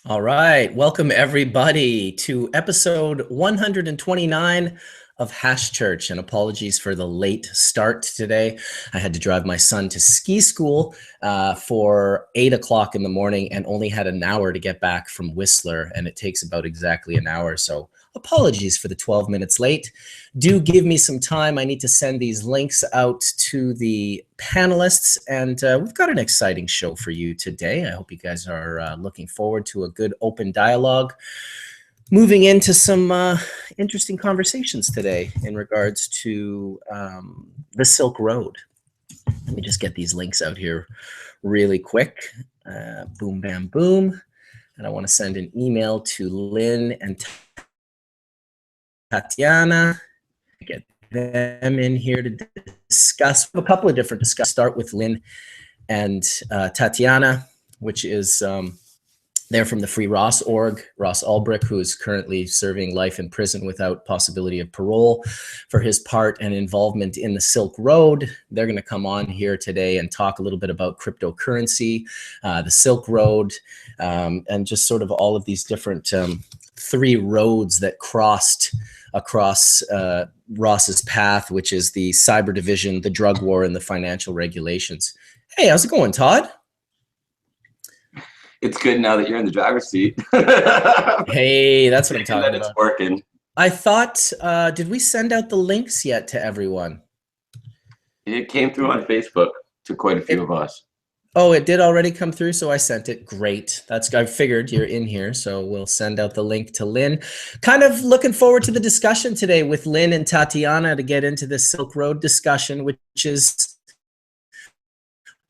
All right, welcome everybody to episode 129 of Hash Church, and apologies for the late start today. I had to drive my son to ski school for 8 o'clock in the morning and only had an hour to get back from Whistler, and it takes about exactly an hour, so apologies for the 12 minutes late. Do give me some time. I need to send these links out to the panelists, and we've got an exciting show for you today. I hope you guys are looking forward to a good open dialogue. Moving into some interesting conversations today in regards to the Silk Road. Let me just get these links out here really quick. Boom, bam, boom. And I want to send an email to Lyn and Tatiana. Get them in here to discuss a couple of different discussions. Start with Lyn and Tatiana, which is they're from the Free Ross org. Ross Ulbricht, who is currently serving life in prison without possibility of parole for his part and involvement in the Silk Road. They're going to come on here today and talk a little bit about cryptocurrency, the Silk Road, and just sort of all of these different three roads that crossed across Ross's path, which is the cyber division, the drug war, and the financial regulations. Hey, how's it going, Todd? It's good now that you're in the driver's seat. Hey, that's what I'm talking about. It's working. I thought, did we send out the links yet to everyone? It came through on Facebook to quite a few of us. Oh, it did already come through, so I sent it. Great. I figured you're in here, so we'll send out the link to Lyn. Kind of looking forward to the discussion today with Lyn and Tatiana to get into this Silk Road discussion, which is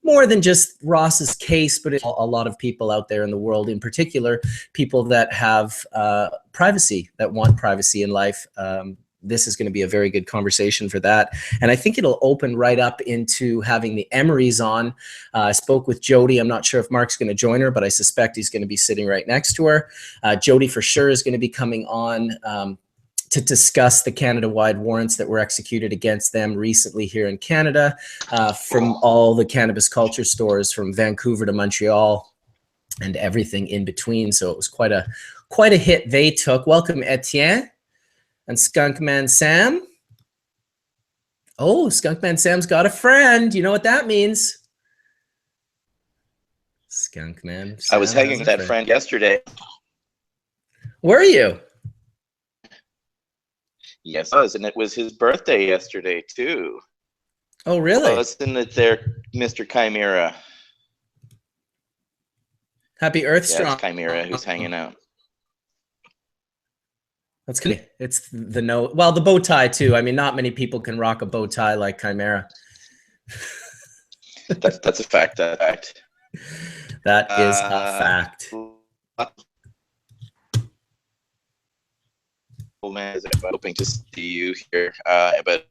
more than just Ross's case, but a lot of people out there in the world, in particular, people that have privacy, that want privacy in life. This is going to be a very good conversation for that. And I think it'll open right up into having the Emerys on. I spoke with Jody. I'm not sure if Mark's going to join her, but I suspect he's going to be sitting right next to her. Jody for sure is going to be coming on to discuss the Canada-wide warrants that were executed against them recently here in Canada from all the Cannabis Culture stores from Vancouver to Montreal and everything in between. So it was quite a hit they took. Welcome, Etienne and Skunkman Sam. Oh, Skunkman Sam's got a friend. You know what that means. Skunkman Sam. I was hanging with that friend yesterday. Were you? Yes, I was, and it was his birthday yesterday too. Oh, really? Wasn't it there, Mr. Chimera? Happy Earth Strong. It's Chimera who's hanging out. That's good. It's the the bow tie too. I mean, not many people can rock a bow tie like Chimera. That's a fact. That is a fact. Man, I'm hoping to see you here, but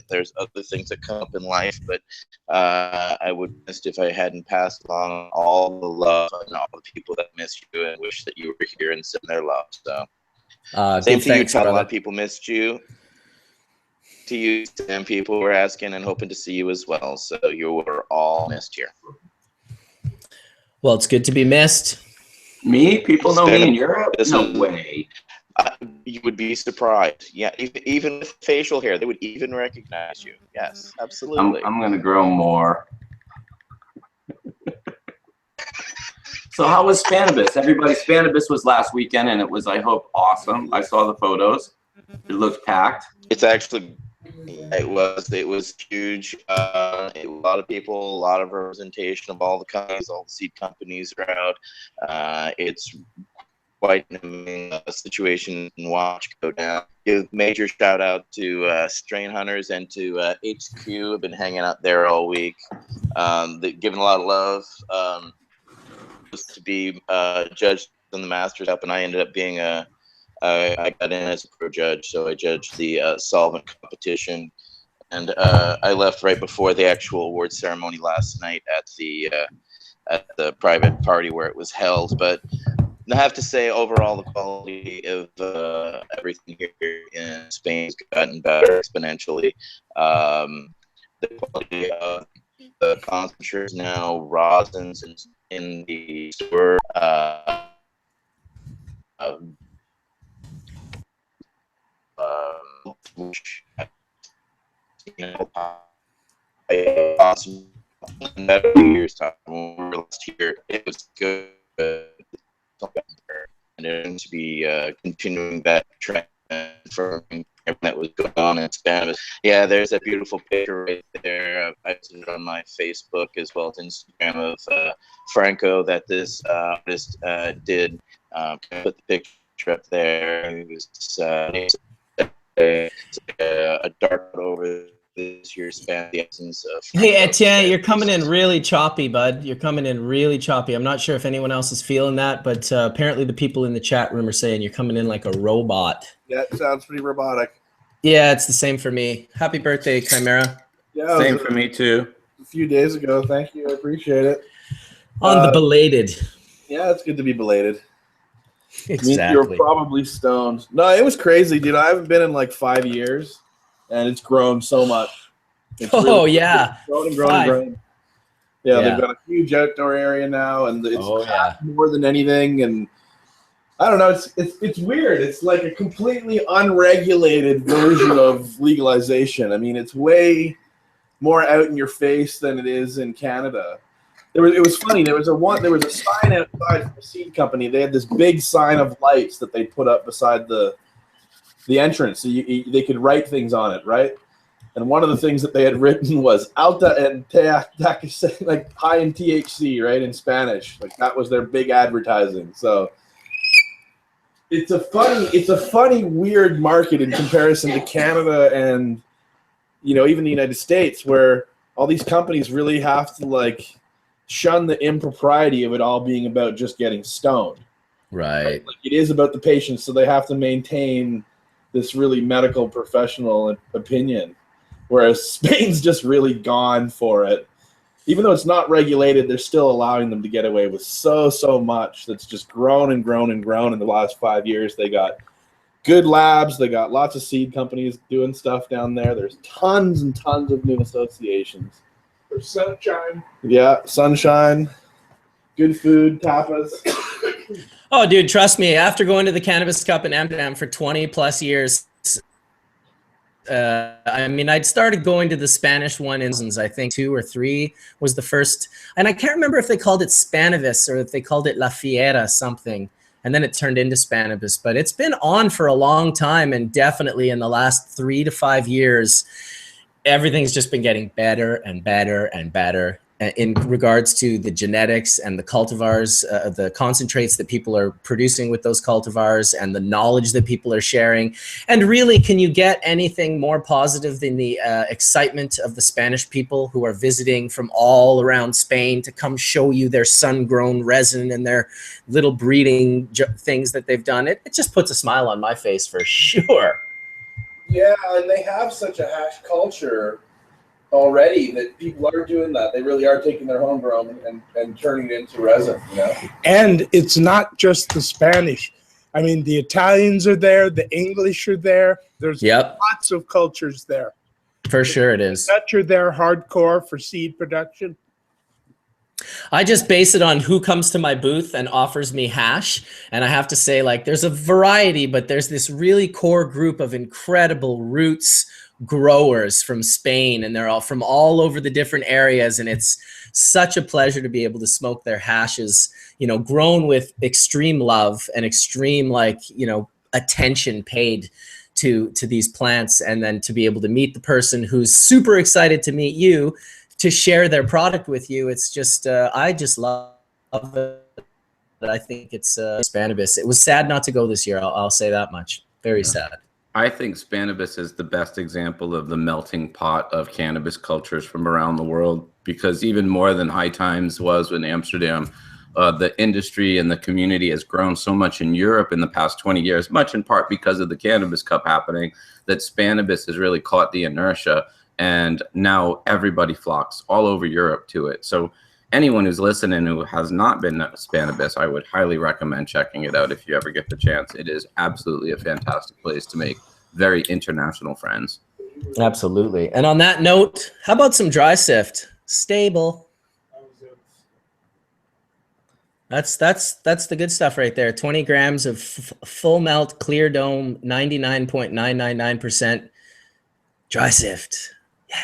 there's other things that come up in life, but I would miss if I hadn't passed along all the love and all the people that miss you and wish that you were here and send their love. So same to you, Todd. A lot of people missed you. To you, and people were asking and hoping to see you as well. So you were all missed here. Well, it's good to be missed. Me? People know me in Europe? No way. You would be surprised. Yeah, even with facial hair, they would even recognize you. Yes, absolutely. I'm going to grow more. So how was Cannabis? Cannabis was last weekend, and it was, I hope, awesome. I saw the photos. It looked packed. It's actually, it was huge. A lot of people, a lot of representation of all the companies, all the seed companies are out. It's quite an amazing situation and watch go down. Give major shout out to Strain Hunters and to HQ. I've been hanging out there all week. They've given a lot of love. To be judged in the Masters Cup, and I ended up being I got in as a pro judge, so I judged the solvent competition, and I left right before the actual award ceremony last night at the private party where it was held. But I have to say, overall, the quality of everything here in Spain has gotten better exponentially. The quality of the concentrates now, rosins in the store, in that year's time when we were last here, it was good. And they're going to be continuing that trend from that was going on in Spanish. Yeah, there's a beautiful picture right there. I posted it on my Facebook as well as Instagram of Franco that this artist did. Put the picture up there. It was a dark over this year's span, the essence of Hey, Etienne, you're coming in really choppy, bud. You're coming in really choppy. I'm not sure if anyone else is feeling that, but apparently the people in the chat room are saying you're coming in like a robot. Yeah, it sounds pretty robotic. Yeah, it's the same for me. Happy birthday, Chimera. Yeah, Same for me too. a few days ago. Thank you. I appreciate it. On the belated. Yeah, it's good to be belated. Exactly. You're probably stoned. No, it was crazy, dude. I haven't been in like 5 years, and it's grown so much. It's Yeah. It's grown and grown and grown. Yeah, Yeah. they've got a huge outdoor area now, and it's yeah. more than anything. And I don't know. It's weird. It's like a completely unregulated version of legalization. I mean, it's way more out in your face than it is in Canada. It was funny. There was a sign outside from the seed company. They had this big sign of lights that they put up beside the entrance, so they could write things on it, right? And one of the things that they had written was "alta en THC," like high in THC, right, in Spanish. Like that was their big advertising. So it's a funny, weird market in comparison to Canada and even the United States, where all these companies really have to like shun the impropriety of it all being about just getting stoned. Right. Like it is about the patient, so they have to maintain this really medical professional opinion. Whereas Spain's just really gone for it. Even though it's not regulated, they're still allowing them to get away with so much that's just grown and grown and grown in the last 5 years. They got good labs. They got lots of seed companies doing stuff down there. There's tons and tons of new associations. There's sunshine. Yeah, sunshine, good food, tapas. Oh, dude, trust me. After going to the Cannabis Cup in Amsterdam for 20 plus years, I mean, I'd started going to the Spanish one in, I think 2 or 3 was the first. And I can't remember if they called it Spanavis or if they called it La Fiera something. And then it turned into Spannabis. But it's been on for a long time. And definitely in the last 3 to 5 years, everything's just been getting better and better and better in regards to the genetics and the cultivars, the concentrates that people are producing with those cultivars and the knowledge that people are sharing. And really, can you get anything more positive than the excitement of the Spanish people who are visiting from all around Spain to come show you their sun-grown resin and their little breeding things that they've done? It just puts a smile on my face for sure. Yeah, and they have such a hash culture already that people are doing that. They really are taking their homegrown and turning it into resin, And it's not just the Spanish. I mean, the Italians are there, the English are there. There's lots of cultures there. For sure it is. The Dutch are there hardcore for seed production. I just base it on who comes to my booth and offers me hash. And I have to say, like, there's a variety, but there's this really core group of incredible roots growers from Spain, and they're all from all over the different areas. And it's such a pleasure to be able to smoke their hashes, grown with extreme love and extreme, attention paid to these plants. And then to be able to meet the person who's super excited to meet you, to share their product with you. It's just, I just love it. I think it's Spannabis. It was sad not to go this year. I'll say that much. Very sad. I think Spannabis is the best example of the melting pot of cannabis cultures from around the world, because even more than High Times was in Amsterdam, the industry and the community has grown so much in Europe in the past 20 years, much in part because of the Cannabis Cup happening, that Spannabis has really caught the inertia. And now everybody flocks all over Europe to it. So anyone who's listening who has not been to Spannabis, I would highly recommend checking it out if you ever get the chance. It is absolutely a fantastic place to make very international friends. Absolutely. And on that note, how about some dry sift? Stable. That's the good stuff right there. 20 grams of full melt, clear dome, 99.999% dry sift. Yeah.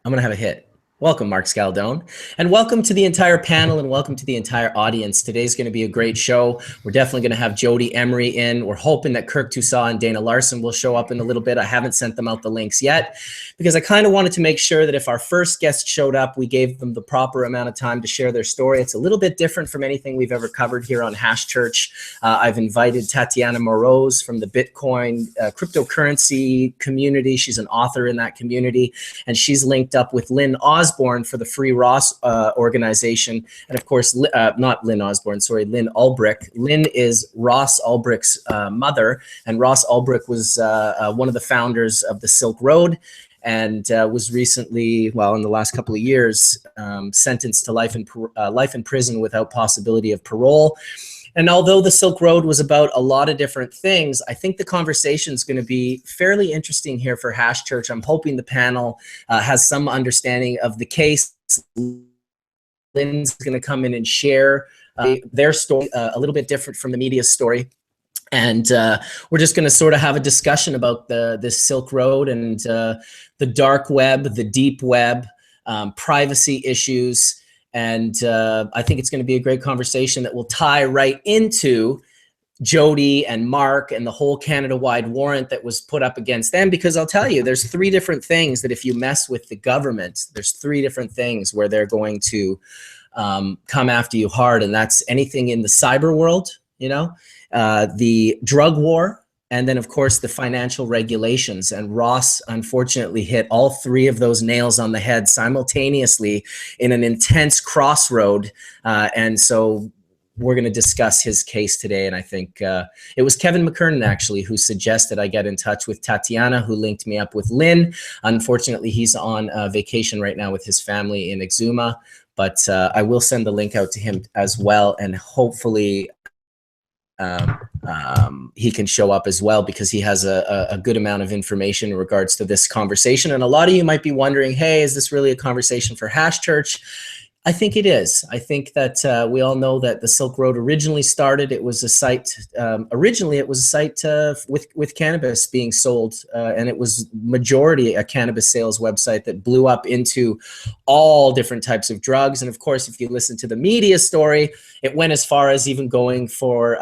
I'm going to have a hit. Welcome, Mark Scaldone. And welcome to the entire panel and welcome to the entire audience. Today's going to be a great show. We're definitely going to have Jody Emery in. We're hoping that Kirk, Toussaw, and Dana Larson will show up in a little bit. I haven't sent them out the links yet because I kind of wanted to make sure that if our first guest showed up, we gave them the proper amount of time to share their story. It's a little bit different from anything we've ever covered here on Hash Church. I've invited Tatiana Moroz from the Bitcoin cryptocurrency community. She's an author in that community, and she's linked up with Lyn Osborne for the Free Ross organization. And of course, not Lyn Osborne, sorry, Lyn Ulbricht. Lyn is Ross Ulbricht's mother, and Ross Ulbricht was one of the founders of the Silk Road, and was recently, well, in the last couple of years, sentenced to life in prison without possibility of parole. And although the Silk Road was about a lot of different things, I think the conversation is going to be fairly interesting here for Hash Church. I'm hoping the panel has some understanding of the case. Lyn's going to come in and share their story, a little bit different from the media story. And we're just going to sort of have a discussion about this Silk Road and the dark web, the deep web, privacy issues. And I think it's going to be a great conversation that will tie right into Jody and Mark and the whole Canada-wide warrant that was put up against them. Because I'll tell you, there's three different things that if you mess with the government, there's three different things where they're going to come after you hard. And that's anything in the cyber world, you know, the drug war, and then, of course, the financial regulations. And Ross, unfortunately, hit all three of those nails on the head simultaneously in an intense crossroad. And so we're going to discuss his case today. And I think it was Kevin McKernan, actually, who suggested I get in touch with Tatiana, who linked me up with Lyn. Unfortunately, he's on vacation right now with his family in Exuma. But I will send the link out to him as well. And hopefully he can show up as well, because he has a good amount of information in regards to this conversation. And a lot of you might be wondering, hey, is this really a conversation for Hash Church? I think it is. I think that we all know that the Silk Road originally started. It was a site. Originally, it was a site with cannabis being sold, and it was majority a cannabis sales website that blew up into all different types of drugs. And of course, if you listen to the media story, it went as far as even going for,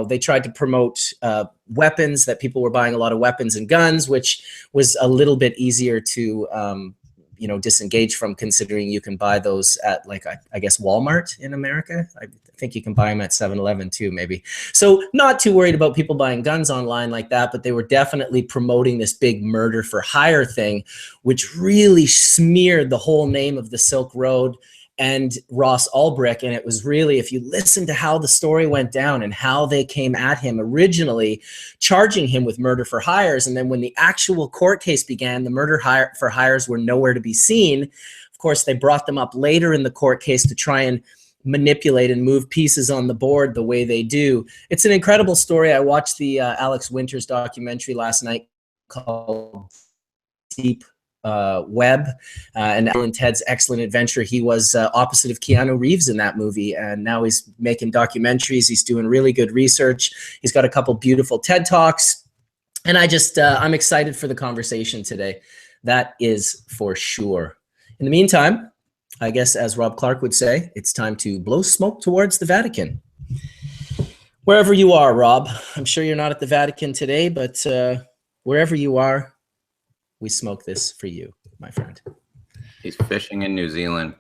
they tried to promote weapons, that people were buying a lot of weapons and guns, which was a little bit easier to disengage from, considering you can buy those at, like, I guess Walmart in America. I think you can buy them at 7-Eleven too, maybe. So not too worried about people buying guns online like that, but they were definitely promoting this big murder for hire thing, which really smeared the whole name of the Silk Road and Ross Ulbricht. And it was really, if you listen to how the story went down and how they came at him, originally charging him with murder for hires. And then when the actual court case began, the murder for hires were nowhere to be seen. Of course, they brought them up later in the court case to try and manipulate and move pieces on the board the way they do. It's an incredible story. I watched the Alex Winters documentary last night called Deep Web, and Alan Ted's Excellent Adventure. He was opposite of Keanu Reeves in that movie, and now he's making documentaries. He's doing really good research. He's got a couple beautiful TED Talks, and I'm excited for the conversation today. That is for sure. In the meantime, I guess, as Rob Clark would say, it's time to blow smoke towards the Vatican. Wherever you are, Rob, I'm sure you're not at the Vatican today, but wherever you are, we smoke this for you, my friend. He's fishing in New Zealand.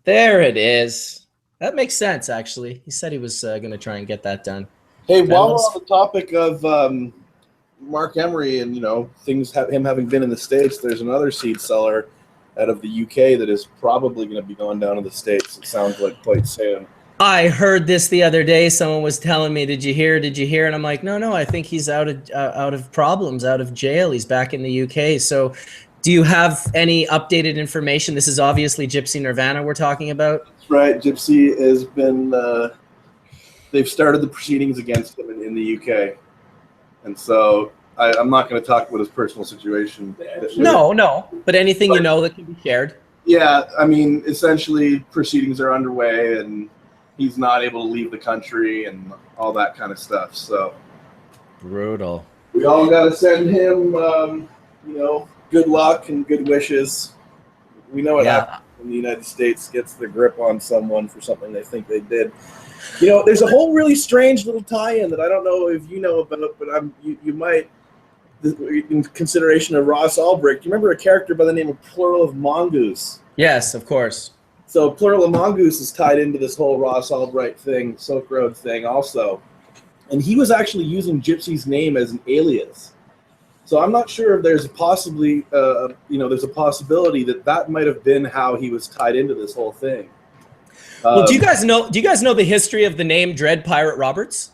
There it is. That makes sense, actually. He said he was going to try and get that done. Hey, while we're on the topic of Mark Emery and, him having been in the States, there's another seed seller out of the UK that is probably going to be going down to the States, it sounds like, quite soon. I heard this the other day. Someone was telling me, did you hear? And I'm like, no, I think he's out of problems, out of jail. He's back in the UK. So do you have any updated information? This is obviously Gypsy Nirvana we're talking about. That's right. Gypsy has been, they've started the proceedings against him in the UK. And so I'm not going to talk about his personal situation. No. But anything that can be shared. Yeah. I mean, essentially proceedings are underway, and he's not able to leave the country and all that kind of stuff. So brutal. We all got to send him, good luck and good wishes. We know what happened. when the United States gets the grip on someone for something they think they did. You know, there's a whole really strange little tie-in that I don't know if you know about, but you might, in consideration of Ross Ulbricht. You remember a character by the name of Plural of Mongoose? Yes, of course. So Plural of Mongoose is tied into this whole Ross Ulbricht thing, Silk Road thing also. And he was actually using Gypsy's name as an alias. So I'm not sure if there's possibly, there's a possibility that might have been how he was tied into this whole thing. Well, do you guys know the history of the name Dread Pirate Roberts?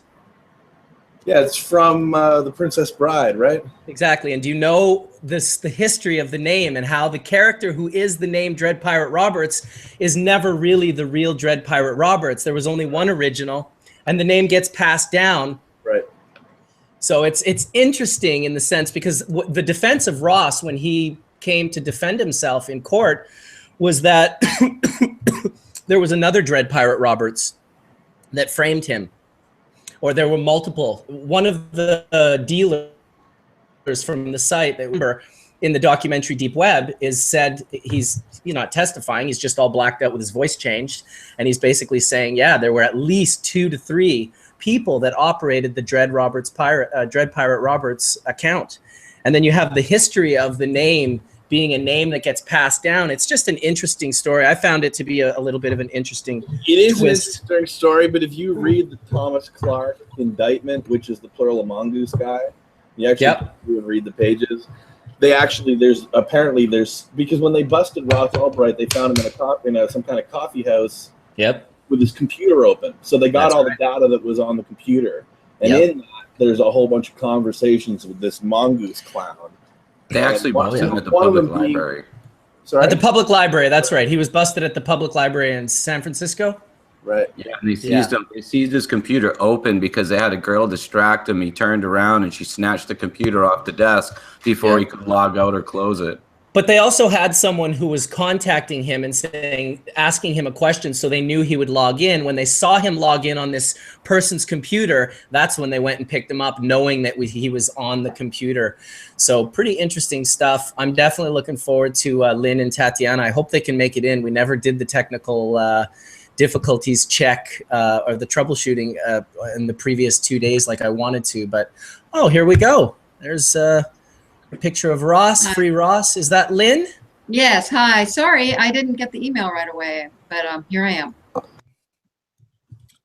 Yeah, it's from The Princess Bride, right? Exactly. And do you know the history of the name and how the character who is the name Dread Pirate Roberts is never really the real Dread Pirate Roberts? There was only one original, and the name gets passed down. Right. So it's interesting in the sense because the defense of Ross when he came to defend himself in court was that there was another Dread Pirate Roberts that framed him. Or there were multiple. One of the dealers from the site that remember in the documentary Deep Web is said he's not testifying. He's just all blacked out with his voice changed, and he's basically saying, yeah, there were at least 2 to 3 people that operated the Dread Pirate Roberts account, and then you have the history of the name being a name that gets passed down. It's just an interesting story. I found it to be a little bit of an interesting It is twist. an interesting story, but if you read the Thomas Clark indictment, which is the Plural of Mongoose guy, you actually you would read the pages. There's because when they busted Ross Ulbricht, they found him in some kind of coffee house. Yep. With his computer open, so they got That's all right. the data that was on the computer, and in that there's a whole bunch of conversations with this mongoose clown. They actually busted him at the public library. Sorry? At the public library, that's right. He was busted at the public library in San Francisco. Right. Yeah, and they seized him. They seized his computer open because they had a girl distract him. He turned around and she snatched the computer off the desk before he could log out or close it. But they also had someone who was contacting him and asking him a question, so they knew he would log in. When they saw him log in on this person's computer, that's when they went and picked him up, knowing that he was on the computer. So pretty interesting stuff. I'm definitely looking forward to Lyn and Tatiana. I hope they can make it in. We never did the technical difficulties check or the troubleshooting in the previous 2 days like I wanted to. But, oh, here we go. There's a picture of Ross, free Ross. Is that Lyn? Yes. Hi. Sorry, I didn't get the email right away, but here I am.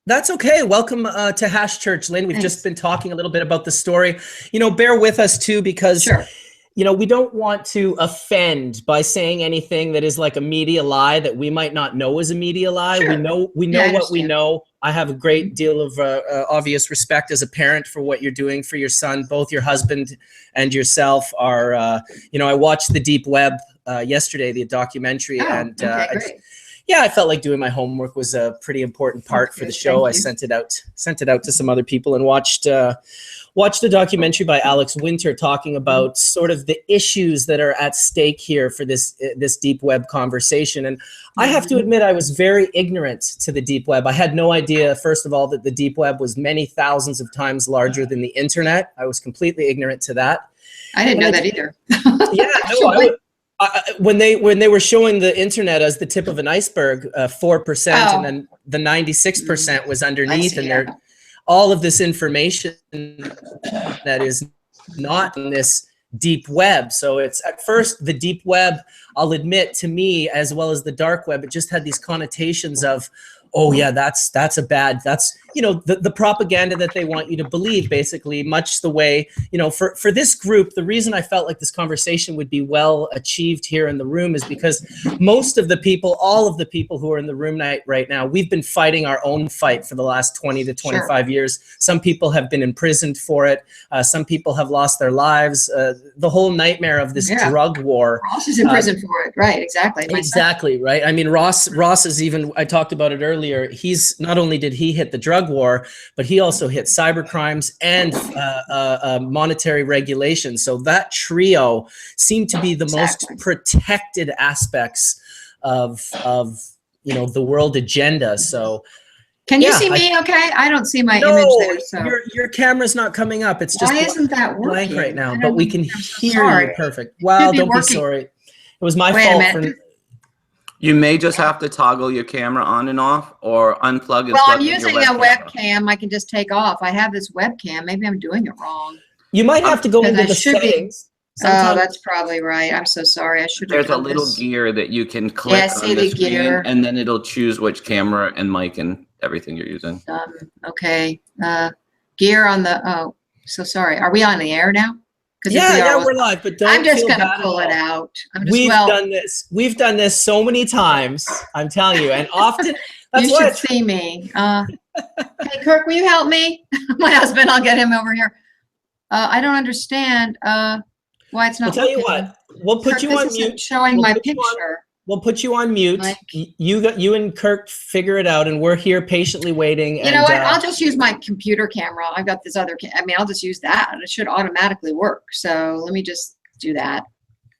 That's okay. Welcome to Hash Church, Lyn. We've just been talking a little bit about the story. Bear with us too, because we don't want to offend by saying anything that is like a media lie that we might not know is a media lie. We know what we know. I have a great deal of obvious respect as a parent for what you're doing for your son. Both your husband and yourself are, I watched the Deep Web yesterday, the documentary, and I felt like doing my homework was a pretty important part for the show. I sent it out to some other people and watched a documentary by Alex Winter talking about sort of the issues that are at stake here for this Deep Web conversation. And I have to admit, I was very ignorant to the Deep Web. I had no idea, first of all, that the Deep Web was many thousands of times larger than the internet. I was completely ignorant to that. I didn't know that either. When they were showing the internet as the tip of an iceberg, 4%, and then the 96% was underneath, and all of this information that is not in this Deep Web. So it's at first the Deep Web, I'll admit, to me, as well as the dark web, it just had these connotations of, oh yeah, that's the propaganda that they want you to believe, basically, much the way, for this group, the reason I felt like this conversation would be well achieved here in the room is because most of the people, all of the people who are in the room right now, we've been fighting our own fight for the last 20 to 25 years. Some people have been imprisoned for it. Some people have lost their lives. The whole nightmare of this drug war. Ross is in prison for it. Right, exactly. Exactly, right? I mean, Ross is even, I talked about it earlier, he's not only did he hit the drug war, but he also hit cyber crimes and monetary regulation. So that trio seemed to be the most protected aspects of the world agenda. So can you see me okay? I don't see my image there. So your camera's not coming up. It's just why isn't that blank working right now, but we can hear you perfect. Well, don't be sorry. It was my fault for You may just have to toggle your camera on and off, or unplug and Well, plug I'm in your using a webcam. webcam. I can just take off. I have this webcam. Maybe I'm doing it wrong. You might have to go Because into I the should be- settings. Oh, Sometimes that's probably right. I'm so sorry. I should have There's a done little this. gear that you can click Yeah, I see on the the screen, gear. and then it'll choose which camera and mic and everything you're using. Okay. Gear on the. Oh, so sorry. Are we on the air now? Because yeah, we're live, but don't I'm just feel gonna bad at pull it all. out. I'm just We've done this so many times. I'm telling you, and often that's you why should see me. Hey, Kirk, will you help me? My husband. I'll get him over here. I don't understand why it's not. I'll tell you working. what. We'll put Kirk, you this on isn't mute. showing We'll my put you on- picture. We'll put you on mute. Mike. You and Kirk figure it out, and we're here patiently waiting. You know what? I'll just use my computer camera. I've got this other. I'll just use that. It should automatically work. So let me just do that.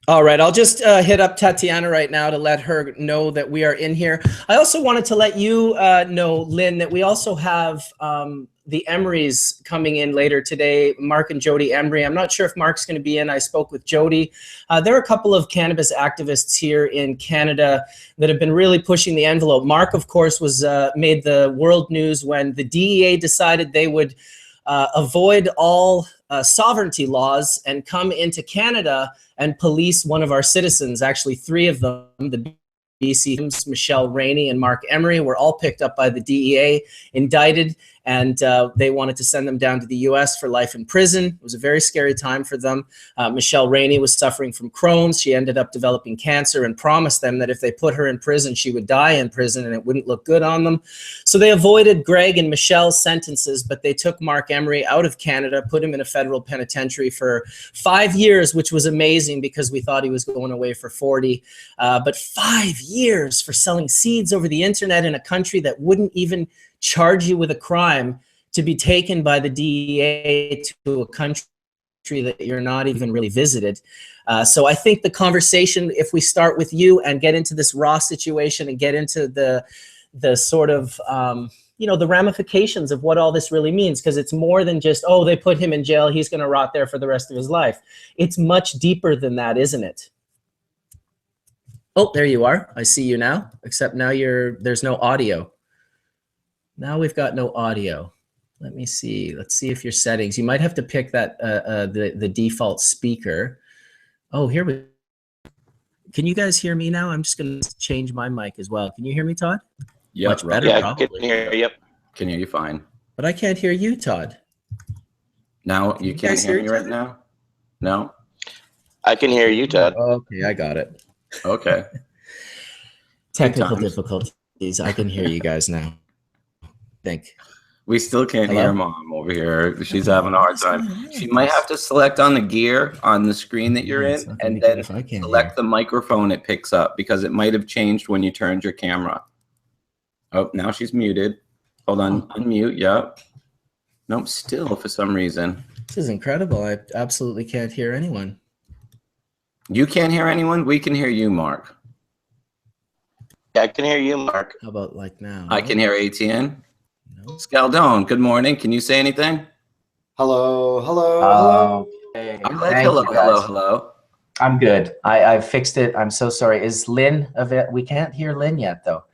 All right, I'll just hit up Tatiana right now to let her know that we are in here. I also wanted to let you know, Lyn, that we also have the Emerys coming in later today, Mark and Jody Emery. I'm not sure if Mark's going to be in. I spoke with Jody. There are a couple of cannabis activists here in Canada that have been really pushing the envelope. Mark, of course, was made the world news when the DEA decided they would avoid all sovereignty laws and come into Canada and police one of our citizens. Actually, 3 of them, the BC, Michelle Rainey and Mark Emery, were all picked up by the DEA, indicted, and they wanted to send them down to the US for life in prison. It was a very scary time for them. Michelle Rainey was suffering from Crohn's. She ended up developing cancer and promised them that if they put her in prison, she would die in prison and it wouldn't look good on them. So they avoided Greg and Michelle's sentences, but they took Mark Emery out of Canada, put him in a federal penitentiary for 5 years, which was amazing because we thought he was going away for 40. But 5 years for selling seeds over the internet in a country that wouldn't even charge you with a crime, to be taken by the DEA to a country that you're not even really visited. So I think the conversation, if we start with you and get into this Ross situation and get into the sort of, the ramifications of what all this really means, because it's more than just, oh, they put him in jail, he's going to rot there for the rest of his life. It's much deeper than that, isn't it? Oh, there you are. I see you now, except now there's no audio. Now we've got no audio. Let me see. Let's see if your settings, you might have to pick that the default speaker. Oh, here we. Can you guys hear me now? I'm just going to change my mic as well. Can you hear me, Todd? Yep, Much better, Yeah, probably. I can hear you. Yep. Can hear you fine. But I can't hear you, Todd. Now you can't guys hear hear me each right other? now? No? I can hear you, Todd. Okay, I got it. Okay. Technical times. difficulties. I can hear you guys now. I think. We still can't Hello? hear Mom over here. She's having a hard time. She might have to select on the gear on the screen that you're It's in, not gonna and be good then if I can't select hear. the microphone it picks up, because it might have changed when you turned your camera. Oh, now she's muted. Hold on. Unmute. Yep. Nope. Still for some reason. This is incredible. I absolutely can't hear anyone. You can't hear anyone? We can hear you, Mark. Yeah, I can hear you, Mark. How about like now? I can hear ATN. No? Scaldone, good morning. Can you say anything? Hello, hello, hello. Okay. I'm like, Thank hello, you, hello, guys. hello. I'm good. I fixed it. I'm so sorry. Is Lyn available? We can't hear Lyn yet, though.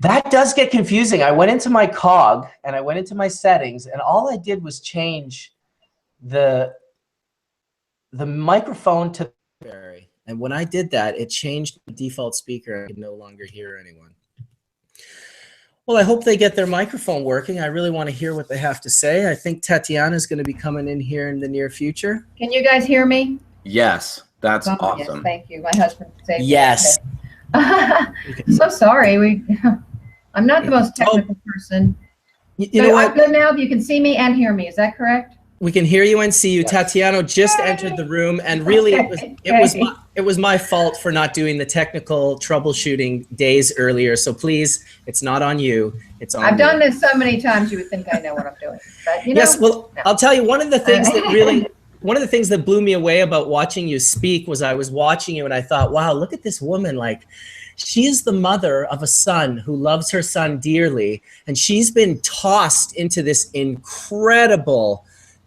That does get confusing. I went into my cog and I went into my settings, and all I did was change the microphone to. And when I did that, it changed the default speaker. I could no longer hear anyone. Well, I hope they get their microphone working. I really want to hear what they have to say. I think Tatiana is going to be coming in here in the near future. Can you guys hear me? Yes, that's Oh, awesome. Yes, thank you. My husband saved me. Yes. So sorry. I'm not the most technical person. You know So I'm what? good now. You can see me and hear me. Is that correct? We can hear you and see you. Yes. Tatiana just entered the room, and really it was my fault for not doing the technical troubleshooting days earlier. So please, it's not on you. It's on I've me. done this so many times you would think I know what I'm doing. But you know, Yes, well, no. I'll tell you, one of the things that blew me away about watching you speak was I was watching you and I thought, wow, look at this woman. Like, she is the mother of a son who loves her son dearly, and she's been tossed into this incredible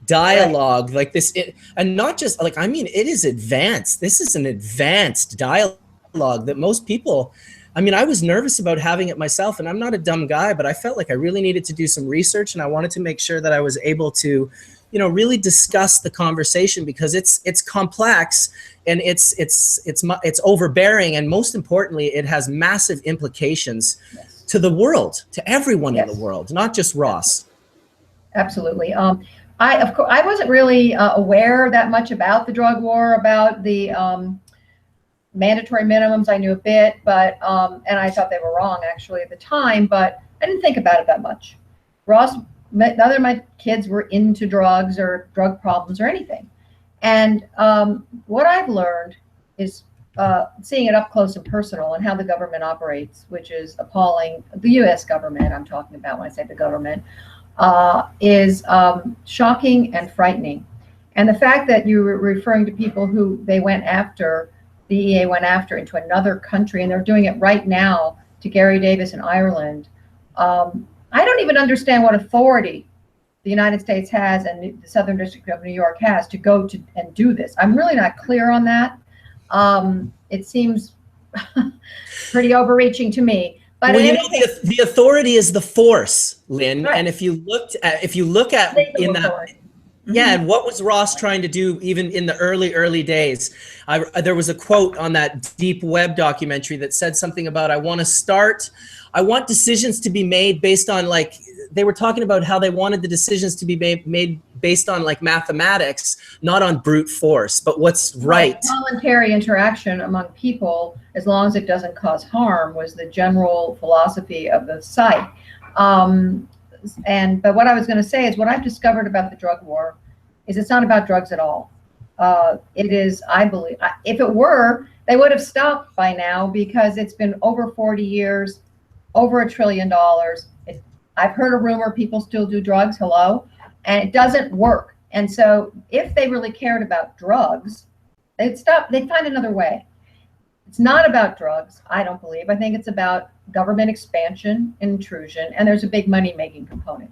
dialogue like this, and not just like, I mean, it is advanced. This is an advanced dialogue dialogue that most people, I mean, I was nervous about having it myself, and I'm not a dumb guy, but I felt like I really needed to do some research, and I wanted to make sure that I was able to, you know, really discuss the conversation, because it's complex, and it's overbearing, and most importantly, it has massive implications to the world, to everyone in the world, not just Ross. Absolutely. I wasn't really aware that much about the drug war, about the mandatory minimums. I knew a bit, but and I thought they were wrong actually at the time, but I didn't think about it that much. Ross, none of my kids were into drugs or drug problems or anything. And what I've learned is seeing it up close and personal and how the government operates, which is appalling. The U.S. government, I'm talking about when I say the government, is shocking and frightening. And the fact that you were referring to people who they went after, the EA went after into another country, and they're doing it right now to Gary Davis in Ireland. I don't even understand what authority the United States has and the Southern District of New York has to go to and do this. I'm really not clear on that. It seems pretty overreaching to me. But well, you know, the authority is the force, Lyn. Right. And if you look at in that, yeah, and what was Ross trying to do even in the early days? There was a quote on that Deep Web documentary that said something about, I want decisions to be made based on, like, they were talking about how they wanted the decisions to be made based on like mathematics, not on brute force, but what's right. Voluntary interaction among people, as long as it doesn't cause harm, was the general philosophy of the site. But what I was going to say is, what I've discovered about the drug war is it's not about drugs at all. It is, I believe, if it were, they would have stopped by now, because it's been over 40 years, over $1 trillion. I've heard a rumor people still do drugs, hello, and it doesn't work. And so if they really cared about drugs, they'd find another way. It's not about drugs, I don't believe. I think it's about government expansion, intrusion, and there's a big money-making component.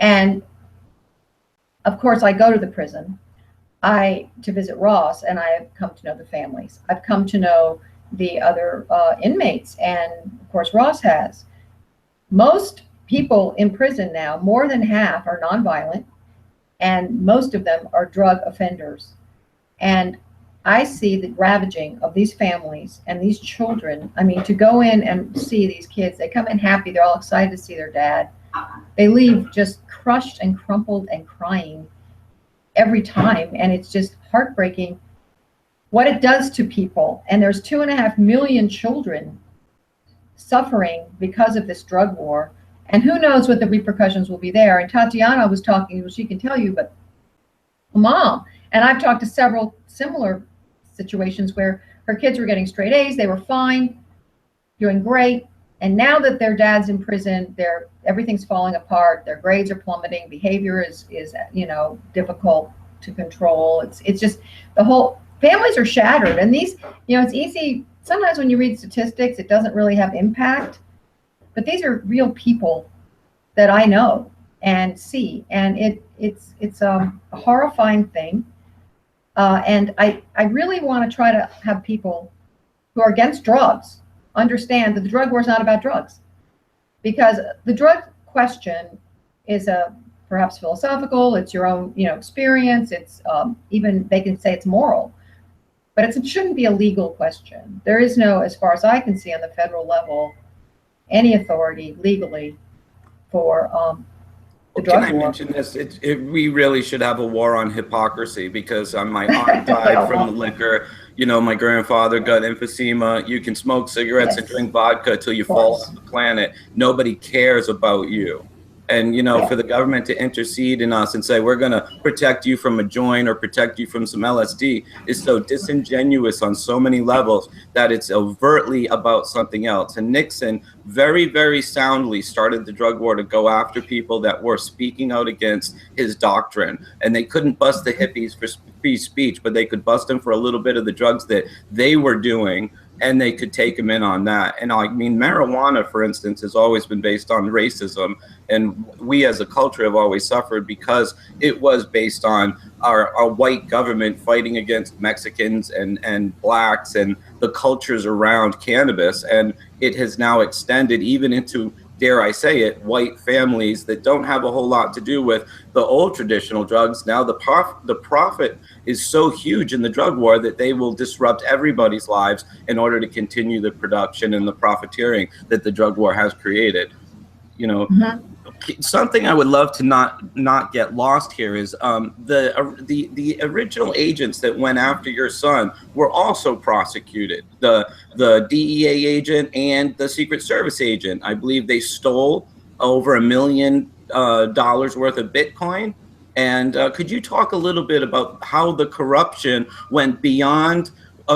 And of course, I go to the prison to visit Ross, and I have come to know the families. I've come to know the other inmates, and of course, Ross has. Most people in prison now, more than half, are nonviolent, and most of them are drug offenders. And I see the ravaging of these families and these children. I mean, to go in and see these kids, they come in happy, they're all excited to see their dad. They leave just crushed and crumpled and crying every time, and it's just heartbreaking what it does to people. And there's 2.5 million children suffering because of this drug war. And who knows what the repercussions will be there. And Tatiana was talking, well, she can tell you, but Mom, and I've talked to several similar situations where her kids were getting straight A's, they were fine, doing great. And now that their dad's in prison, everything's falling apart, their grades are plummeting, behavior is difficult to control. It's just, the whole, families are shattered. And these, it's easy, sometimes when you read statistics, it doesn't really have impact. But these are real people that I know and see, and it's a horrifying thing. And I really want to try to have people who are against drugs understand that the drug war is not about drugs, because the drug question is perhaps philosophical. It's your own experience. It's even, they can say it's moral, but it shouldn't be a legal question. There is no, as far as I can see on the federal level, any authority legally for the drug war. Can I mention this? We really should have a war on hypocrisy, because my aunt died from the liquor. My grandfather got emphysema. You can smoke cigarettes and drink vodka till you fall off the planet. Nobody cares about you. And, for the government to intercede in us and say, we're going to protect you from a joint or protect you from some LSD is so disingenuous on so many levels that it's overtly about something else. And Nixon very, very soundly started the drug war to go after people that were speaking out against his doctrine. And they couldn't bust the hippies for free speech, but they could bust them for a little bit of the drugs that they were doing. And they could take him in on that. And I mean, marijuana, for instance, has always been based on racism. And we as a culture have always suffered because it was based on our white government fighting against Mexicans and blacks and the cultures around cannabis. And it has now extended even into, dare I say it, white families that don't have a whole lot to do with the old traditional drugs. Now the profit is so huge in the drug war that they will disrupt everybody's lives in order to continue the production and the profiteering that the drug war has created. You know, something I would love to not get lost here is the original agents that went after your son were also prosecuted. The DEA agent and the Secret Service agent. I believe they stole over $1 million worth of Bitcoin. And could you talk a little bit about how the corruption went beyond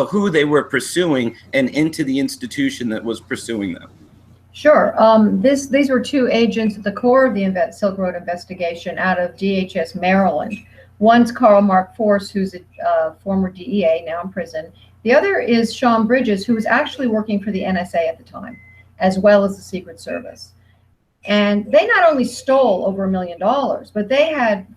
who they were pursuing and into the institution that was pursuing them? Sure. These were two agents at the core of the Silk Road investigation out of DHS Maryland. One's Carl Mark Force, who's a former DEA, now in prison. The other is Sean Bridges, who was actually working for the NSA at the time, as well as the Secret Service. And they not only stole over $1 million, but they had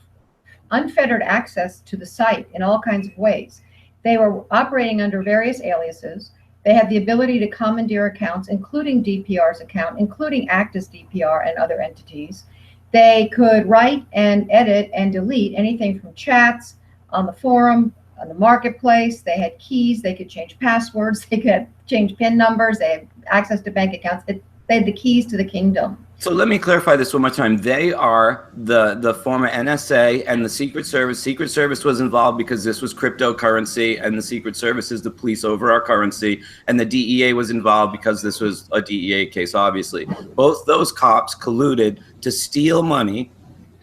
unfettered access to the site in all kinds of ways. They were operating under various aliases. They had the ability to commandeer accounts, including DPR's account, including act as DPR and other entities. They could write and edit and delete anything from chats on the forum, on the marketplace. They had keys. They could change passwords. They could change PIN numbers. They had access to bank accounts. They had the keys to the kingdom. So let me clarify this one more time. They are the former NSA and the Secret Service. Secret Service was involved because this was cryptocurrency, and the Secret Service is the police over our currency. And the DEA was involved because this was a DEA case, obviously. Both those cops colluded to steal money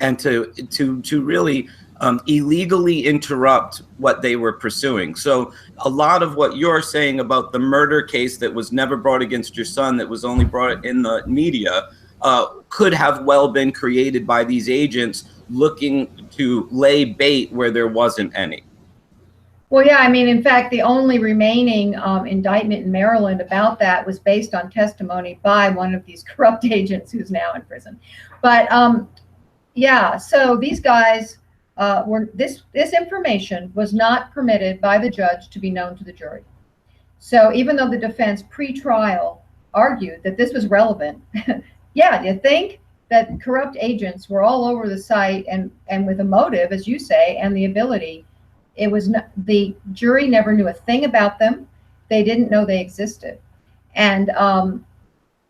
and to really illegally interrupt what they were pursuing. So a lot of what you're saying about the murder case that was never brought against your son, that was only brought in the media, could have well been created by these agents looking to lay bait where there wasn't any. Well, yeah, I mean, in fact, the only remaining indictment in Maryland about that was based on testimony by one of these corrupt agents who's now in prison. But yeah, so these guys this information was not permitted by the judge to be known to the jury. So even though the defense pre-trial argued that this was relevant, yeah, do you think that corrupt agents were all over the site and with a motive, as you say, and the ability? It was not, the jury never knew a thing about them. They didn't know they existed. And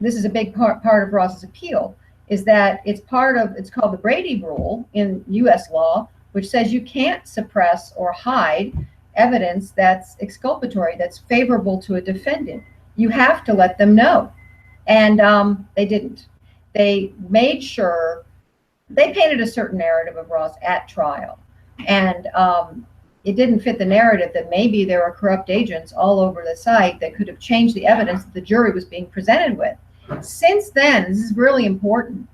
this is a big part of Ross's appeal, is that it's called the Brady Rule in U.S. law, which says you can't suppress or hide evidence that's exculpatory, that's favorable to a defendant. You have to let them know. And they didn't. They made sure, they painted a certain narrative of Ross at trial. And it didn't fit the narrative that maybe there were corrupt agents all over the site that could have changed the evidence that the jury was being presented with. Since then, this is really important,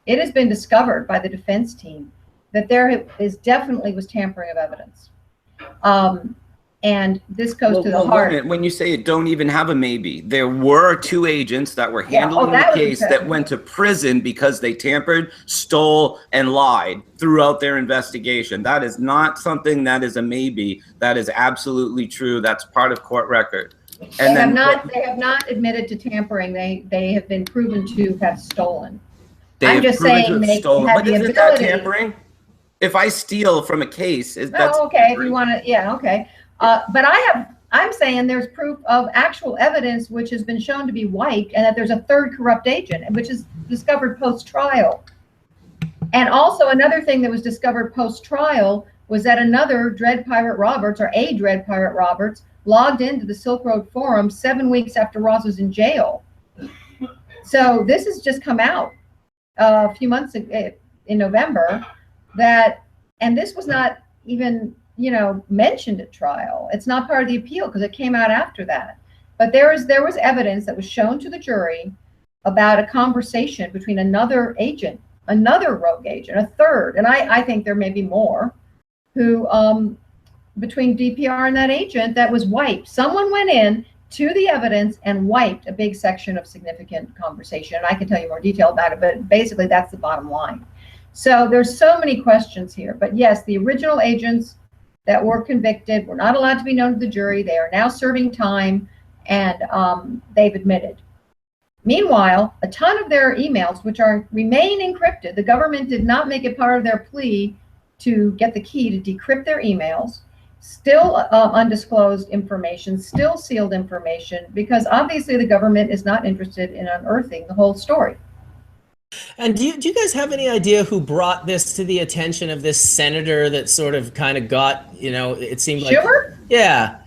it has been discovered by the defense team that there definitely was tampering of evidence. And this goes to the heart. When you say it don't even have a maybe, there were two agents that were handling the case that went to prison because they tampered, stole, and lied throughout their investigation. That is not something that is a maybe. That is absolutely true. That's part of court record. And they have not admitted to tampering. They have been proven to have stolen. I'm just saying they have but the isn't ability. that tampering? If I steal from a case, that's okay. If you want to, yeah, okay. But I'm saying there's proof of actual evidence which has been shown to be wiped, and that there's a third corrupt agent, which is discovered post-trial. And also another thing that was discovered post-trial was that another Dread Pirate Roberts, or a Dread Pirate Roberts, logged into the Silk Road Forum 7 weeks after Ross was in jail. So this has just come out a few months ago, in November, and this was not even mentioned at trial. It's not part of the appeal because it came out after that. But there was evidence that was shown to the jury about a conversation between another agent, another rogue agent, a third, and I think there may be more, who between DPR and that agent that was wiped. Someone went in to the evidence and wiped a big section of significant conversation. And I can tell you more detail about it, but basically that's the bottom line. So there's so many questions here. But yes, the original agents that were convicted were not allowed to be known to the jury. They are now serving time, and they've admitted. Meanwhile, a ton of their emails, which remain encrypted, the government did not make it part of their plea to get the key to decrypt their emails. Still undisclosed information, still sealed information, because obviously the government is not interested in unearthing the whole story. And do you guys have any idea who brought this to the attention of this senator that sort of kind of got, it seemed like Schumer? Yeah.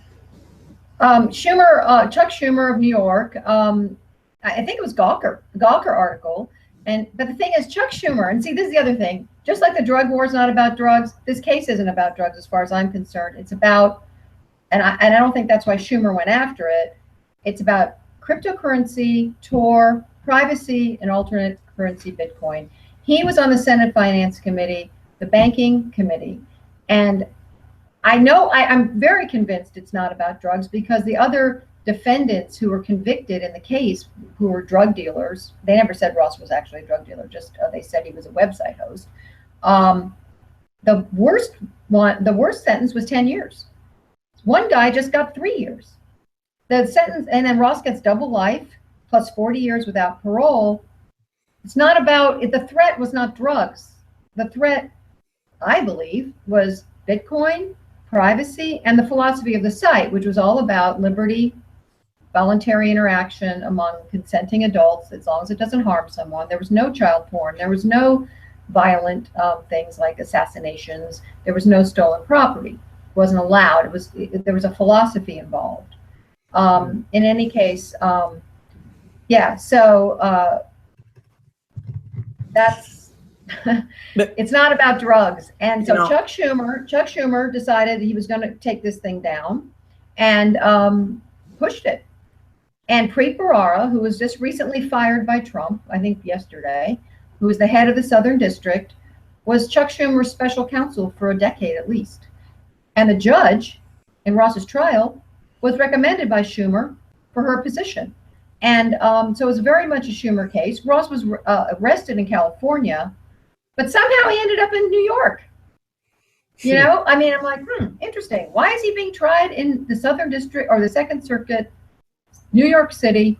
Chuck Schumer of New York. I think it was Gawker article. But the thing is, Chuck Schumer, and see, this is the other thing, just like the drug war is not about drugs, this case isn't about drugs as far as I'm concerned. It's about, and I don't think that's why Schumer went after it, it's about cryptocurrency, Tor, privacy, and alternate currency Bitcoin. He was on the Senate Finance Committee, the Banking Committee, and I'm very convinced it's not about drugs, because the other defendants who were convicted in the case, who were drug dealers, they never said Ross was actually a drug dealer, just they said he was a website host. The worst sentence was 10 years. One guy just got 3 years. The sentence, and then Ross gets double life plus 40 years without parole. It's not about, the threat was not drugs. The threat, I believe, was Bitcoin, privacy, and the philosophy of the site, which was all about liberty, voluntary interaction among consenting adults, as long as it doesn't harm someone. There was no child porn. There was no violent things like assassinations. There was no stolen property. It wasn't allowed. There was a philosophy involved. In any case, yeah. So that's it's not about drugs. And so Chuck Schumer decided he was going to take this thing down, and pushed it. And Preet Bharara, who was just recently fired by Trump, I think yesterday, who was the head of the Southern District, was Chuck Schumer's special counsel for a decade at least. And the judge in Ross's trial was recommended by Schumer for her position. And so it was very much a Schumer case. Ross was arrested in California, but somehow he ended up in New York. I mean, I'm like, interesting. Why is he being tried in the Southern District or the Second Circuit, New York City,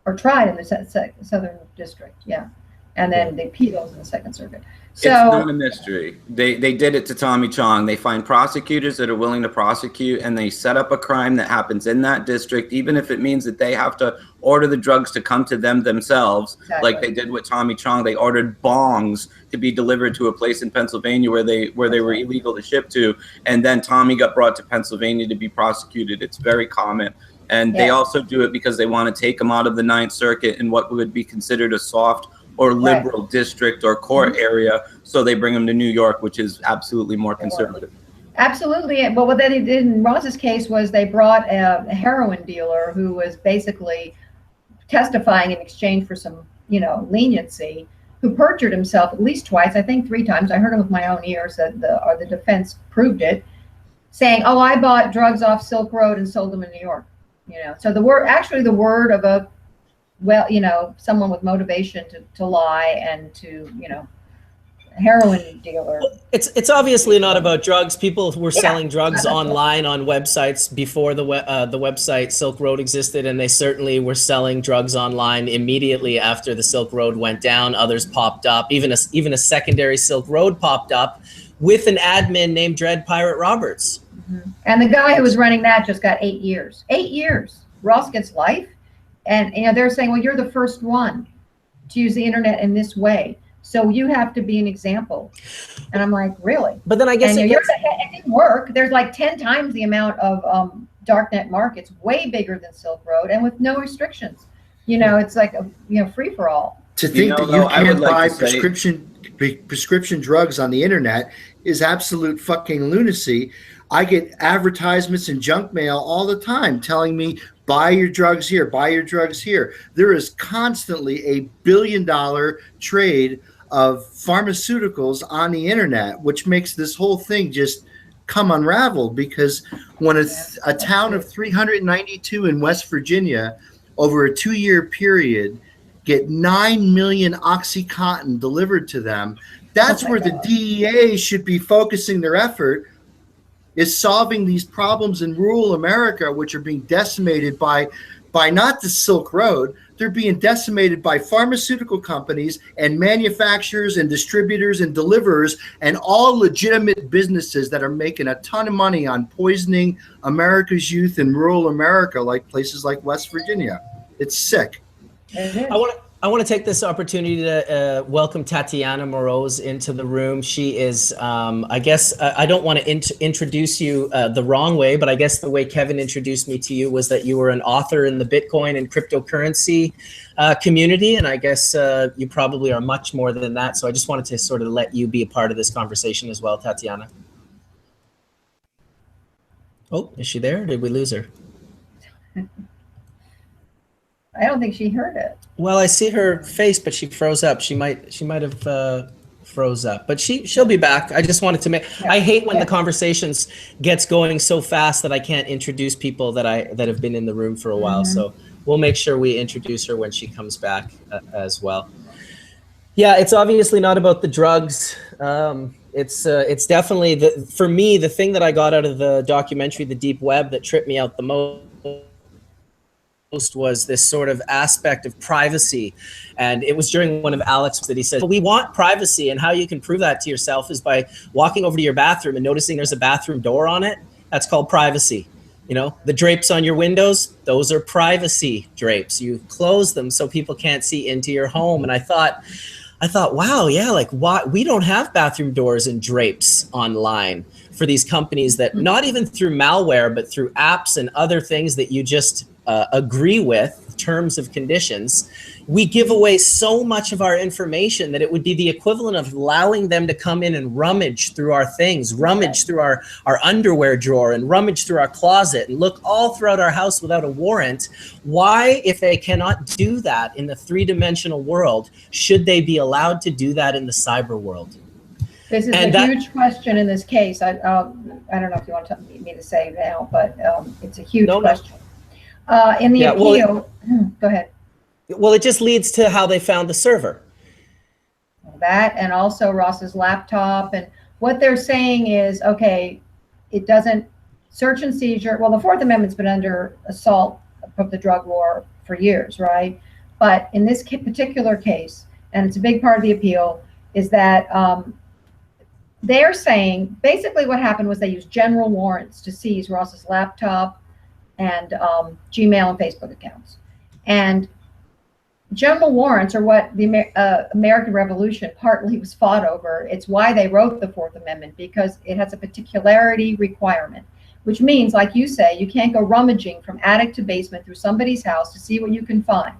or tried in the Southern District? Yeah. And then the appeals in the Second Circuit. So it's not a mystery. They did it to Tommy Chong. They find prosecutors that are willing to prosecute, and they set up a crime that happens in that district, even if it means that they have to order the drugs to come to them themselves, like they did with Tommy Chong. They ordered bongs to be delivered to a place in Pennsylvania where they were illegal to ship to, and then Tommy got brought to Pennsylvania to be prosecuted. It's very common. And they also do it because they want to take them out of the Ninth Circuit in what would be considered a soft or liberal district or court area, so they bring them to New York, which is absolutely more conservative. Absolutely. But what they did in Ross's case was they brought a heroin dealer who was basically testifying in exchange for some, leniency, who perjured himself at least twice, I think 3 times. I heard him with my own ears, that the defense proved it, saying, "Oh, I bought drugs off Silk Road and sold them in New York." So the word of a, someone with motivation to lie and to, heroin dealer. It's obviously not about drugs. People were selling drugs online on websites before the website Silk Road existed, and they certainly were selling drugs online immediately after the Silk Road went down. Others popped up. Even a secondary Silk Road popped up with an admin named Dread Pirate Roberts. Mm-hmm. And the guy who was running that just got 8 years. 8 years. Ross gets life. And they're saying, well, you're the first one to use the internet in this way, so you have to be an example. And I'm like, really? But then I guess it didn't work. There's like 10 times the amount of darknet markets, way bigger than Silk Road, and with no restrictions. It's like a free for all. To think that you can't buy prescription drugs on the internet is absolute fucking lunacy. I get advertisements and junk mail all the time telling me, buy your drugs here, buy your drugs here. There is constantly $1 billion trade of pharmaceuticals on the internet, which makes this whole thing just come unraveled, because when a town of 392 in West Virginia over a 2-year period get 9 million Oxycontin delivered to them, That's where the DEA should be focusing their effort, is solving these problems in rural America, which are being decimated by not the Silk Road. They're being decimated by pharmaceutical companies and manufacturers and distributors and deliverers and all legitimate businesses that are making a ton of money on poisoning America's youth in rural America, like places like West Virginia. It's sick. I want to take this opportunity to welcome Tatiana Moroz into the room. She is, I guess, I don't want to introduce you the wrong way, but I guess the way Kevin introduced me to you was that you were an author in the Bitcoin and cryptocurrency community, and I guess you probably are much more than that. So I just wanted to sort of let you be a part of this conversation as well, Tatiana. Oh, is she there? Or did we lose her? I don't think she heard it. Well, I see her face, but she froze up. She might have froze up, but she'll be back. I just wanted to make. Yeah. I hate when the conversations gets going so fast that I can't introduce people that have been in the room for a while. So we'll make sure we introduce her when she comes back as well. Yeah, it's obviously not about the drugs. It's definitely for me, the thing that I got out of the documentary, The Deep Web, that tripped me out the most was this sort of aspect of privacy. And it was during one of Alex that he said, we want privacy, and how you can prove that to yourself is by walking over to your bathroom and noticing there's a bathroom door on it. That's called privacy. You know, the drapes on your windows, those are privacy drapes. You close them so people can't see into your home. And I thought, wow, yeah, like we don't have bathroom doors and drapes online for these companies that not even through malware, but through apps and other things that you just agree with, terms of conditions, we give away so much of our information that it would be the equivalent of allowing them to come in and rummage through our things, rummage through our underwear drawer and rummage through our closet and look all throughout our house without a warrant. Why, if they cannot do that in the three-dimensional world, should they be allowed to do that in the cyber world? This is a huge question in this case. I don't know if you want me to say now, but it's a huge question. In the appeal, go ahead. Well, it just leads to how they found the server. That, and also Ross's laptop. And what they're saying is, okay, it doesn't search and seizure. Well, the Fourth Amendment's been under assault of the drug war for years, right? But in this particular case, and it's a big part of the appeal, is that they're saying basically what happened was they used general warrants to seize Ross's laptop and Gmail and Facebook accounts. And general warrants are what the American Revolution partly was fought over. It's why they wrote the Fourth Amendment, because it has a particularity requirement, which means, like you say, you can't go rummaging from attic to basement through somebody's house to see what you can find.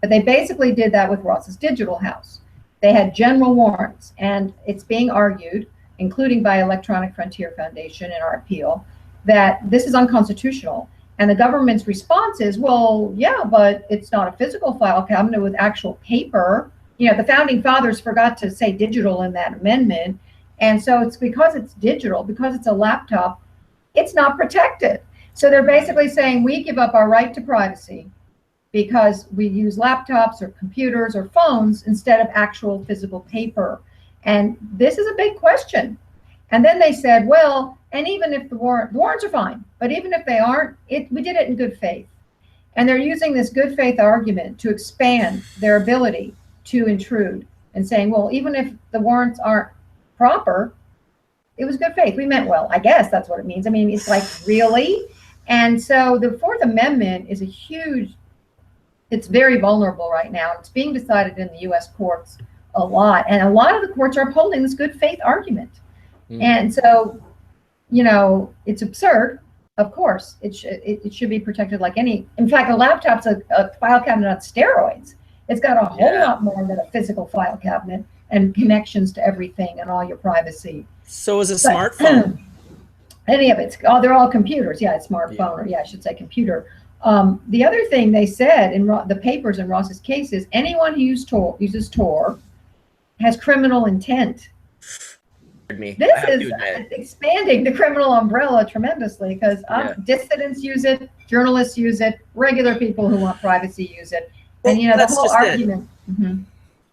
But they basically did that with Ross's digital house. They had general warrants, and it's being argued, including by Electronic Frontier Foundation in our appeal, that this is unconstitutional. And the government's response is, well, yeah, but it's not a physical file cabinet with actual paper. You know, the founding fathers forgot to say digital in that amendment. And so it's because it's digital, because it's a laptop, it's not protected. So they're basically saying we give up our right to privacy because we use laptops or computers or phones instead of actual physical paper. And this is a big question. And then they said, well, and even if the warrants are fine, but even if they aren't, we did it in good faith. And they're using this good faith argument to expand their ability to intrude and saying, well, even if the warrants aren't proper, it was good faith. We meant well. I guess that's what it means. I mean, it's like, really? And so the Fourth Amendment is it's very vulnerable right now. It's being decided in the U.S. courts a lot. And a lot of the courts are upholding this good faith argument. And so, you know, it's absurd. Of course, it should be protected like any. In fact, a laptop's a file cabinet on steroids. It's got a whole lot more than a physical file cabinet and connections to everything and all your privacy. So is a smartphone. Any of it's, they're all computers. Yeah, it's smartphone, or I should say computer. The other thing they said in the papers in Ross's case is anyone who uses Tor has criminal intent. This is expanding the criminal umbrella tremendously, because dissidents use it, journalists use it, regular people who want privacy use it, and you know the whole argument.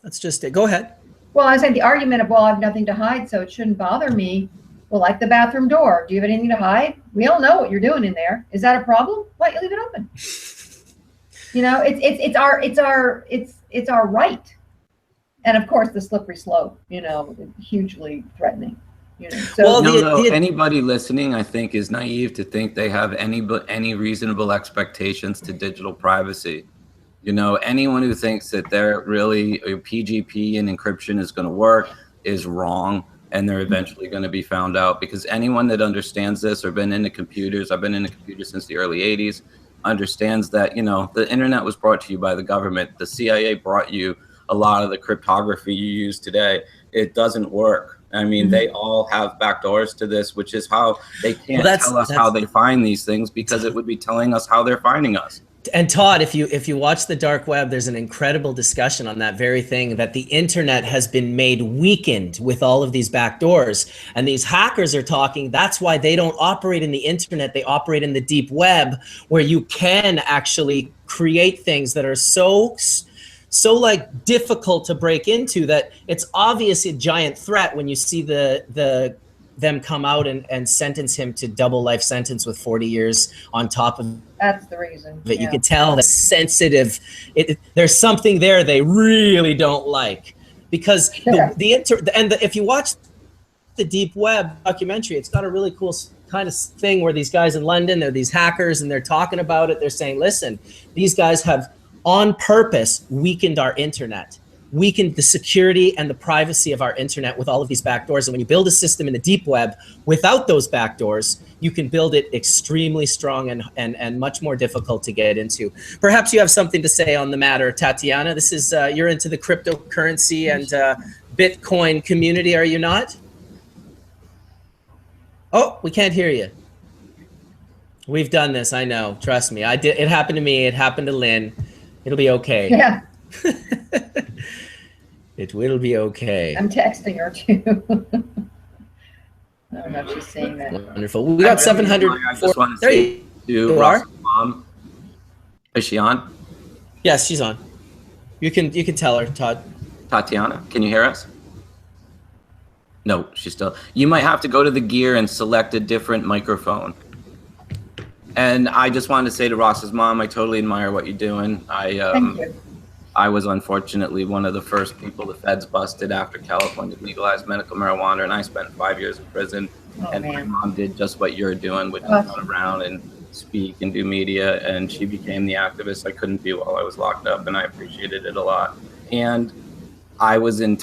That's just it. Go ahead. Well, I said the argument of, well, I have nothing to hide, so it shouldn't bother me. Well, like the bathroom door. Do you have anything to hide? We all know what you're doing in there. Is that a problem? Why leave it open? You know, it's our right. And of course, the slippery slope, you know, hugely threatening. You know, so well, anybody listening, I think, is naive to think they have any reasonable expectations to digital privacy. You know, anyone who thinks that they're really PGP and encryption is going to work is wrong, and they're eventually going to be found out, because anyone that understands this or been into computers, I've been into computers since the early 80s, understands that, you know, the internet was brought to you by the government. The CIA brought you a lot of the cryptography you use today. It doesn't work. I mean, they all have backdoors to this, which is how they can't tell us how they find these things, because it would be telling us how they're finding us. And Todd, if you watch the dark web, there's an incredible discussion on that very thing, that the internet has been made weakened with all of these backdoors. And these hackers are talking, that's why they don't operate in the internet, they operate in the deep web, where you can actually create things that are so like difficult to break into that it's obviously a giant threat when you see them come out and sentence him to double life sentence with 40 years on top of that's the reason. that. You can tell that sensitive, there's something there they really don't like, because if you watch the deep web documentary, it's got a really cool kind of thing where these guys in London, they're these hackers and they're talking about it. They're saying, listen, these guys have on purpose weakened our internet, weakened the security and the privacy of our internet with all of these backdoors. And when you build a system in the deep web without those backdoors, you can build it extremely strong and much more difficult to get into. Perhaps you have something to say on the matter, Tatiana. This is, you're into the cryptocurrency and Bitcoin community, are you not? Oh, we can't hear you. We've done this, I know, trust me. It happened to me, it happened to Lyn. It'll be okay. Yeah. It will be okay. I'm texting her too. I don't know if she's seeing that. Wonderful. We got 700. I just want to say to Ross's mom. Is she on? Yes, she's on. You can tell her, Todd. Tatiana, can you hear us? No, she's still. You might have to go to the gear and select a different microphone. And I just wanted to say to Ross's mom, I totally admire what you're doing. Thank you. I was unfortunately one of the first people the feds busted after California legalized medical marijuana, and I spent 5 years in prison. My mom did just what you're doing, which is run around and speak and do media, and she became the activist I couldn't be while I was locked up, and I appreciated it a lot. And I was in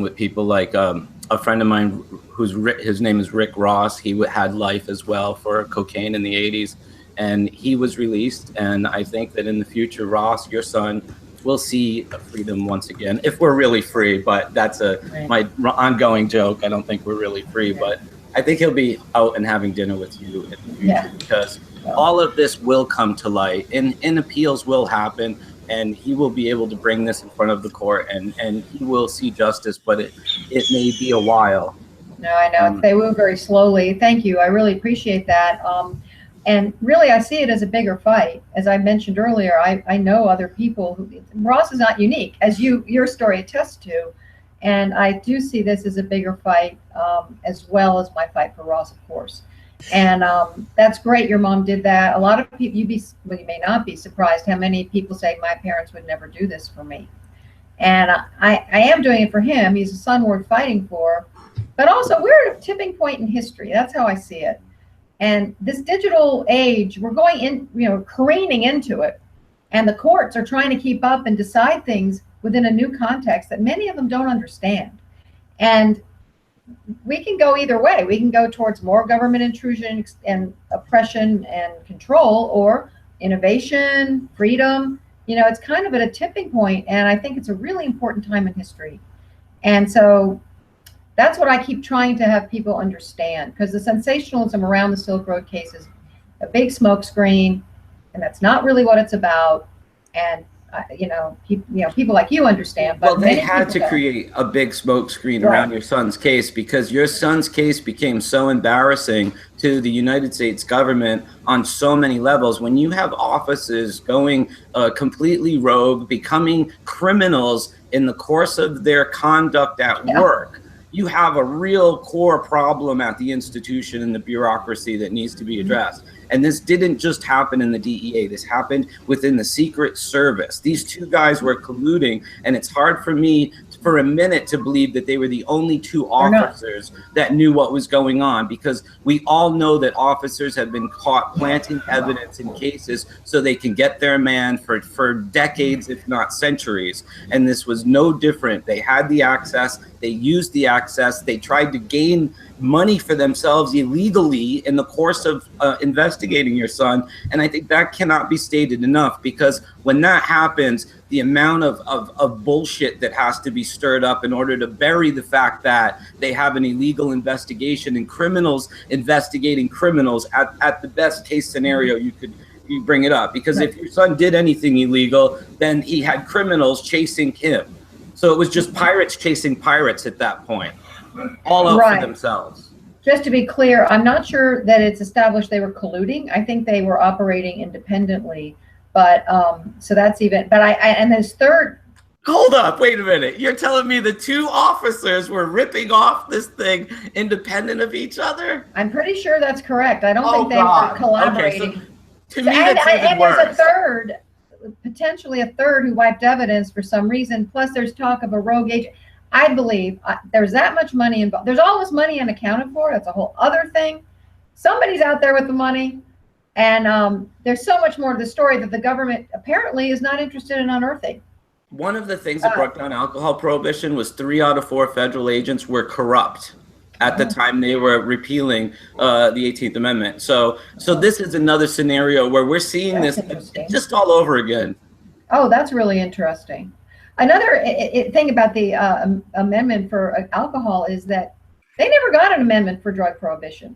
with people like a friend of mine his name is Rick Ross. He had life as well for cocaine in the 80s. And he was released, and I think that in the future, Ross, your son, will see freedom once again, if we're really free. But that's my ongoing joke. I don't think we're really free, but I think he'll be out and having dinner with you in the future, because all of this will come to light, and appeals will happen, and he will be able to bring this in front of the court, and he will see justice, but it may be a while. No, I know. They move very slowly. Thank you. I really appreciate that. And really, I see it as a bigger fight. As I mentioned earlier, I know other people who, Ross is not unique, as your story attests to. And I do see this as a bigger fight, as well as my fight for Ross, of course. And that's great. Your mom did that. A lot of people, you may not be surprised how many people say, my parents would never do this for me. And I am doing it for him. He's a son worth fighting for. But also, we're at a tipping point in history. That's how I see it. And this digital age, we're going in, careening into it. And the courts are trying to keep up and decide things within a new context that many of them don't understand. And we can go either way. We can go towards more government intrusion and oppression and control, or innovation, freedom. It's kind of at a tipping point, and I think it's a really important time in history. And so that's what I keep trying to have people understand, because the sensationalism around the Silk Road case is a big smokescreen, and that's not really what it's about. And people like you understand. But well, they had to create a big smokescreen around your son's case, because your son's case became so embarrassing to the United States government on so many levels. When you have officers going completely rogue, becoming criminals in the course of their conduct at work, you have a real core problem at the institution and the bureaucracy that needs to be addressed. And this didn't just happen in the DEA. This happened within the Secret Service. These two guys were colluding, and it's hard for me for a minute to believe that they were the only two officers that knew what was going on, because we all know that officers have been caught planting evidence in cases so they can get their man for decades, if not centuries. And this was no different. They had the access. They used the access. They tried to gain money for themselves illegally in the course of investigating your son. And I think that cannot be stated enough, because when that happens, the amount of bullshit that has to be stirred up in order to bury the fact that they have an illegal investigation and criminals investigating criminals, at the best case scenario you bring it up. Because if your son did anything illegal, then he had criminals chasing him. So it was just pirates chasing pirates at that point, all out for themselves. Just to be clear, I'm not sure that it's established they were colluding. I think they were operating independently. But so that's even. But and this third. Hold up, wait a minute. You're telling me the two officers were ripping off this thing independent of each other? I'm pretty sure that's correct. I don't think they were collaborating. Okay, so to me, that's even worse. There's a third, potentially a third, who wiped evidence for some reason. Plus, there's talk of a rogue agent. I believe there's that much money involved. There's all this money unaccounted for. That's a whole other thing. Somebody's out there with the money. And there's so much more to the story that the government apparently is not interested in unearthing. One of the things that brought down alcohol prohibition was 3 out of 4 federal agents were corrupt at the time they were repealing the 18th Amendment. So this is another scenario where we're seeing this just all over again. Oh, that's really interesting. Another thing about the amendment for alcohol is that they never got an amendment for drug prohibition.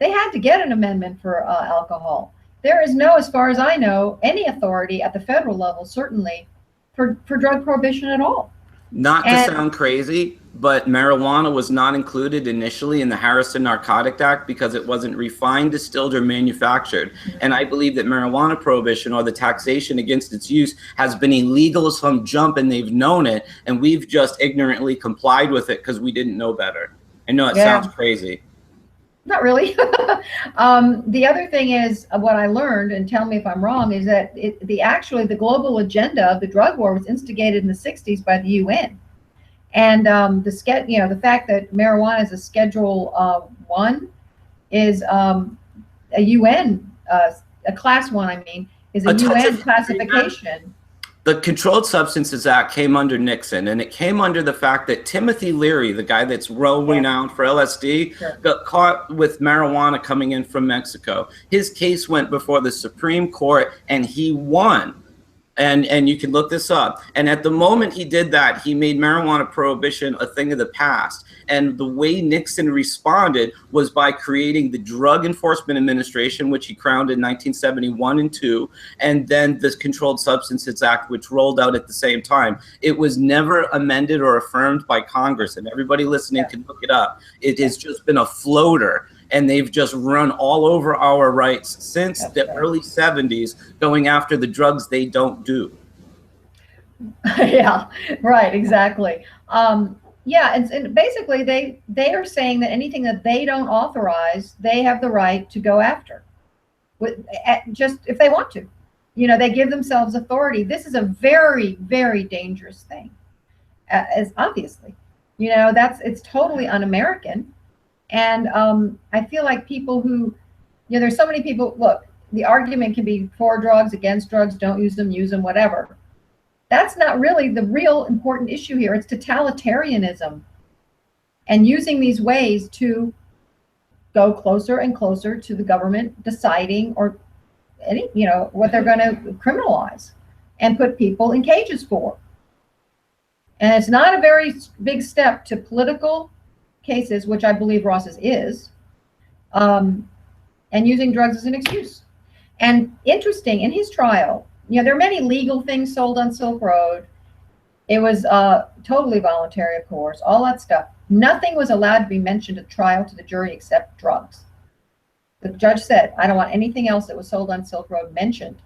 They had to get an amendment for alcohol. There is no, as far as I know, any authority at the federal level, certainly, for drug prohibition at all. Not to sound crazy, but marijuana was not included initially in the Harrison Narcotic Act because it wasn't refined, distilled, or manufactured. And I believe that marijuana prohibition, or the taxation against its use, has been illegal from jump, and they've known it, and we've just ignorantly complied with it because we didn't know better. I know it sounds crazy. Not really. The other thing is, what I learned, and tell me if I'm wrong, is that the global agenda of the drug war was instigated in the 60s by the UN. And the fact that marijuana is a Schedule 1 is a UN, a Class 1, I mean, is a UN classification. The Controlled Substances Act came under Nixon, and it came under the fact that Timothy Leary, the guy that's well renowned for LSD, got caught with marijuana coming in from Mexico. His case went before the Supreme Court, and he won. And you can look this up. And at the moment he did that, he made marijuana prohibition a thing of the past. And the way Nixon responded was by creating the Drug Enforcement Administration, which he crowned in 1971 and 2, and then the Controlled Substances Act, which rolled out at the same time. It was never amended or affirmed by Congress, and everybody listening can look it up. It has just been a floater. And they've just run all over our rights since the early 70s, going after the drugs they don't do. Yeah, right, exactly. And basically they are saying that anything that they don't authorize, they have the right to go after, just if they want to. They give themselves authority. This is a very, very dangerous thing, as obviously. It's totally un-American. And I feel like people who, there's so many people, look, the argument can be for drugs, against drugs, don't use them, whatever. That's not really the real important issue here. It's totalitarianism and using these ways to go closer and closer to the government deciding what they're going to criminalize and put people in cages for. And it's not a very big step to political cases, which I believe Ross's is, and using drugs as an excuse. And interesting, in his trial, you know, there are many legal things sold on Silk Road. It was totally voluntary, of course, all that stuff. Nothing was allowed to be mentioned at trial to the jury except drugs. The judge said, I don't want anything else that was sold on Silk Road mentioned.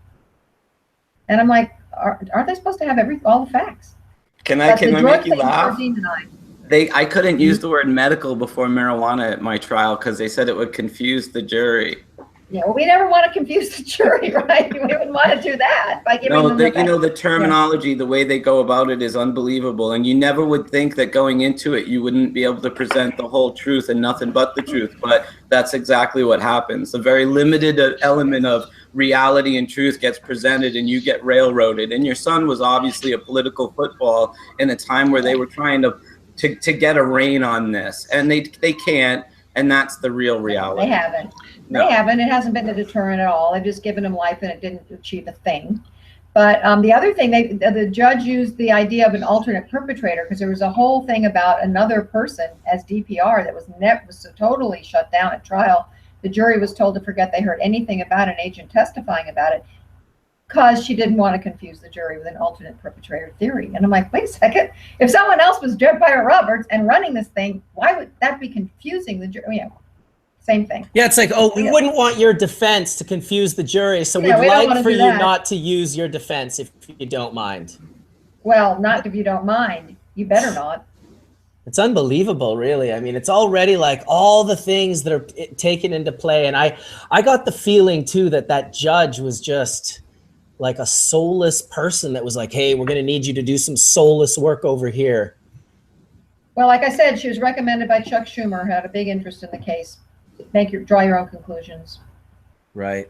And I'm like, aren't they supposed to have all the facts? Can I make you laugh? Demonized. I couldn't use the word medical before marijuana at my trial because they said it would confuse the jury. Yeah, well, we never want to confuse the jury, right? We wouldn't want to do that by giving them you know, the terminology, the way they go about it is unbelievable. And you never would think that going into it, you wouldn't be able to present the whole truth and nothing but the truth. But that's exactly what happens. A very limited element of reality and truth gets presented and you get railroaded. And your son was obviously a political football in a time where they were trying to get a rein on this. And they can't. And that's the real reality. They haven't. No. They haven't. It hasn't been a deterrent at all. They've just given him life and it didn't achieve a thing. But the other thing, the judge used the idea of an alternate perpetrator because there was a whole thing about another person as DPR that was so totally shut down at trial. The jury was told to forget they heard anything about an agent testifying about it because she didn't want to confuse the jury with an alternate perpetrator theory. And I'm like, wait a second. If someone else was Judge Roberts and running this thing, why would that be confusing the jury? You know, same thing. Yeah, it's like, oh, we wouldn't want your defense to confuse the jury, so we'd like for you not to use your defense if you don't mind. Well, not if you don't mind. You better not. It's unbelievable, really. I mean, it's already like all the things that are taken into play. And I got the feeling, too, that judge was just like a soulless person that was like, hey, we're going to need you to do some soulless work over here. Well, like I said, she was recommended by Chuck Schumer, who had a big interest in the case. Draw your own conclusions. Right.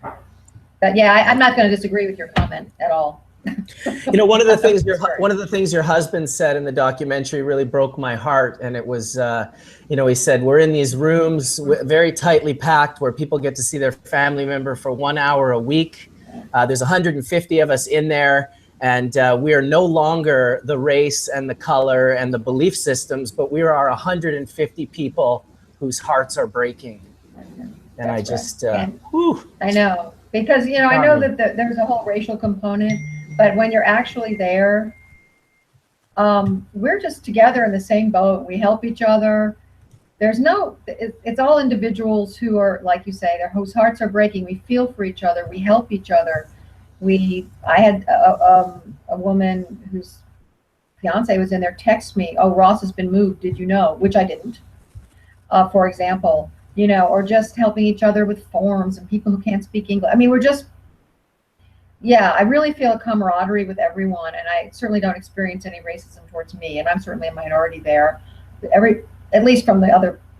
But yeah, I'm not going to disagree with your comment at all. You know, one of the things your husband said in the documentary really broke my heart, and it was, you know, he said, we're in these rooms very tightly packed where people get to see their family member for 1 hour a week. There's 150 of us in there, and we are no longer the race and the color and the belief systems, but we are 150 people whose hearts are breaking. And I just, whew. I know, because, you know, I know that there's a whole racial component, but when you're actually there, we're just together in the same boat. We help each other. There's it's all individuals who are, like you say, whose hearts are breaking. We feel for each other. We help each other. I had a woman whose fiance was in there text me, oh, Ross has been moved. Did you know? Which I didn't, for example, you know, or just helping each other with forms and people who can't speak English. I mean, we're just, yeah, I really feel a camaraderie with everyone, and I certainly don't experience any racism towards me, and I'm certainly a minority there. At least from the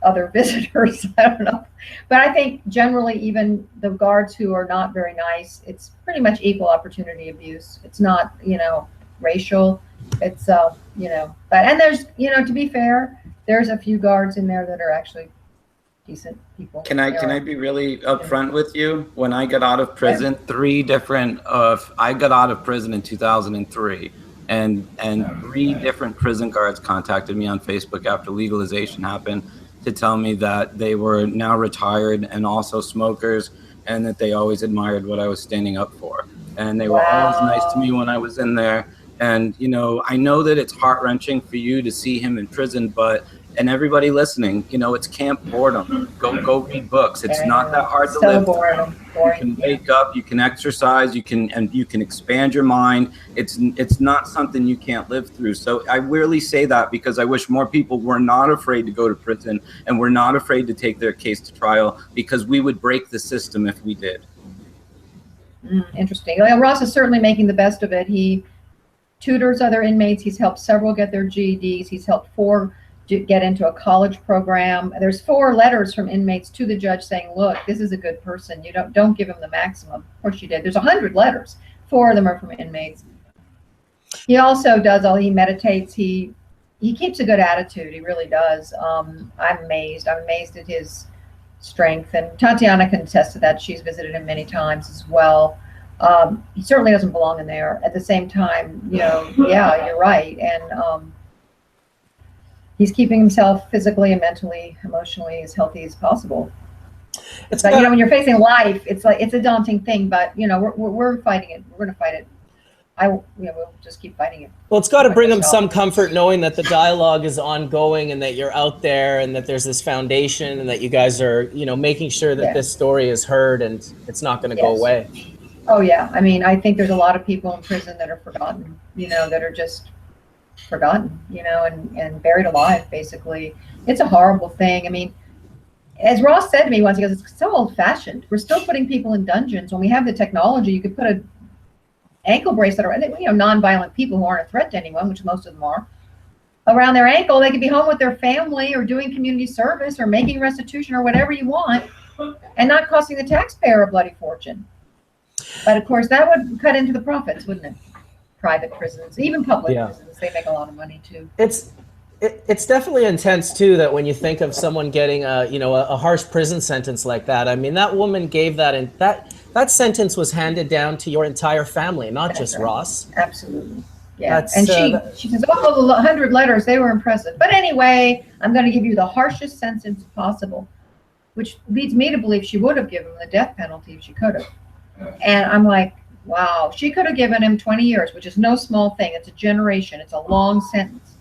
other visitors, I don't know. But I think generally even the guards who are not very nice, it's pretty much equal opportunity abuse. It's not, you know, racial. It's, you know, and there's, you know, to be fair, there's a few guards in there that are actually decent people. Can I be really upfront with you? When I got out of prison, I got out of prison in 2003, and 3 different prison guards contacted me on Facebook after legalization happened to tell me that they were now retired and also smokers, and that they always admired what I was standing up for. And they were always nice to me when I was in there. And, you know, I know that it's heart-wrenching for you to see him in prison, but, and everybody listening, you know, it's Camp Boredom. Go read books. It's not that hard to live. Boring. You can wake up, you can exercise, you can expand your mind. It's not something you can't live through. So I really say that because I wish more people were not afraid to go to prison and were not afraid to take their case to trial, because we would break the system if we did. Interesting. Well, Ross is certainly making the best of it. He tutors other inmates. He's helped several get their GEDs. He's helped 4 get into a college program. There's 4 letters from inmates to the judge saying, look, this is a good person. You don't give him the maximum. Of course you did. There's 100 letters. 4 of them are from inmates. He also he meditates. He keeps a good attitude. He really does. I'm amazed. I'm amazed at his strength. And Tatiana can attest to that. She's visited him many times as well. He certainly doesn't belong in there. At the same time, you know, yeah, you're right. And he's keeping himself physically and mentally, emotionally as healthy as possible. But, you know, when you're facing life, it's like, it's a daunting thing, but, you know, we're fighting it. We're going to fight it. We'll just keep fighting it. Well, it's got to bring them some comfort knowing that the dialogue is ongoing and that you're out there and that there's this foundation and that you guys are, you know, making sure that this story is heard and it's not going to go away. Oh, yeah. I mean, I think there's a lot of people in prison that are forgotten, you know, that are just forgotten, you know, and buried alive, basically. It's a horrible thing. I mean, as Ross said to me once, he goes, it's so old fashioned. We're still putting people in dungeons. When we have the technology, you could put a ankle bracelet, or, you know, non-violent people who aren't a threat to anyone, which most of them are, around their ankle. They could be home with their family or doing community service or making restitution or whatever you want and not costing the taxpayer a bloody fortune. But of course, that would cut into the profits, wouldn't it? Private prisons, even public prisons, they make a lot of money too. It's definitely intense too, that when you think of someone getting a harsh prison sentence like that, I mean, that woman gave that, and that sentence was handed down to your entire family, not just Ross. Absolutely. Yeah. And she says, oh, the 100 letters, they were impressive. But anyway, I'm going to give you the harshest sentence possible, which leads me to believe she would have given him the death penalty if she could have. And I'm like, wow, she could have given him 20 years, which is no small thing. It's a generation. It's a long sentence.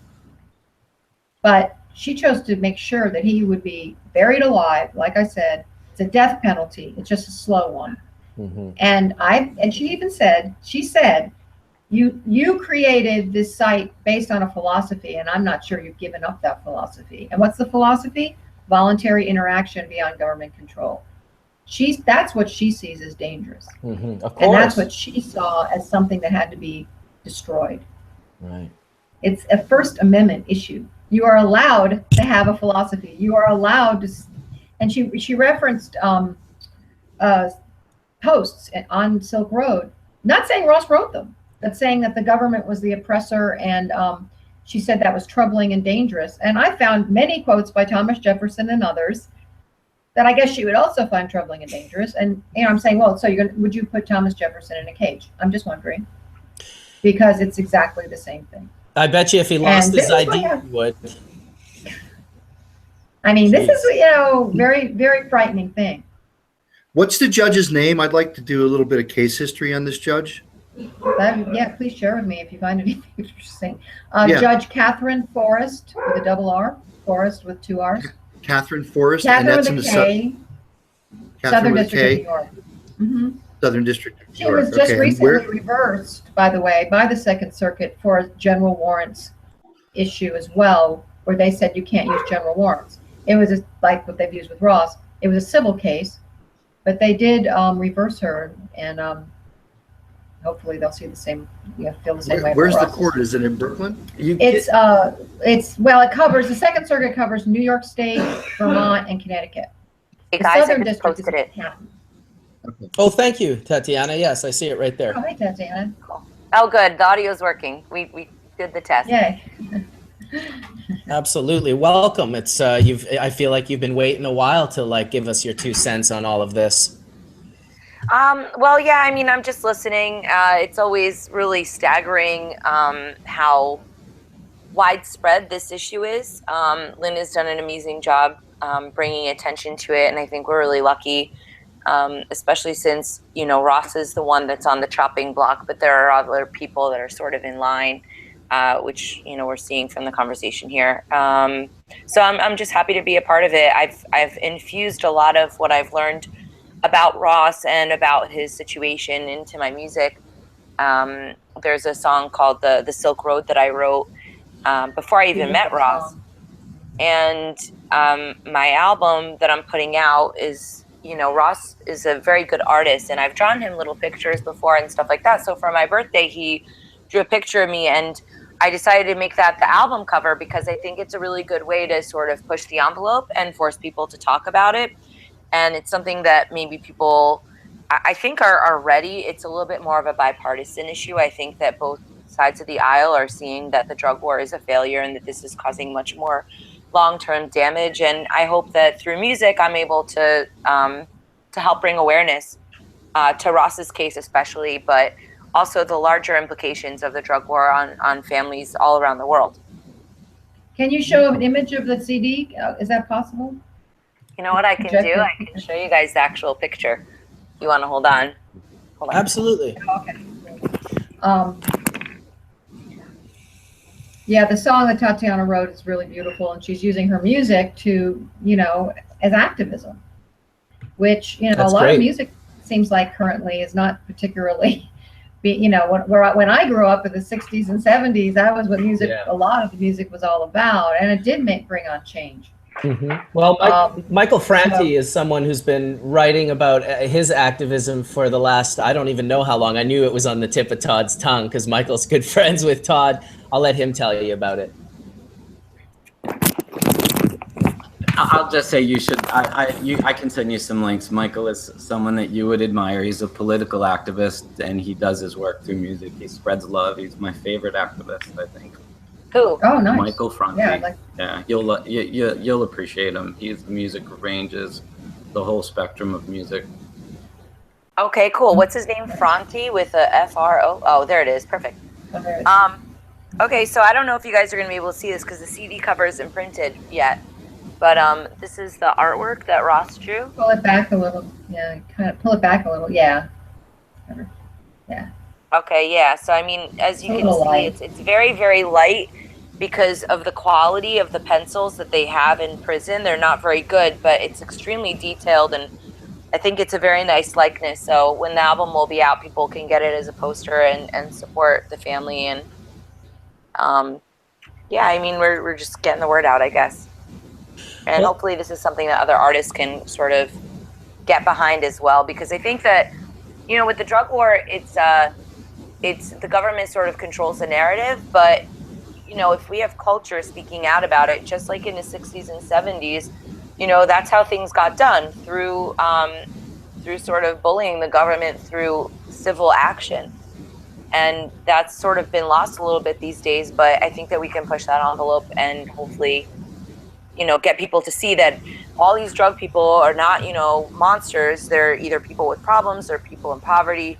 But she chose to make sure that he would be buried alive. Like I said, it's a death penalty. It's just a slow one. Mm-hmm. And she even said, you created this site based on a philosophy, and I'm not sure you've given up that philosophy. And what's the philosophy? Voluntary interaction beyond government control. That's what she sees as dangerous. Mm-hmm. Of course. And that's what she saw as something that had to be destroyed. Right. It's a First Amendment issue. You are allowed to have a philosophy. You are allowed to, and she referenced posts on Silk Road, not saying Ross wrote them, but saying that the government was the oppressor, and she said that was troubling and dangerous. And I found many quotes by Thomas Jefferson and others that I guess she would also find troubling and dangerous. And you know, I'm saying, well, so would you put Thomas Jefferson in a cage? I'm just wondering, because it's exactly the same thing. I bet you if he lost his ID, he would. I mean, this is, you know, very, very frightening thing. What's the judge's name? I'd like to do a little bit of case history on this judge. Yeah, please share with me if you find anything interesting. Judge Catherine Forrest with a double R, Forrest with 2 R's. Catherine Forrest, Catherine and that's with in a K. Southern District of New York. Mm-hmm. Southern District of New She York. was just recently reversed, by the way, by the Second Circuit for a general warrants issue as well, where they said you can't use general warrants. It was like what they've used with Ross. It was a civil case, but they did reverse her, and hopefully they'll see the same, feel the same way. Where's the court? Is it in Brooklyn? It covers, the Second Circuit covers New York State, Vermont, and Connecticut. Hey the guys, Southern I just District posted it. Okay. Oh, thank you, Tatiana. Yes, I see it right there. Oh, hi, Tatiana. Cool. Oh, good. The audio's working. We did the test. Yay. Absolutely. Welcome. It's I feel like you've been waiting a while to give us your 2 cents on all of this. Well, yeah, I mean, I'm just listening. It's always really staggering how widespread this issue is. Lyn has done an amazing job bringing attention to it, and I think we're really lucky, especially since, Ross is the one that's on the chopping block, but there are other people that are sort of in line, which, we're seeing from the conversation here. So I'm just happy to be a part of it. I've infused a lot of what I've learned about Ross and about his situation into my music. There's a song called the Silk Road that I wrote before I even met Ross. And my album that I'm putting out is, Ross is a very good artist, and I've drawn him little pictures before and stuff like that. So for my birthday, he drew a picture of me, and I decided to make that the album cover because I think it's a really good way to sort of push the envelope and force people to talk about it. And it's something that maybe people, I think, are ready. It's a little bit more of a bipartisan issue. I think that both sides of the aisle are seeing that the drug war is a failure and that this is causing much more long-term damage. And I hope that through music, I'm able to help bring awareness to Ross's case especially, but also the larger implications of the drug war on families all around the world. Can you show an image of the CD? Is that possible? You know what I can do? I can show you guys the actual picture. You want to hold on? Hold on. Absolutely. Okay. Yeah, the song that Tatiana wrote is really beautiful, and she's using her music to, you know, as activism, which, you know, That's a lot great. of music seems like currently is not particularly, you know, when I grew up in the 60s and 70s, that was what music, a lot of the music was all about, and it did bring on change. Well, Michael Franti is someone who's been writing about his activism for the last, I don't even know how long. I knew it was on the tip of Todd's tongue because Michael's good friends with Todd. I'll let him tell you about it. I'll just say you should. I can send you some links. Michael is someone that you would admire. He's a political activist, and he does his work through music. He spreads love. He's my favorite activist, I think. Who? Oh, nice. Michael Franti. Yeah, yeah, you'll appreciate him. His music ranges the whole spectrum of music. Okay, cool. What's his name? Franti with a F-R-O? Oh, there it is. Perfect. Okay, so I don't know if you guys are going to be able to see this because the CD cover isn't printed yet. But this is the artwork that Ross drew. Pull it back a little. Yeah, kind of pull it back a little. Yeah. Yeah. Okay, yeah. So, I mean, as you can see, it's very, very light because of the quality of the pencils that they have in prison. They're not very good, but it's extremely detailed, and I think it's a very nice likeness. So when the album will be out, people can get it as a poster and support the family. And yeah, I mean, we're just getting the word out, I guess. And hopefully this is something that other artists can sort of get behind as well, because I think that, you know, with the drug war, it's the government sort of controls the narrative, but you know, if we have culture speaking out about it, just like in the 60s and 70s, you know, that's how things got done through sort of bullying the government through civil action. And that's sort of been lost a little bit these days, but I think that we can push that envelope and hopefully, you know, get people to see that all these drug people are not, you know, monsters. They're either people with problems or people in poverty.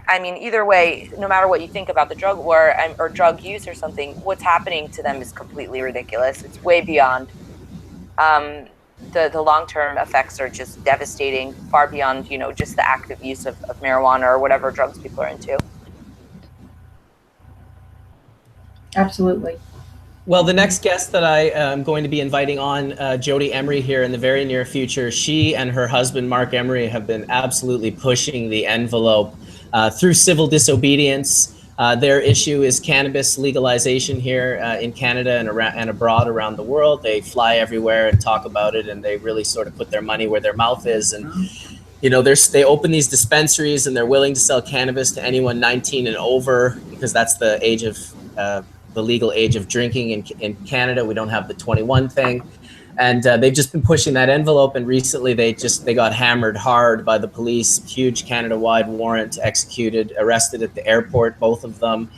I mean, either way, no matter what you think about the drug war or drug use or something, what's happening to them is completely ridiculous. It's way beyond. The long-term effects are just devastating, far beyond, you know, just the active use of marijuana or whatever drugs people are into. Absolutely. Well, the next guest that I am going to be inviting on, Jody Emery, here in the very near future, she and her husband, Mark Emery, have been absolutely pushing the envelope through civil disobedience. Their issue is cannabis legalization here in Canada and abroad around the world. They fly everywhere and talk about it, and they really sort of put their money where their mouth is. And you know, they open these dispensaries, and they're willing to sell cannabis to anyone 19 and over, because that's the age of the legal age of drinking in Canada. We don't have the 21 thing. And they've just been pushing that envelope. And recently they got hammered hard by the police, huge Canada-wide warrant executed, arrested at the airport, both of them,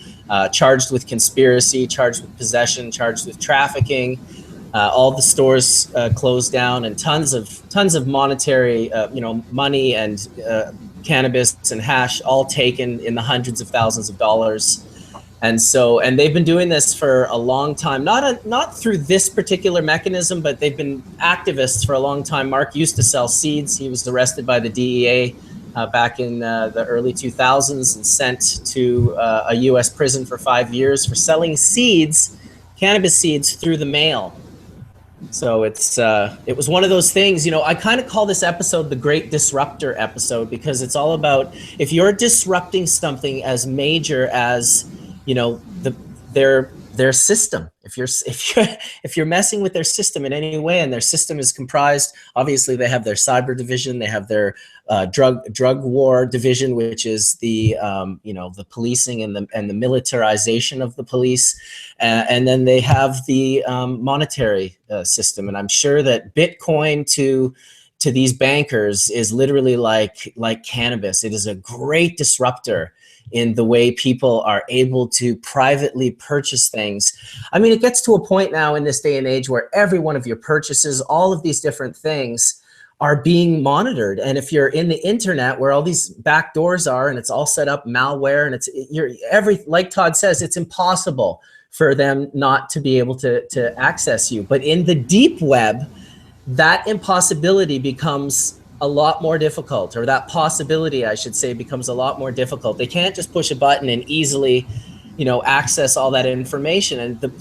charged with conspiracy, charged with possession, charged with trafficking. All the stores closed down, and tons of monetary, you know, money and cannabis and hash all taken in the hundreds of thousands of dollars. And they've been doing this for a long time, not through this particular mechanism, but they've been activists for a long time. Mark used to sell seeds. He was arrested by the DEA back in the early 2000s and sent to a US prison for 5 years for selling seeds, cannabis seeds, through the mail. So it was one of those things, you know, I kind of call this episode the Great Disruptor episode, because it's all about, if you're disrupting something as major as, you know, their system, if you're messing with their system in any way, and their system is comprised, obviously they have their cyber division, they have their drug war division, which is the you know, the policing and the militarization of the police, and then they have the monetary system. And I'm sure that Bitcoin to these bankers is literally like cannabis. It is a great disruptor in the way people are able to privately purchase things. I mean, it gets to a point now in this day and age where every one of your purchases, all of these different things, are being monitored. And if you're in the internet where all these back doors are, and it's all set up malware, and like Todd says, it's impossible for them not to be able to access you. But in the deep web, that impossibility becomes a lot more difficult, or that possibility, I should say, becomes a lot more difficult. They can't just push a button and easily, access all that information. And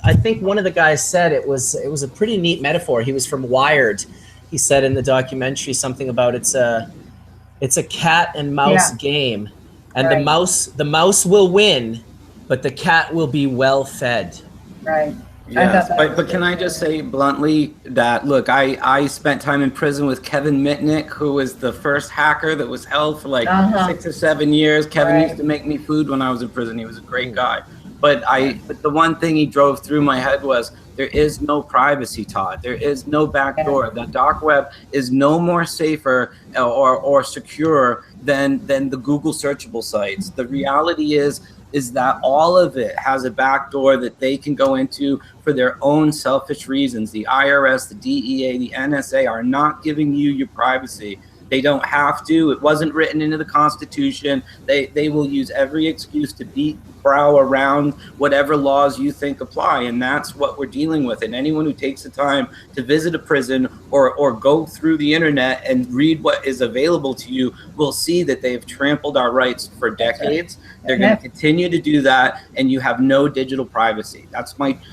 I think one of the guys said it was a pretty neat metaphor. He was from Wired. He said in the documentary something about it's a cat and mouse game, and Right. the mouse will win, but the cat will be well fed. Right. Yes, but can I just say bluntly that, look, I spent time in prison with Kevin Mitnick, who was the first hacker that was held for like 6 or 7 years. Kevin used to make me food when I was in prison. He was a great guy. But the one thing he drove through my head was, there is no privacy, Todd. There is no backdoor. The dark web is no more safer or secure than the Google searchable sites. The reality is that all of it has a backdoor that they can go into for their own selfish reasons. The IRS, the DEA, the NSA are not giving you your privacy. They don't have to. It wasn't written into the Constitution. They will use every excuse to beat brow around whatever laws you think apply, and that's what we're dealing with. And anyone who takes the time to visit a prison or go through the internet and read what is available to you will see that they've trampled our rights for decades. They're going to continue to do that, and you have no digital privacy.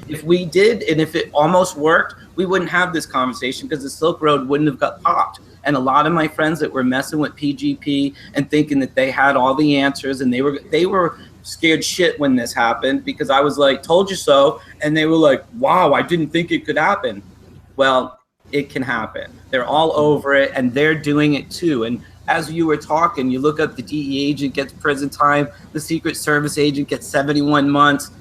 If we did, and if it almost worked, we wouldn't have this conversation, because the Silk Road wouldn't have got popped. And a lot of my friends that were messing with PGP and thinking that they had all the answers, and they were scared shit when this happened, because I was like, told you so. And they were like, wow, I didn't think it could happen. Well, it can happen. They're all over it, and they're doing it too. And as you were talking, you look up, the DEA agent gets prison time, the Secret Service agent gets 71 months.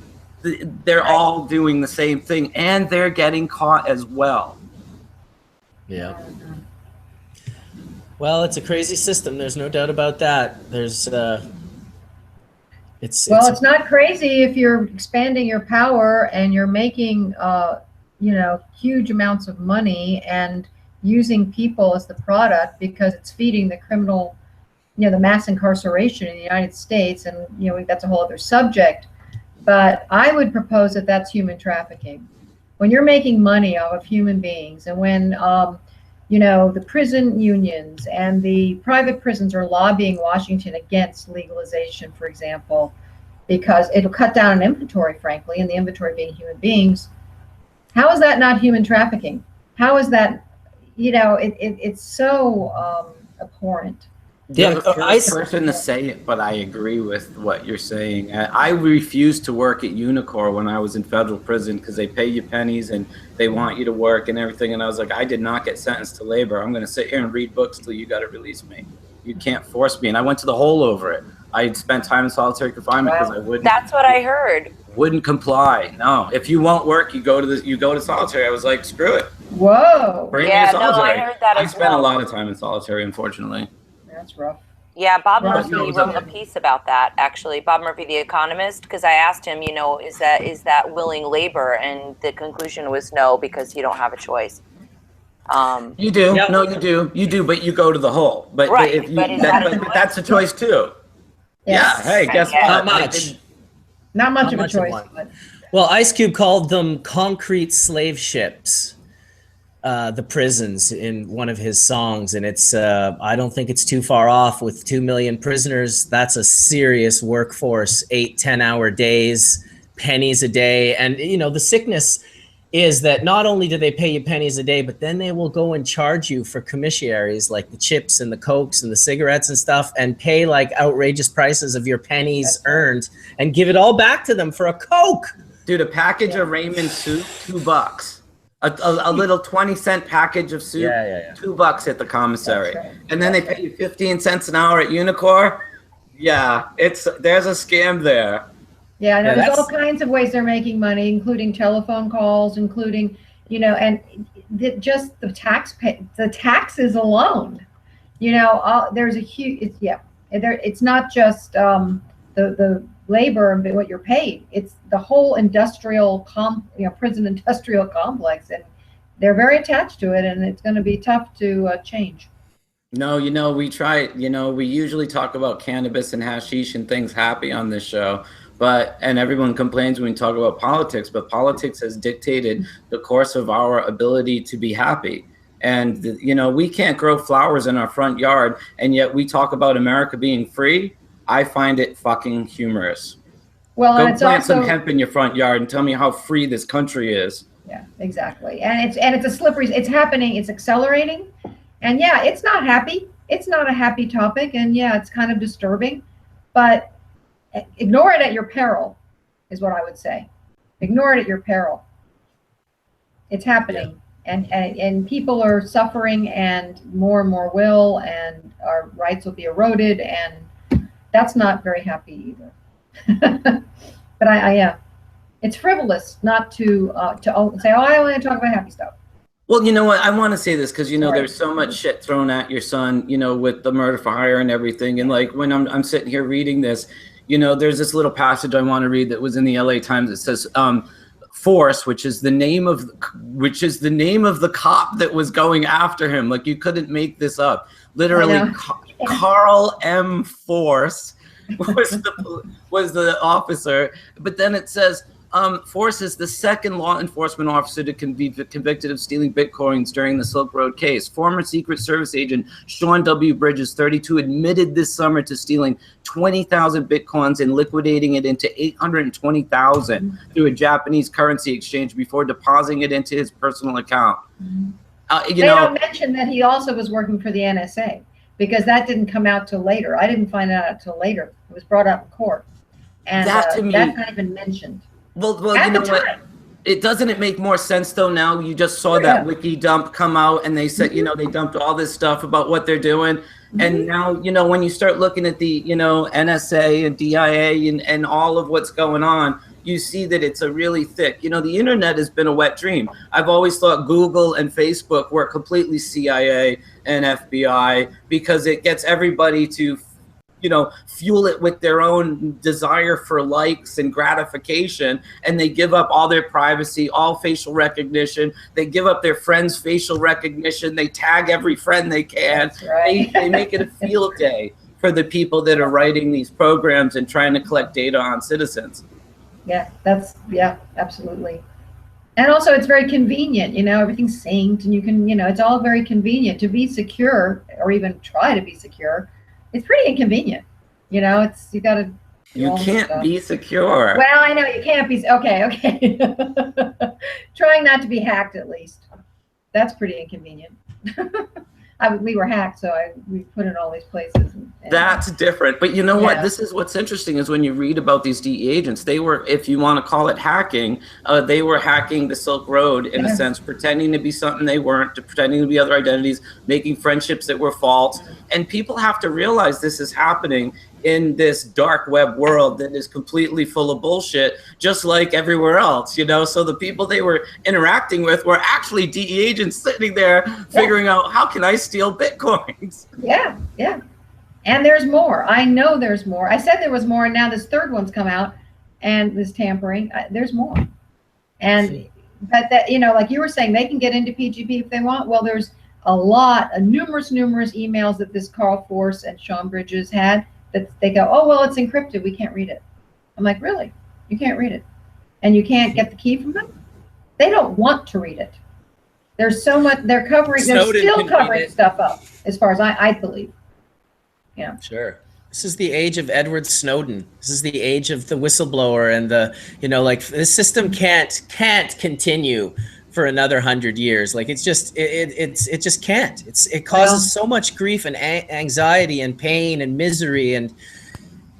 They're all doing the same thing, and they're getting caught as well. Yeah. Well, it's a crazy system. There's no doubt about that. It's not crazy if you're expanding your power and you're making, huge amounts of money and using people as the product, because it's feeding the criminal, the mass incarceration in the United States. And, that's a whole other subject. But I would propose that that's human trafficking. When you're making money off of human beings, and when, the prison unions and the private prisons are lobbying Washington against legalization, for example, because it'll cut down on inventory, frankly, and the inventory being human beings. How is that not human trafficking? How is that, it's so abhorrent. You're the first person to say it, but I agree with what you're saying. I refused to work at Unicor when I was in federal prison, because they pay you pennies and they want you to work and everything. And I was like, I did not get sentenced to labor. I'm going to sit here and read books till you got to release me. You can't force me. And I went to the hole over it. I had spent time in solitary confinement because I wouldn't. That's what I heard. Wouldn't comply. No, if you won't work, you go to solitary. I was like, screw it. Whoa. Bring me to solitary. I heard that I spent a lot of time in solitary, unfortunately. That's rough. Yeah, Bob Murphy wrote a piece about that, actually. Bob Murphy, the Economist, because I asked him, is that willing labor? And the conclusion was no, because you don't have a choice. You do. Yep. No, you do. You do, but you go to the hole. But right. But that's a choice too. Yes. Yeah. Hey, guess what? Not much. Not much of a choice. Well, Ice Cube called them concrete slave ships, the prisons, in one of his songs. And it's, I don't think it's too far off. With 2 million prisoners, that's a serious workforce, 8-10-hour days, pennies a day. And, the sickness is that not only do they pay you pennies a day, but then they will go and charge you for commissaries, like the chips and the Cokes and the cigarettes and stuff, and pay like outrageous prices of your pennies earned and give it all back to them for a Coke. Dude, a package of ramen soup, $2. A little 20-cent package of soup, $2 at the commissary. Right. And then they pay you 15 cents an hour at Unicor. Yeah, there's a scam there. Yeah, no, there's all kinds of ways they're making money, including telephone calls, including, and just the taxes alone. There's a huge, it's not just the labor and what you're paid. It's the whole industrial prison industrial complex, and they're very attached to it, and it's going to be tough to change. No, we try, we usually talk about cannabis and hashish and things happy on this show, and everyone complains when we talk about politics, but politics has dictated the course of our ability to be happy. And, you know, we can't grow flowers in our front yard, and yet we talk about America being free. I find it fucking humorous. Well, Go and it's plant also some hemp in your front yard and tell me how free this country is. Yeah, exactly. And it's a slippery, it's happening, it's accelerating. And yeah, it's not happy. It's not a happy topic. And yeah, it's kind of disturbing, but ignore it at your peril is what I would say. Ignore it at your peril. It's happening. Yeah. And people are suffering, and more will, and our rights will be eroded, and that's not very happy either. But yeah, it's frivolous not to say, oh, I only talk about happy stuff. Well, you know what? I want to say this because, you know, there's so much shit thrown at your son, you know, with the murder for hire and everything. And like when I'm sitting here reading this, you know, there's this little passage I want to read that was in the LA Times. It says, Force, which is the name of the cop that was going after him. Like, you couldn't make this up. Literally, Carl M. Force was the officer. But then it says, Force is the second law enforcement officer to be convicted of stealing Bitcoins during the Silk Road case. Former Secret Service agent Sean W. Bridges, 32, admitted this summer to stealing 20,000 Bitcoins and liquidating it into 820,000 through a Japanese currency exchange before depositing it into his personal account. They don't mention that he also was working for the NSA, because that didn't come out till later. I didn't find out till later. It was brought up in court. And that to me, that's not even mentioned. Well, you know what? Doesn't it make more sense though now? You just saw that wiki dump come out, and they said, you know, they dumped all this stuff about what they're doing. And now, you know, when you start looking at the, you know, NSA and DIA and all of what's going on, you see that it's a really thick, you know, the internet has been a wet dream. I've always thought Google and Facebook were completely CIA and FBI, because it gets everybody to, you know, fuel it with their own desire for likes and gratification, and they give up all their privacy, all facial recognition. They give up their friends' facial recognition. They tag every friend they can. That's right. They make it a field day for the people that are writing these programs and trying to collect data on citizens. Yeah, absolutely. And also, it's very convenient, you know, everything's synced, and you can, you know, it's all very convenient to be secure, or even try to be secure. It's pretty inconvenient, you know. You gotta. You can't be secure. Well, I know you can't be. Okay. Trying not to be hacked, at least. That's pretty inconvenient. We were hacked, so we put in all these places. That's different. But you know what? This is what's interesting is when you read about these DE agents, they were, if you want to call it hacking, they were hacking the Silk Road in a sense, pretending to be something they weren't, pretending to be other identities, making friendships that were false. And people have to realize this is happening in this dark web world that is completely full of bullshit, just like everywhere else, you know? So the people they were interacting with were actually DE agents sitting there figuring out, how can I steal Bitcoins? Yeah. And there's more. I know there's more. I said there was more, and now this third one's come out, and this tampering, there's more. And, but that, you know, like you were saying, they can get into PGP if they want. Well, there's numerous emails that this Carl Force and Sean Bridges had, that they go, oh, well, it's encrypted, we can't read it. I'm like, really? You can't read it? And you can't get the key from them? They don't want to read it. There's so much, they're still covering stuff up, as far as I believe. Yeah. Sure. This is the age of Edward Snowden. This is the age of the whistleblower, and the, you know, like, this system can't continue for another 100 years. Like, it's just, it just can't. It causes so much grief and anxiety and pain and misery, and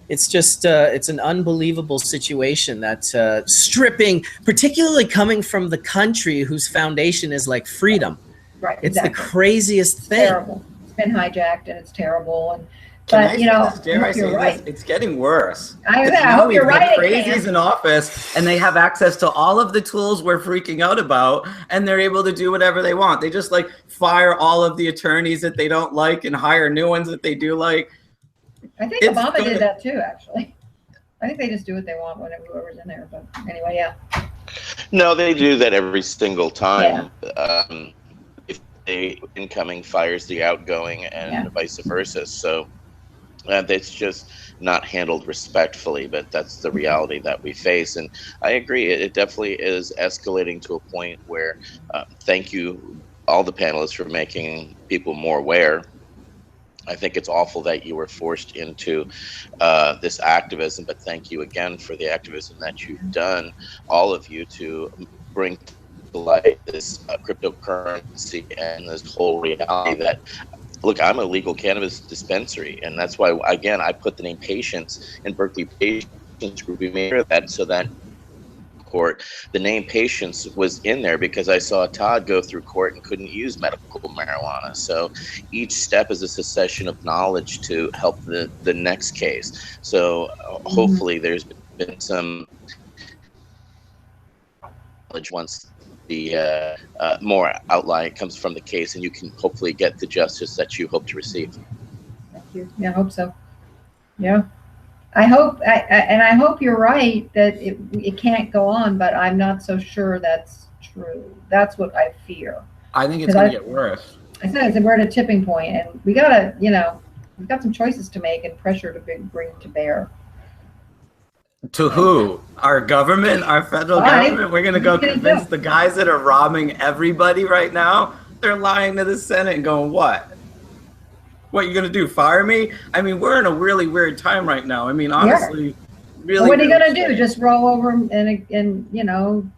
it's just, it's an unbelievable situation that stripping, particularly coming from the country whose foundation is like freedom. Right. It's the craziest thing. It's terrible. It's been hijacked, and it's terrible. But you know, you're right. It's getting worse. I hope you're right. Crazies in office, and they have access to all of the tools we're freaking out about, and they're able to do whatever they want. They just like fire all of the attorneys that they don't like and hire new ones that they do like. I think Obama did that too, actually. I think they just do what they want, whoever's in there. But anyway, yeah. No, they do that every single time. If the incoming fires the outgoing, and vice versa. So. That's just not handled respectfully, but that's the reality that we face. And I agree, it definitely is escalating to a point where, thank you, all the panelists, for making people more aware. I think it's awful that you were forced into this activism, but thank you again for the activism that you've done, all of you, to bring to light this cryptocurrency and this whole reality that, look, I'm a legal cannabis dispensary, and that's why, again, I put the name Patience in Berkeley Patience Group. We made sure that so that court, the name Patience was in there because I saw Todd go through court and couldn't use medical marijuana. So each step is a succession of knowledge to help the next case. So hopefully there's been some knowledge once the more outline comes from the case, and you can hopefully get the justice that you hope to receive. Thank you. Yeah, I hope so. Yeah. I hope, and I hope you're right that it can't go on, but I'm not so sure that's true. That's what I fear. I think it's going to get worse. I said we're at a tipping point, and we gotta, we've got some choices to make and pressure to bring to bear. To who? Our government? Our federal government? We're going to go convince the guys that are robbing everybody right now? They're lying to the Senate and going, what? What you gonna do? Fire me? I mean, we're in a really weird time right now. I mean, honestly, really. What are you gonna do? Just roll over and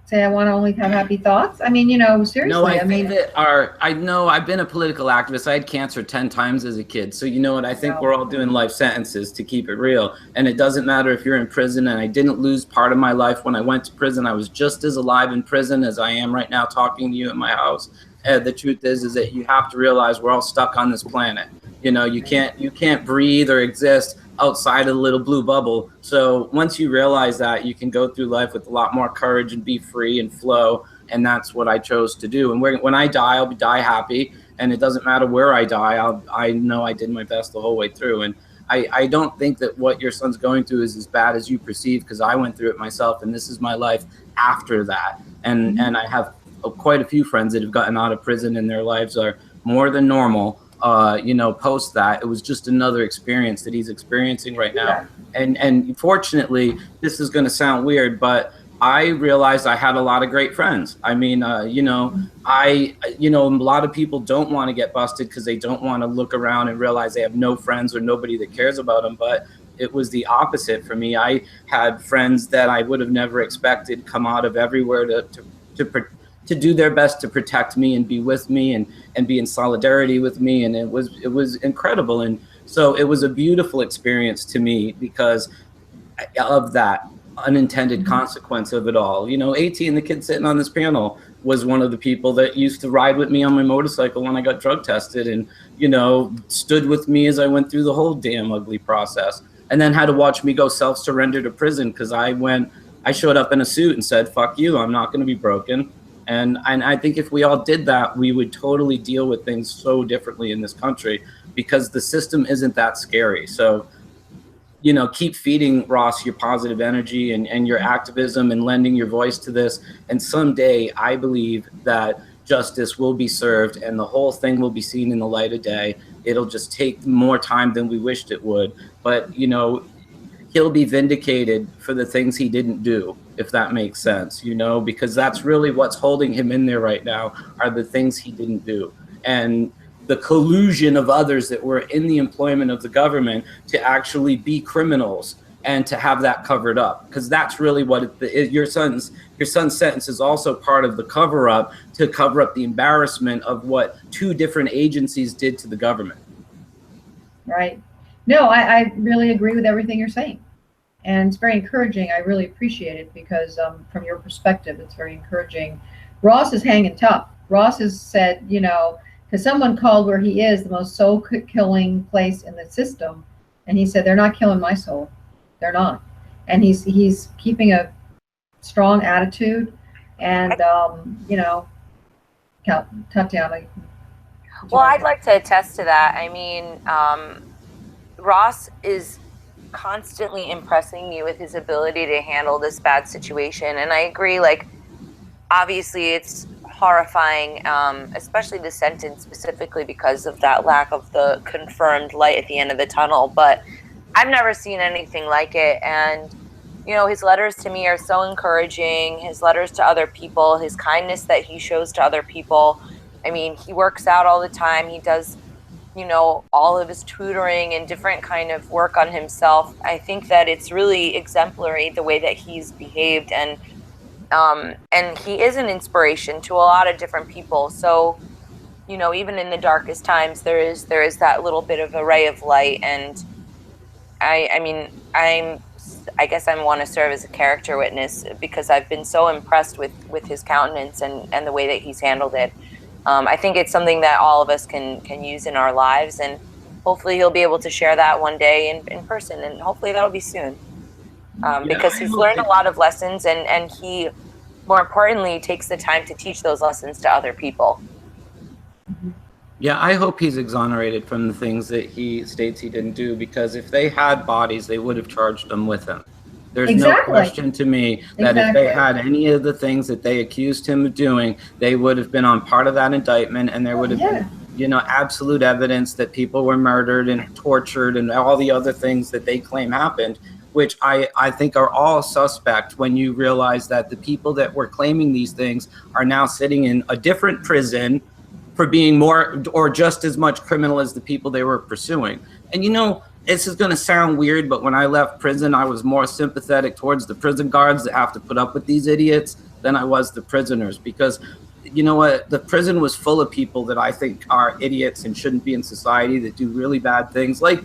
say I want to only have happy thoughts? I mean, seriously. No, I think that I know I've been a political activist. I had cancer 10 times as a kid. So you know what? I think we're all doing life sentences, to keep it real. And it doesn't matter if you're in prison. And I didn't lose part of my life when I went to prison. I was just as alive in prison as I am right now talking to you in my house. The truth is that you have to realize we're all stuck on this planet. You can't breathe or exist outside of the little blue bubble. So once you realize that, you can go through life with a lot more courage and be free and flow. And that's what I chose to do. And when I die, I'll die happy. And it doesn't matter where I die. I know I did my best the whole way through. And I don't think that what your son's going through is as bad as you perceive, because I went through it myself. And this is my life after that. And I have quite a few friends that have gotten out of prison, and their lives are more than normal. Post that. It was just another experience that he's experiencing right now. And fortunately, this is going to sound weird, but I realized I had a lot of great friends. I mean, a lot of people don't want to get busted because they don't want to look around and realize they have no friends or nobody that cares about them. But it was the opposite for me. I had friends that I would have never expected come out of everywhere to do their best to protect me and be with me and be in solidarity with me. And it was incredible. And so it was a beautiful experience to me because of that unintended consequence of it all. 18, the kid sitting on this panel, was one of the people that used to ride with me on my motorcycle when I got drug tested and, stood with me as I went through the whole damn ugly process, and then had to watch me go self-surrender to prison because I showed up in a suit and said, fuck you, I'm not going to be broken. And I think if we all did that, we would totally deal with things so differently in this country, because the system isn't that scary. So, keep feeding Ross your positive energy and your activism and lending your voice to this. And someday I believe that justice will be served and the whole thing will be seen in the light of day. It'll just take more time than we wished it would. But, he'll be vindicated for the things he didn't do, if that makes sense, because that's really what's holding him in there right now, are the things he didn't do. And the collusion of others that were in the employment of the government to actually be criminals and to have that covered up, because that's really what your son's sentence is also part of the cover up, to cover up the embarrassment of what 2 different agencies did to the government. Right. No, I really agree with everything you're saying. And it's very encouraging. I really appreciate it because from your perspective, it's very encouraging. Ross is hanging tough. Ross has said, because someone called where he is the most soul-killing place in the system. And he said, they're not killing my soul. They're not. And he's keeping a strong attitude. And, Tatiana. Well, I'd like to attest to that. I mean, Ross is constantly impressing me with his ability to handle this bad situation. And I agree, obviously it's horrifying, especially the sentence specifically because of that lack of the confirmed light at the end of the tunnel. But I've never seen anything like it. And, you know, his letters to me are so encouraging. His letters to other people, his kindness that he shows to other people. I mean, he works out all the time. He does, you know, all of his tutoring and different kind of work on himself. I think that it's really exemplary the way that he's behaved, and he is an inspiration to a lot of different people. So, you know, even in the darkest times, there is that little bit of a ray of light. And I guess I want to serve as a character witness because I've been so impressed with his countenance and the way that he's handled it. I think it's something that all of us can use in our lives, and hopefully he'll be able to share that one day in person, and hopefully that'll be soon. Because he's learned a lot of lessons, and he, more importantly, takes the time to teach those lessons to other people. Yeah, I hope he's exonerated from the things that he states he didn't do, because if they had bodies, they would have charged them with him. There's no question to me that if they had any of the things that they accused him of doing, they would have been on part of that indictment, and there would have been, you know, absolute evidence that people were murdered and tortured and all the other things that they claim happened, which I think are all suspect when you realize that the people that were claiming these things are now sitting in a different prison for being more or just as much criminal as the people they were pursuing. And you know, this is gonna sound weird, but when I left prison, I was more sympathetic towards the prison guards that have to put up with these idiots than I was the prisoners, because you know what, the prison was full of people that I think are idiots and shouldn't be in society, that do really bad things, like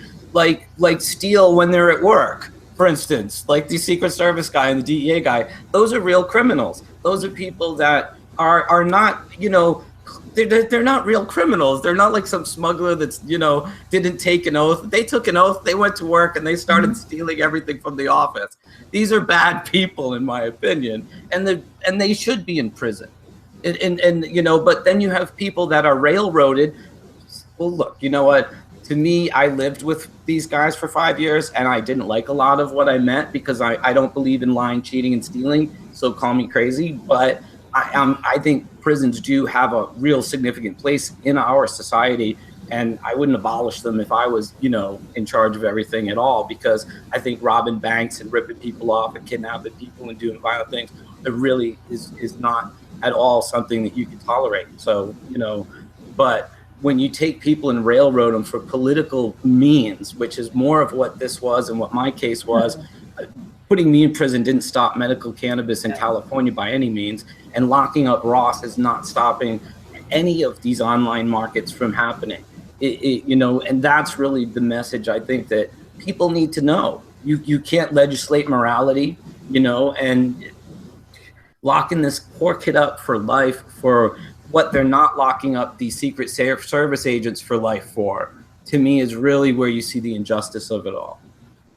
steal when they're at work, for instance, like the Secret Service guy and the DEA guy. Those are real criminals. Those are people that are not, you know, they're not real criminals. They're not like some smuggler that's, you know, didn't take an oath. They took an oath, they went to work, and they started stealing everything from the office. These are bad people, in my opinion, and they should be in prison. And you know, but then you have people that are railroaded. Well, look, you know what? To me, I lived with these guys for 5 years, and I didn't like a lot of what I met, because I don't believe in lying, cheating, and stealing. So call me crazy, but I think prisons do have a real significant place in our society, and I wouldn't abolish them if I was, you know, in charge of everything at all, because I think robbing banks and ripping people off and kidnapping people and doing violent things, it really is not at all something that you can tolerate. So, you know, but when you take people and railroad them for political means, which is more of what this was and what my case was, putting me in prison didn't stop medical cannabis in California by any means, and locking up Ross is not stopping any of these online markets from happening. You know, and that's really the message I think that people need to know. You can't legislate morality, you know, and locking this poor kid up for life for what they're not locking up these Secret Service agents for life for, to me, is really where you see the injustice of it all.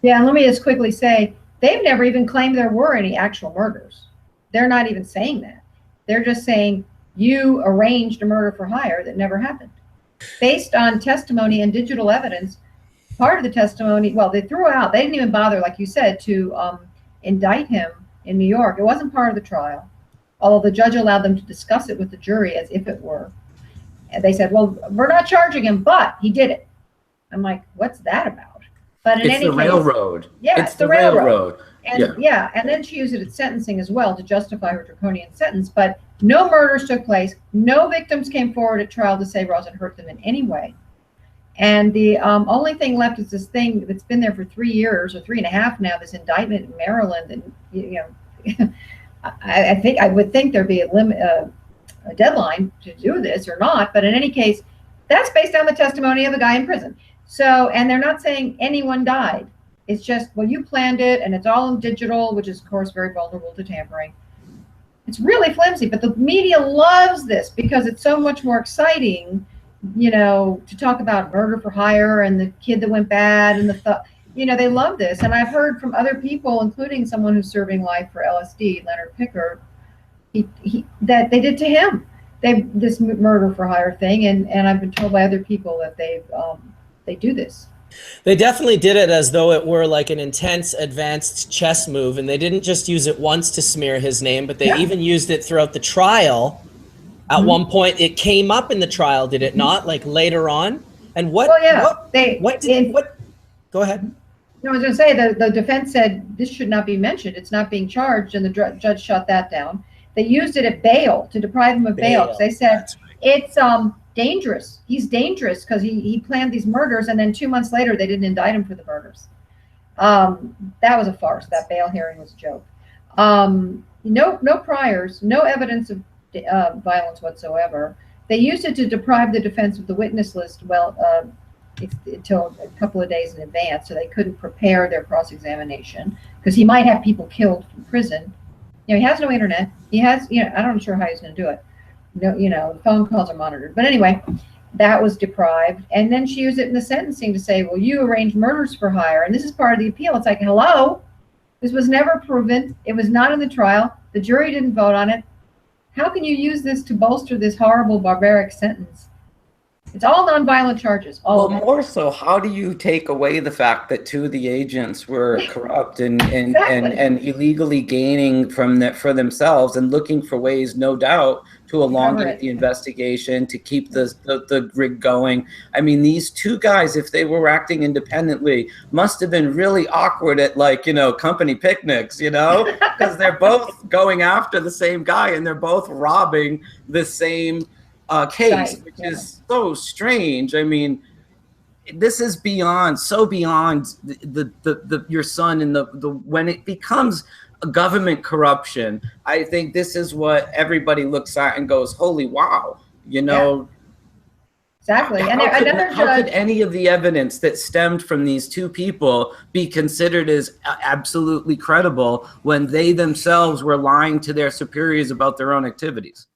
Yeah, let me just quickly say, they've never even claimed there were any actual murders. They're not even saying that. They're just saying you arranged a murder for hire that never happened. Based on testimony and digital evidence, part of the testimony, well, they threw out, they didn't even bother, like you said, to indict him in New York. It wasn't part of the trial, although the judge allowed them to discuss it with the jury as if it were. And they said, well, we're not charging him, but he did it. I'm like, what's that about? But in any case, railroad. Yeah, it's the railroad. And yeah, and then she used it at sentencing as well to justify her draconian sentence. But no murders took place. No victims came forward at trial to say Ross had hurt them in any way. And the only thing left is this thing that's been there for 3 years or 3.5 now, this indictment in Maryland. And, you know, I would think there'd be a deadline to do this or not. But in any case, that's based on the testimony of the guy in prison. So, and they're not saying anyone died. It's just, well, you planned it, and it's all in digital, which is, of course, very vulnerable to tampering. It's really flimsy, but the media loves this because it's so much more exciting, you know, to talk about murder for hire and the kid that went bad and you know, they love this. And I've heard from other people, including someone who's serving life for LSD, Leonard Picker, that they did to him. This murder for hire thing, and I've been told by other people that they do this. They definitely did it as though it were like an intense advanced chess move, and they didn't just use it once to smear his name, but they even used it throughout the trial. At one point, it came up in the trial, did it not? Like later on? And what? Well, yeah. What? Go ahead. No, I was going to say the defense said this should not be mentioned. It's not being charged, and the judge shut that down. They used it at bail to deprive him of bail because they said it's dangerous. He's dangerous because he planned these murders, and then 2 months later they didn't indict him for the murders. That was a farce. That bail hearing was a joke. No priors, no evidence of violence whatsoever. They used it to deprive the defense of the witness list until a couple of days in advance, so they couldn't prepare their cross-examination because he might have people killed in prison. He has no internet. He has, I'm not sure how he's going to do it. No, phone calls are monitored. But anyway, that was deprived. And then she used it in the sentencing to say, well, you arranged murders for hire. And this is part of the appeal. It's like, hello, this was never proven. It was not in the trial. The jury didn't vote on it. How can you use this to bolster this horrible, barbaric sentence? It's all nonviolent charges. Well, more so, how do you take away the fact that two of the agents were corrupt and illegally gaining from that for themselves and looking for ways, no doubt, to elongate the investigation, to keep the rig going? I mean, these two guys, if they were acting independently, must have been really awkward at company picnics, because they're both going after the same guy and they're both robbing the same case, which is so strange. I mean, this is beyond the your son and the when it becomes a government corruption. I think this is what everybody looks at and goes, "Holy wow!" Exactly. And how could any of the evidence that stemmed from these two people be considered as absolutely credible when they themselves were lying to their superiors about their own activities?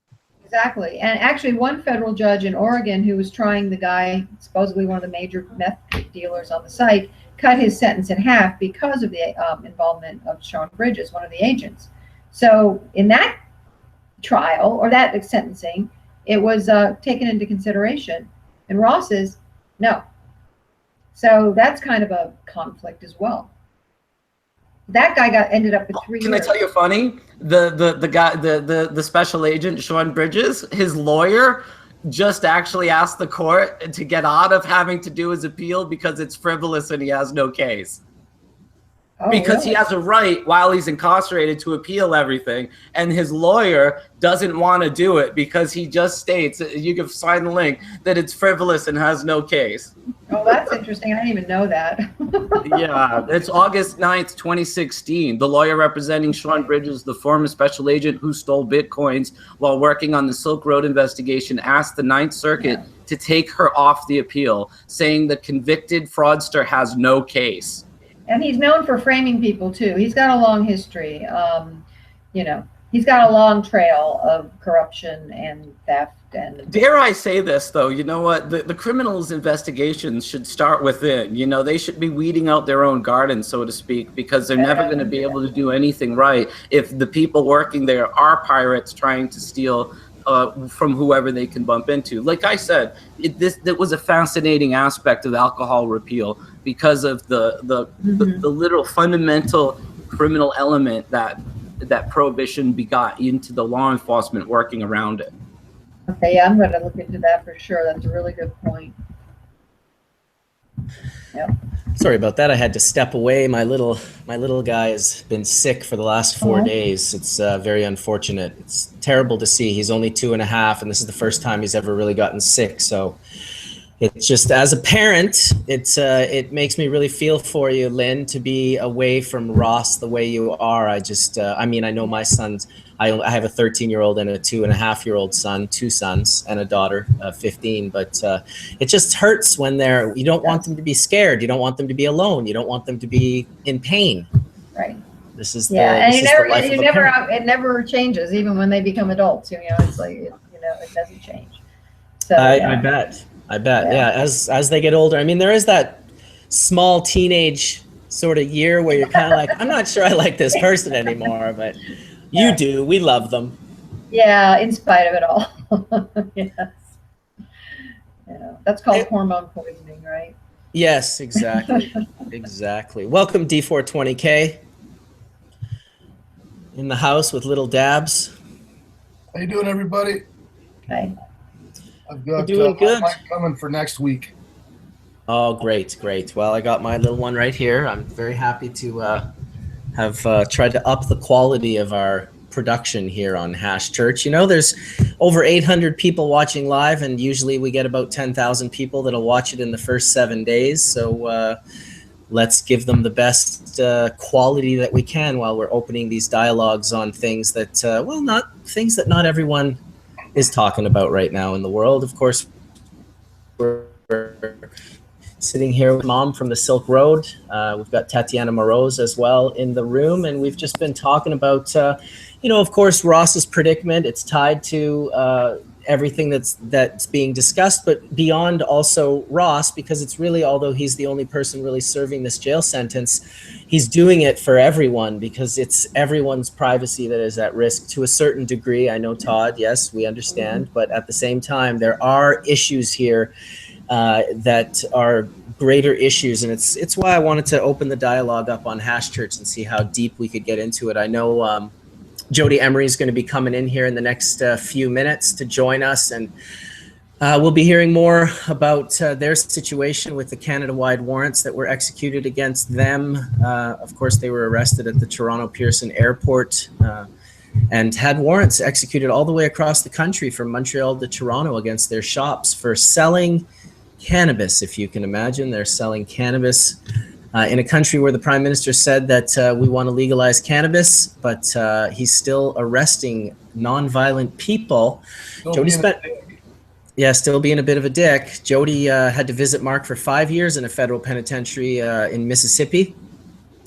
Exactly. And actually one federal judge in Oregon who was trying the guy, supposedly one of the major meth dealers on the site, cut his sentence in half because of the involvement of Sean Bridges, one of the agents. So in that trial, or that sentencing, it was taken into consideration. And Ross's, no. So that's kind of a conflict as well. That guy ended up with 3 years. Can I tell you funny? The guy, the special agent, Sean Bridges, his lawyer just actually asked the court to get out of having to do his appeal because it's frivolous and he has no case. Because he has a right while he's incarcerated to appeal everything, and his lawyer doesn't want to do it because he just states, you can sign the link, that it's frivolous and has no case. Oh, that's interesting. I didn't even know that. Yeah, it's August 9th, 2016. The lawyer representing Sean Bridges, the former special agent who stole Bitcoins while working on the Silk Road investigation, asked the Ninth Circuit to take her off the appeal, saying the convicted fraudster has no case. And he's known for framing people too. He's got a long history. He's got a long trail of corruption and theft. And dare I say this though, you know what? The criminals' investigations should start within. They should be weeding out their own garden, so to speak, because they're never going to be able to do anything right if the people working there are pirates trying to steal from whoever they can bump into. Like I said, that was a fascinating aspect of alcohol repeal because of the literal fundamental criminal element that prohibition begot into the law enforcement working around it. Okay, yeah, I'm going to look into that for sure. That's a really good point. Yep. Sorry about that. I had to step away. My little guy has been sick for the last 4 days. It's very unfortunate. It's terrible to see. He's only 2.5, and this is the first time he's ever really gotten sick. So it's just, as a parent, it makes me really feel for you, Lyn, to be away from Ross the way you are. I know my sons. I have a 13-year-old and a 2.5-year-old son, 2 sons, and a daughter, 15. But it just hurts when you don't want them to be scared. You don't want them to be alone. You don't want them to be in pain. Right. This is it never changes, even when they become adults. It's like it doesn't change. So I bet. Yeah. As they get older, there is that small teenage sort of year where you're kind of like, I'm not sure I like this person anymore, but. You do. We love them. Yeah, in spite of it all. Yes. That's called hormone poisoning, right? Yes, exactly. Exactly. Welcome, D420K. In the house with little Dabs. How you doing, everybody? Hey. I've got doing good. Mike coming for next week. Oh, great, great. Well, I got my little one right here. I'm very happy to have tried to up the quality of our production here on Hash Church. You know, there's over 800 people watching live, and usually we get about 10,000 people that'll watch it in the first 7 days. So let's give them the best quality that we can while we're opening these dialogues on things that, well, not things that not everyone is talking about right now in the world. Of course, we're sitting here with Mom from the Silk Road. We've got Tatiana Moroz as well in the room, and we've just been talking about, you know, of course, Ross's predicament. It's tied to everything that's being discussed, but beyond also Ross, because it's really, although he's the only person really serving this jail sentence, he's doing it for everyone because it's everyone's privacy that is at risk to a certain degree. I know, Todd, yes, we understand, but at the same time, there are issues here that are greater issues, and it's why I wanted to open the dialogue up on Hash Church and see how deep we could get into it. I know Jody Emery is going to be coming in here in the next few minutes to join us, and we'll be hearing more about their situation with the Canada-wide warrants that were executed against them. Of course, they were arrested at the Toronto Pearson Airport and had warrants executed all the way across the country from Montreal to Toronto against their shops for selling cannabis. If you can imagine, they're selling cannabis in a country where the Prime Minister said that we want to legalize cannabis, but he's still arresting nonviolent people. Jody spent, yeah, still being a bit of a dick. Jody had to visit Mark for 5 years in a federal penitentiary in Mississippi,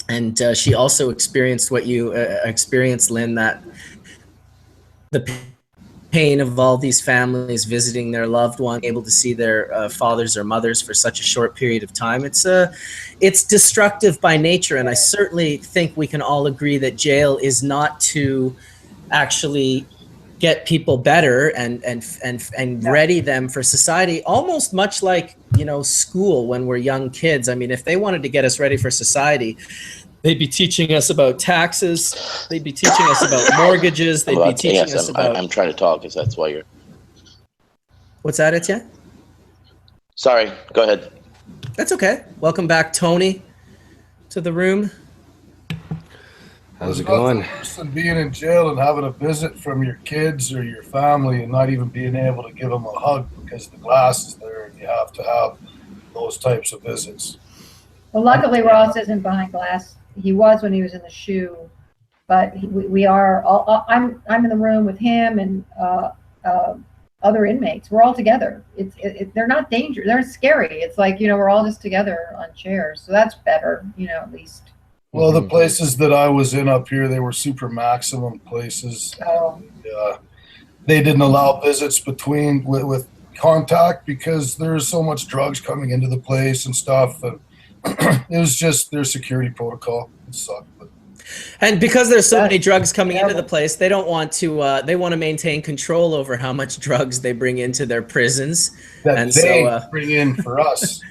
and she also experienced what you experienced, Lyn, that the pain of all these families visiting their loved one, able to see their fathers or mothers for such a short period of time. It's destructive by nature, and I certainly think we can all agree that jail is not to actually get people better and ready them for society, almost much like, you know, school when we're young kids. I mean, if they wanted to get us ready for society, they'd be teaching us about taxes. They'd be teaching us about mortgages. They'd be teaching us about... I'm trying to talk, because that's why you're... What's that, Etienne? Sorry, go ahead. That's okay. Welcome back, Tony, to the room. How's it going? Than being in jail and having a visit from your kids or your family and not even being able to give them a hug because the glass is there and you have to have those types of visits. Well, luckily Ross isn't behind glass. He was when he was in the shoe, but we are all, I'm in the room with him and other inmates. We're all together. They're not dangerous. They're scary. It's like, you know, we're all just together on chairs. So that's better, you know, at least. Well, the places that I was in up here, they were super maximum places. Oh. And, they didn't allow visits between with contact because there's so much drugs coming into the place and stuff. And it was just their security protocol. It sucked. But. And because there's so many drugs coming into the place, they don't want to. They want to maintain control over how much drugs they bring into their prisons. That they bring in for us.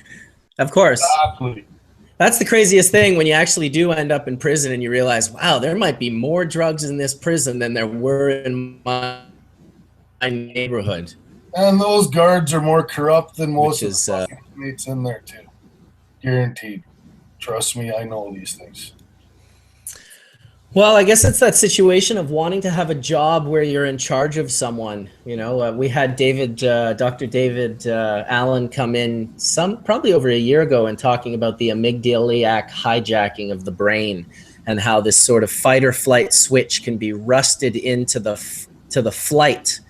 Of course. Exactly. That's the craziest thing when you actually do end up in prison and you realize, wow, there might be more drugs in this prison than there were in my neighborhood. And those guards are more corrupt than most of the inmates in there too. Guaranteed. Trust me, I know these things. Well, I guess it's that situation of wanting to have a job where you're in charge of someone. You know, we had Dr. David Allen come in probably over a year ago and talking about the amygdaliac hijacking of the brain and how this sort of fight or flight switch can be rusted into the flight.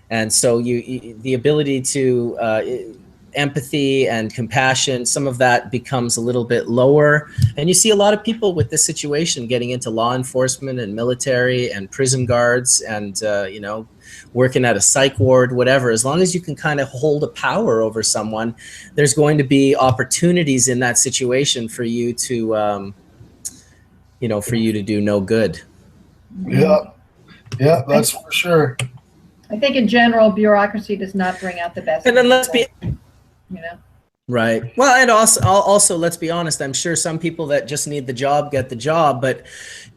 And so the ability to empathy and compassion, some of that becomes a little bit lower. And you see a lot of people with this situation getting into law enforcement and military and prison guards and, you know, working at a psych ward, whatever. As long as you can kind of hold a power over someone, there's going to be opportunities in that situation for you to, you know, for you to do no good. Yeah, that's for sure. I think in general, bureaucracy does not bring out the best. And then let's be... You know? Right. Well, and also, let's be honest, I'm sure some people that just need the job get the job, but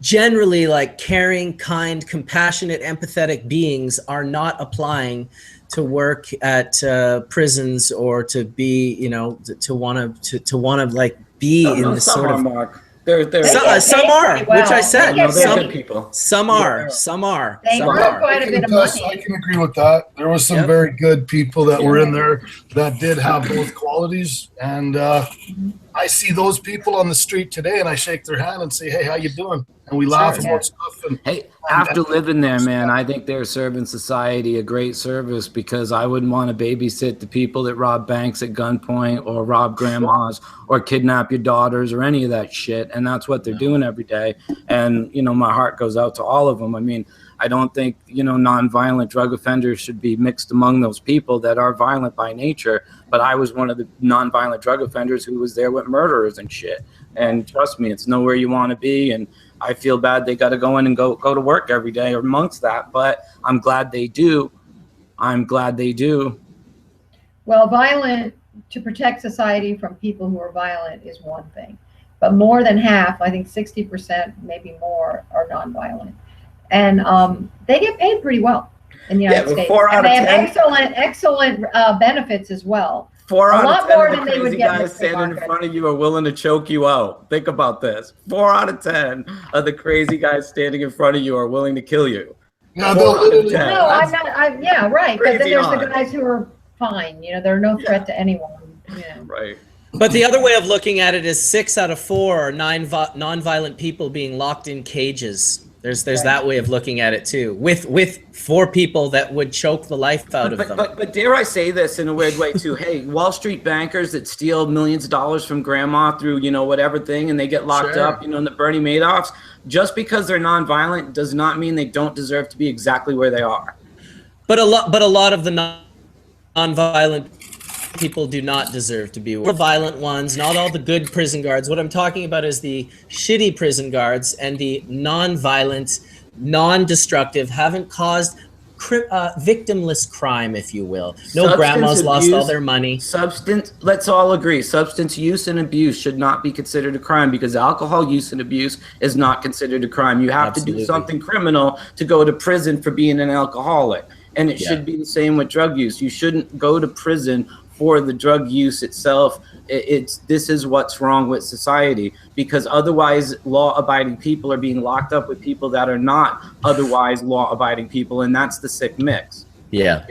generally, like caring, kind, compassionate, empathetic beings are not applying to work at prisons or to be, you know, to want to like be in this sort of. Mark. Some are, which I said. Some people. Some are. Some are. They Some earn are. quite a bit of Yes, money. I can agree with that. There was some very good people that were in there that did have both qualities, and I see those people on the street today, and I shake their hand and say, "Hey, how you doing?" And we laugh about stuff. And hey, after living there, man, I think they're serving society a great service, because I wouldn't want to babysit the people that rob banks at gunpoint or rob grandmas or kidnap your daughters or any of that shit. And that's what they're doing every day. And, you know, my heart goes out to all of them. I mean, I don't think, you know, nonviolent drug offenders should be mixed among those people that are violent by nature. But I was one of the nonviolent drug offenders who was there with murderers and shit. And trust me, it's nowhere you want to be. And I feel bad they got to go in and go to work every day amongst that. But I'm glad they do. I'm glad they do. Well, to protect society from people who are violent is one thing. But more than half, I think 60%, maybe more, are nonviolent. And they get paid pretty well in the United States. And they have excellent benefits as well. 4 out a lot of 10 more of than the they would crazy get in guys the free standing in market. front of you are willing to choke you out. Think about this. 4 out of 10 of the crazy guys standing in front of you are willing to kill you. Yeah, No, I'm not. Yeah, right. But then crazy there's on. the guys who are fine. You know, they're no threat to anyone. Yeah. Right. But the other way of looking at it is 6 out of 4 are nonviolent people being locked in cages. There's that way of looking at it too, with 4 people that would choke the life out of them. But dare I say this in a weird way too? Hey, Wall Street bankers that steal millions of dollars from grandma through, you know, whatever thing, and they get locked up, you know, in the Bernie Madoffs, just because they're nonviolent does not mean they don't deserve to be exactly where they are. But a lot of the nonviolent people do not deserve to be the violent ones, not all the good prison guards. What I'm talking about is the shitty prison guards and the non-violent, non-destructive, haven't caused victimless crime, if you will. No grandmas lost all their money. Let's all agree, substance use and abuse should not be considered a crime, because alcohol use and abuse is not considered a crime. You have to do something criminal to go to prison for being an alcoholic. And it should be the same with drug use. You shouldn't go to prison for the drug use itself. This is what's wrong with society, because otherwise law-abiding people are being locked up with people that are not otherwise law-abiding people, and that's the sick mix. Yeah.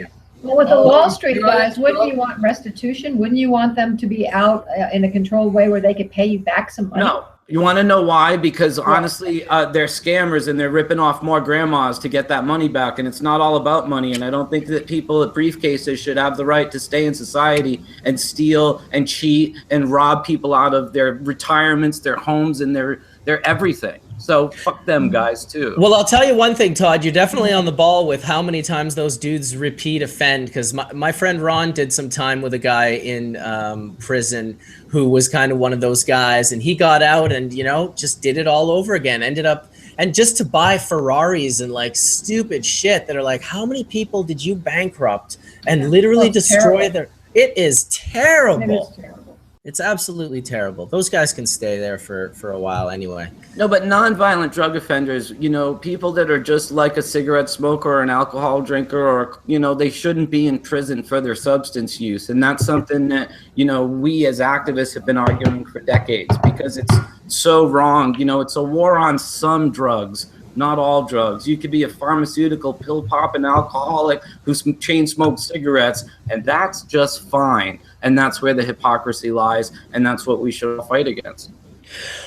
Well, with the Wall Street guys, wouldn't you want restitution? Wouldn't you want them to be out in a controlled way where they could pay you back some money? No. You want to know why? Because honestly, they're scammers and they're ripping off more grandmas to get that money back. And it's not all about money. And I don't think that people with briefcases should have the right to stay in society and steal and cheat and rob people out of their retirements, their homes, and their everything. So fuck them guys too. Well, I'll tell you one thing, Todd, you're definitely on the ball with how many times those dudes repeat offend, because my friend Ron did some time with a guy in prison who was kind of one of those guys, and he got out and, you know, just did it all over again, ended up, and just to buy Ferraris and like stupid shit that are like, how many people did you bankrupt and literally destroy their, it is terrible. It is terrible. It's absolutely terrible. Those guys can stay there for a while anyway. No, but nonviolent drug offenders, you know, people that are just like a cigarette smoker or an alcohol drinker, or, you know, they shouldn't be in prison for their substance use. And that's something that, you know, we as activists have been arguing for decades, because it's so wrong. You know, it's a war on some drugs, not all drugs. You could be a pharmaceutical pill popping alcoholic who chain smokes cigarettes, and that's just fine. And that's where the hypocrisy lies, and that's what we should fight against.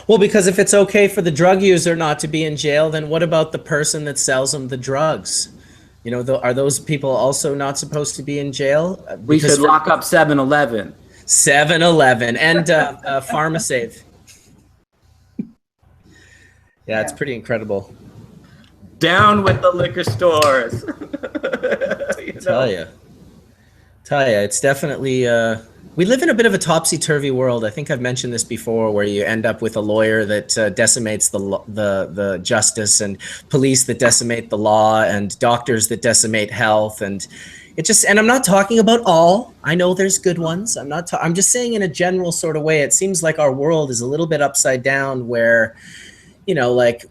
Well, because if it's okay for the drug user not to be in jail, then what about the person that sells them the drugs? You know, are those people also not supposed to be in jail? We should lock up 7-Eleven. 7-Eleven and PharmaSave. Yeah, it's pretty incredible. Down with the liquor stores. Tell you, it's definitely, we live in a bit of a topsy-turvy world. I think I've mentioned this before, where you end up with a lawyer that decimates the justice, and police that decimate the law, and doctors that decimate health, and it just, and I'm not talking about all. I know there's good ones. I'm just saying in a general sort of way, it seems like our world is a little bit upside down, where, you know, like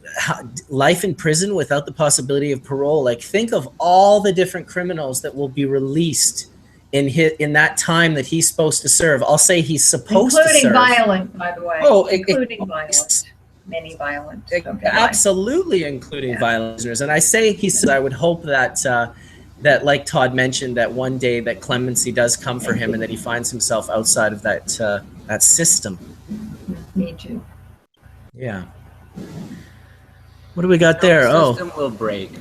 life in prison without the possibility of parole. Like, think of all the different criminals that will be released in that time that he's supposed to serve. I'll say he's supposed to serve. Including violent, by the way. Oh, including violent. Many violent. Okay, absolutely, including violent prisoners. And I say he said, I would hope that that, like Todd mentioned, that one day that clemency does come for him and that he finds himself outside of that that system. Me too. Yeah. What do we got there? The system will break.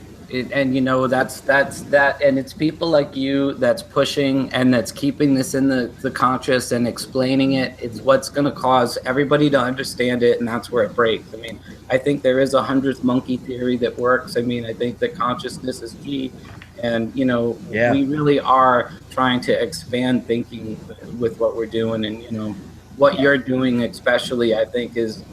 And you know, that's that, and it's people like you that's pushing and that's keeping this in the conscious and explaining it. It's what's going to cause everybody to understand it, and that's where it breaks. I mean, I think there is a 100th monkey theory that works. I mean, I think that consciousness is key, and you know, we really are trying to expand thinking with what we're doing, and you know, what you're doing especially, I think, is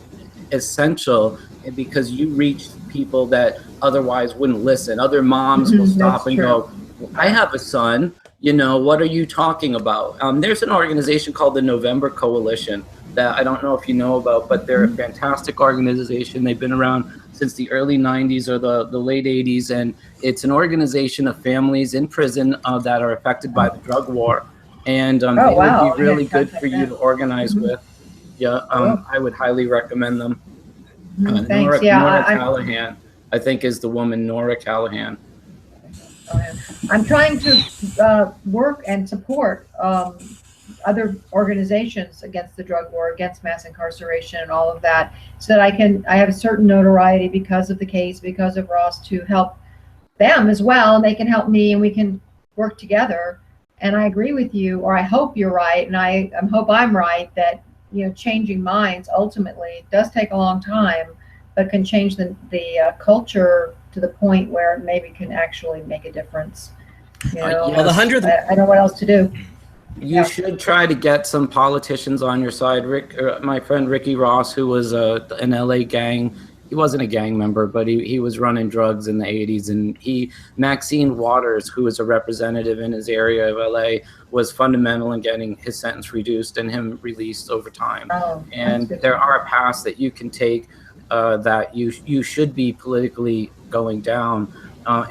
essential because you reach people that otherwise wouldn't listen. Other moms will stop and go, I have a son, you know, what are you talking about? There's an organization called the November Coalition that I don't know if you know about, but they're a fantastic organization. They've been around since the early 90s or the late 80s, and it's an organization of families in prison that are affected by the drug war. And they would be really good for you to organize with. Yeah, I would highly recommend them. Thanks. Nora Callahan, I think, is the woman, Nora Callahan. I'm trying to work and support other organizations against the drug war, against mass incarceration and all of that, so that I have a certain notoriety because of the case, because of Ross, to help them as well, and they can help me, and we can work together. And I agree with you, or I hope you're right, and I hope I'm right, that you know, changing minds ultimately does take a long time, but can change the culture to the point where it maybe can actually make a difference. You know, well, the 100th. I don't know what else to do. You should try to get some politicians on your side. My friend Ricky Ross, who was an LA gang, he wasn't a gang member, but he was running drugs in the 80s. And Maxine Waters, who was a representative in his area of LA, was fundamental in getting his sentence reduced and him released over time. And there are paths that you can take that you should be politically going down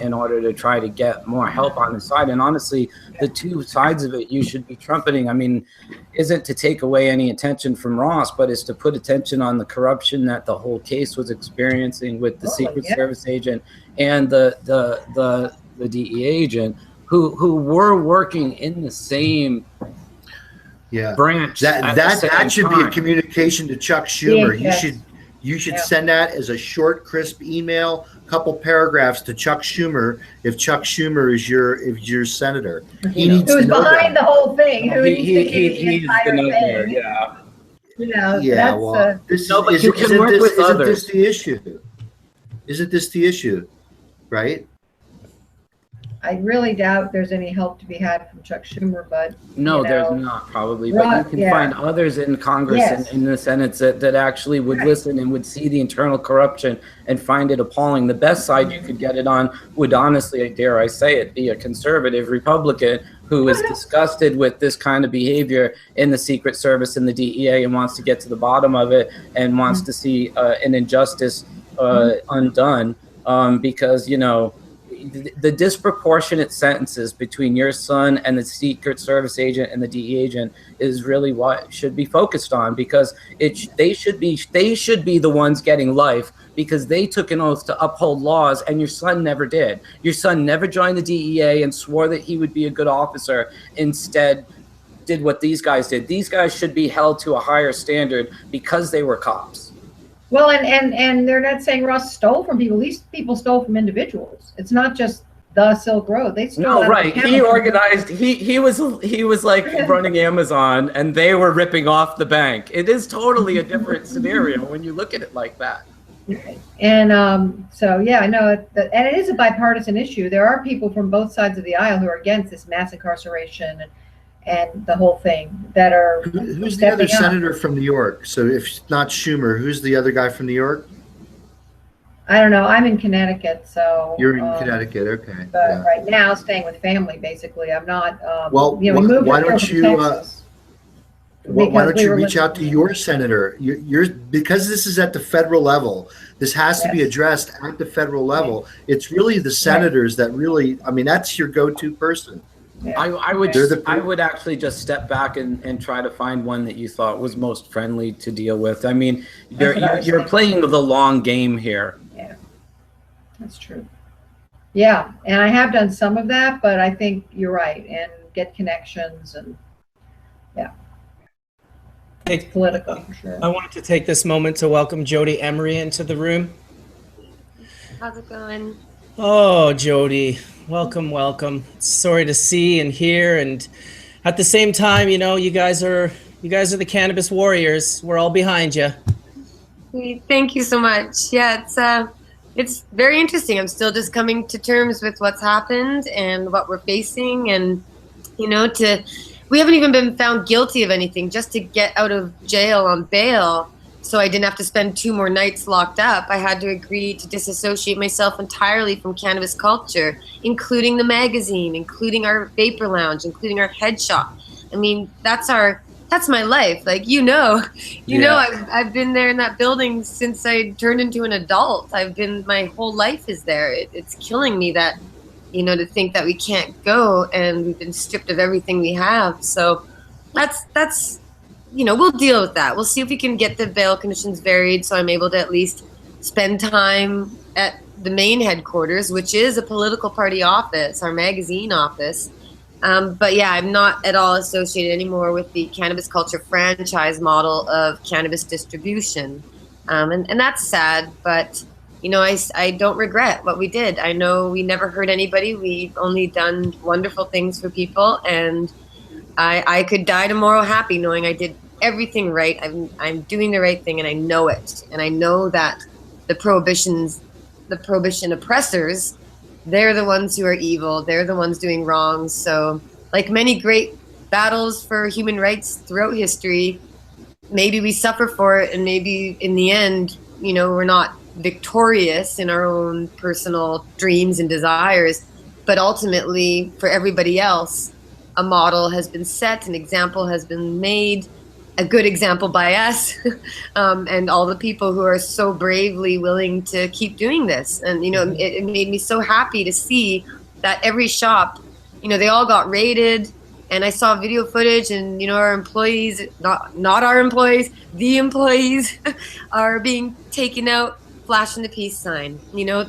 in order to try to get more help on the side. And honestly, the two sides of it you should be trumpeting, I mean, isn't to take away any attention from Ross, but is to put attention on the corruption that the whole case was experiencing with the Secret Service agent and the DEA agent who were working in the same branch. That should be a communication to Chuck Schumer. You should send that as a short, crisp email, couple paragraphs to Chuck Schumer. If Chuck Schumer is your senator, he needs to know behind that. the whole thing. Who He needs needs to know there. Yeah. You know. Yeah. Well, isn't this the issue? Isn't this the issue? Right. I really doubt there's any help to be had from Chuck Schumer, but no, there's not probably, but you can find others in Congress and in the Senate that actually would listen and would see the internal corruption and find it appalling. The best side you could get it on would honestly, dare I say it, be a conservative Republican who is disgusted with this kind of behavior in the Secret Service and the DEA and wants to get to the bottom of it and wants to see an injustice undone because, you know, the disproportionate sentences between your son and the Secret Service agent and the DEA agent is really what should be focused on, because they should be the ones getting life because they took an oath to uphold laws, and your son never did. Your son never joined the DEA and swore that he would be a good officer. Instead, did what these guys did. These guys should be held to a higher standard because they were cops. Well, and they're not saying Ross stole from people. These people stole from individuals. It's not just the Silk Road. They stole. No, right. He organized. He was like running Amazon, and they were ripping off the bank. It is totally a different scenario when you look at it like that. And so yeah, I know, and it is a bipartisan issue. There are people from both sides of the aisle who are against this mass incarceration and the whole thing that are. Who's the other senator from New York? So if not Schumer, who's the other guy from New York? I don't know. I'm in Connecticut, so. You're in Connecticut, okay. But right now, staying with family, basically. I'm not. Well, we moved why don't you? why don't you reach out to your senator? You're because this is at the federal level. This has to be addressed at the federal level. It's really the senators that really, I mean, that's your go-to person. I would actually just step back and try to find one that you thought was most friendly to deal with. I mean, you're playing the long game here. Yeah, that's true. Yeah, and I have done some of that, but I think you're right, and get connections, and it's political for sure. I wanted to take this moment to welcome Jody Emery into the room. How's it going? Oh, Jody, welcome, welcome. Sorry to see and hear, and at the same time, you know, you guys are the cannabis warriors. We're all behind you. Thank you so much. Yeah, it's very interesting. I'm still just coming to terms with what's happened and what we're facing, and you know, we haven't even been found guilty of anything, just to get out of jail on bail. So I didn't have to spend 2 more nights locked up. I had to agree to disassociate myself entirely from Cannabis Culture, including the magazine, including our vapor lounge, including our head shop. I mean, that's my life. Like, you know, I've been there in that building since I turned into an adult. My whole life is there. It's killing me that, you know, to think that we can't go and we've been stripped of everything we have. So that's, you know, we'll deal with that. We'll see if we can get the bail conditions varied so I'm able to at least spend time at the main headquarters, which is a political party office, our magazine office. But yeah, I'm not at all associated anymore with the Cannabis Culture franchise model of cannabis distribution. And that's sad, but you know, I don't regret what we did. I know we never hurt anybody. We've only done wonderful things for people, and I could die tomorrow happy knowing I did everything right. I'm doing the right thing, and I know it. And I know that the prohibition oppressors, they're the ones who are evil. They're the ones doing wrong. So like many great battles for human rights throughout history, maybe we suffer for it, and maybe in the end, you know, we're not victorious in our own personal dreams and desires, but ultimately for everybody else, a model has been set, an example has been made, a good example by us, and all the people who are so bravely willing to keep doing this. And, you know, it made me so happy to see that every shop, you know, they all got raided, and I saw video footage, and, you know, our employees, not our employees, the employees are being taken out, flashing the peace sign. You know,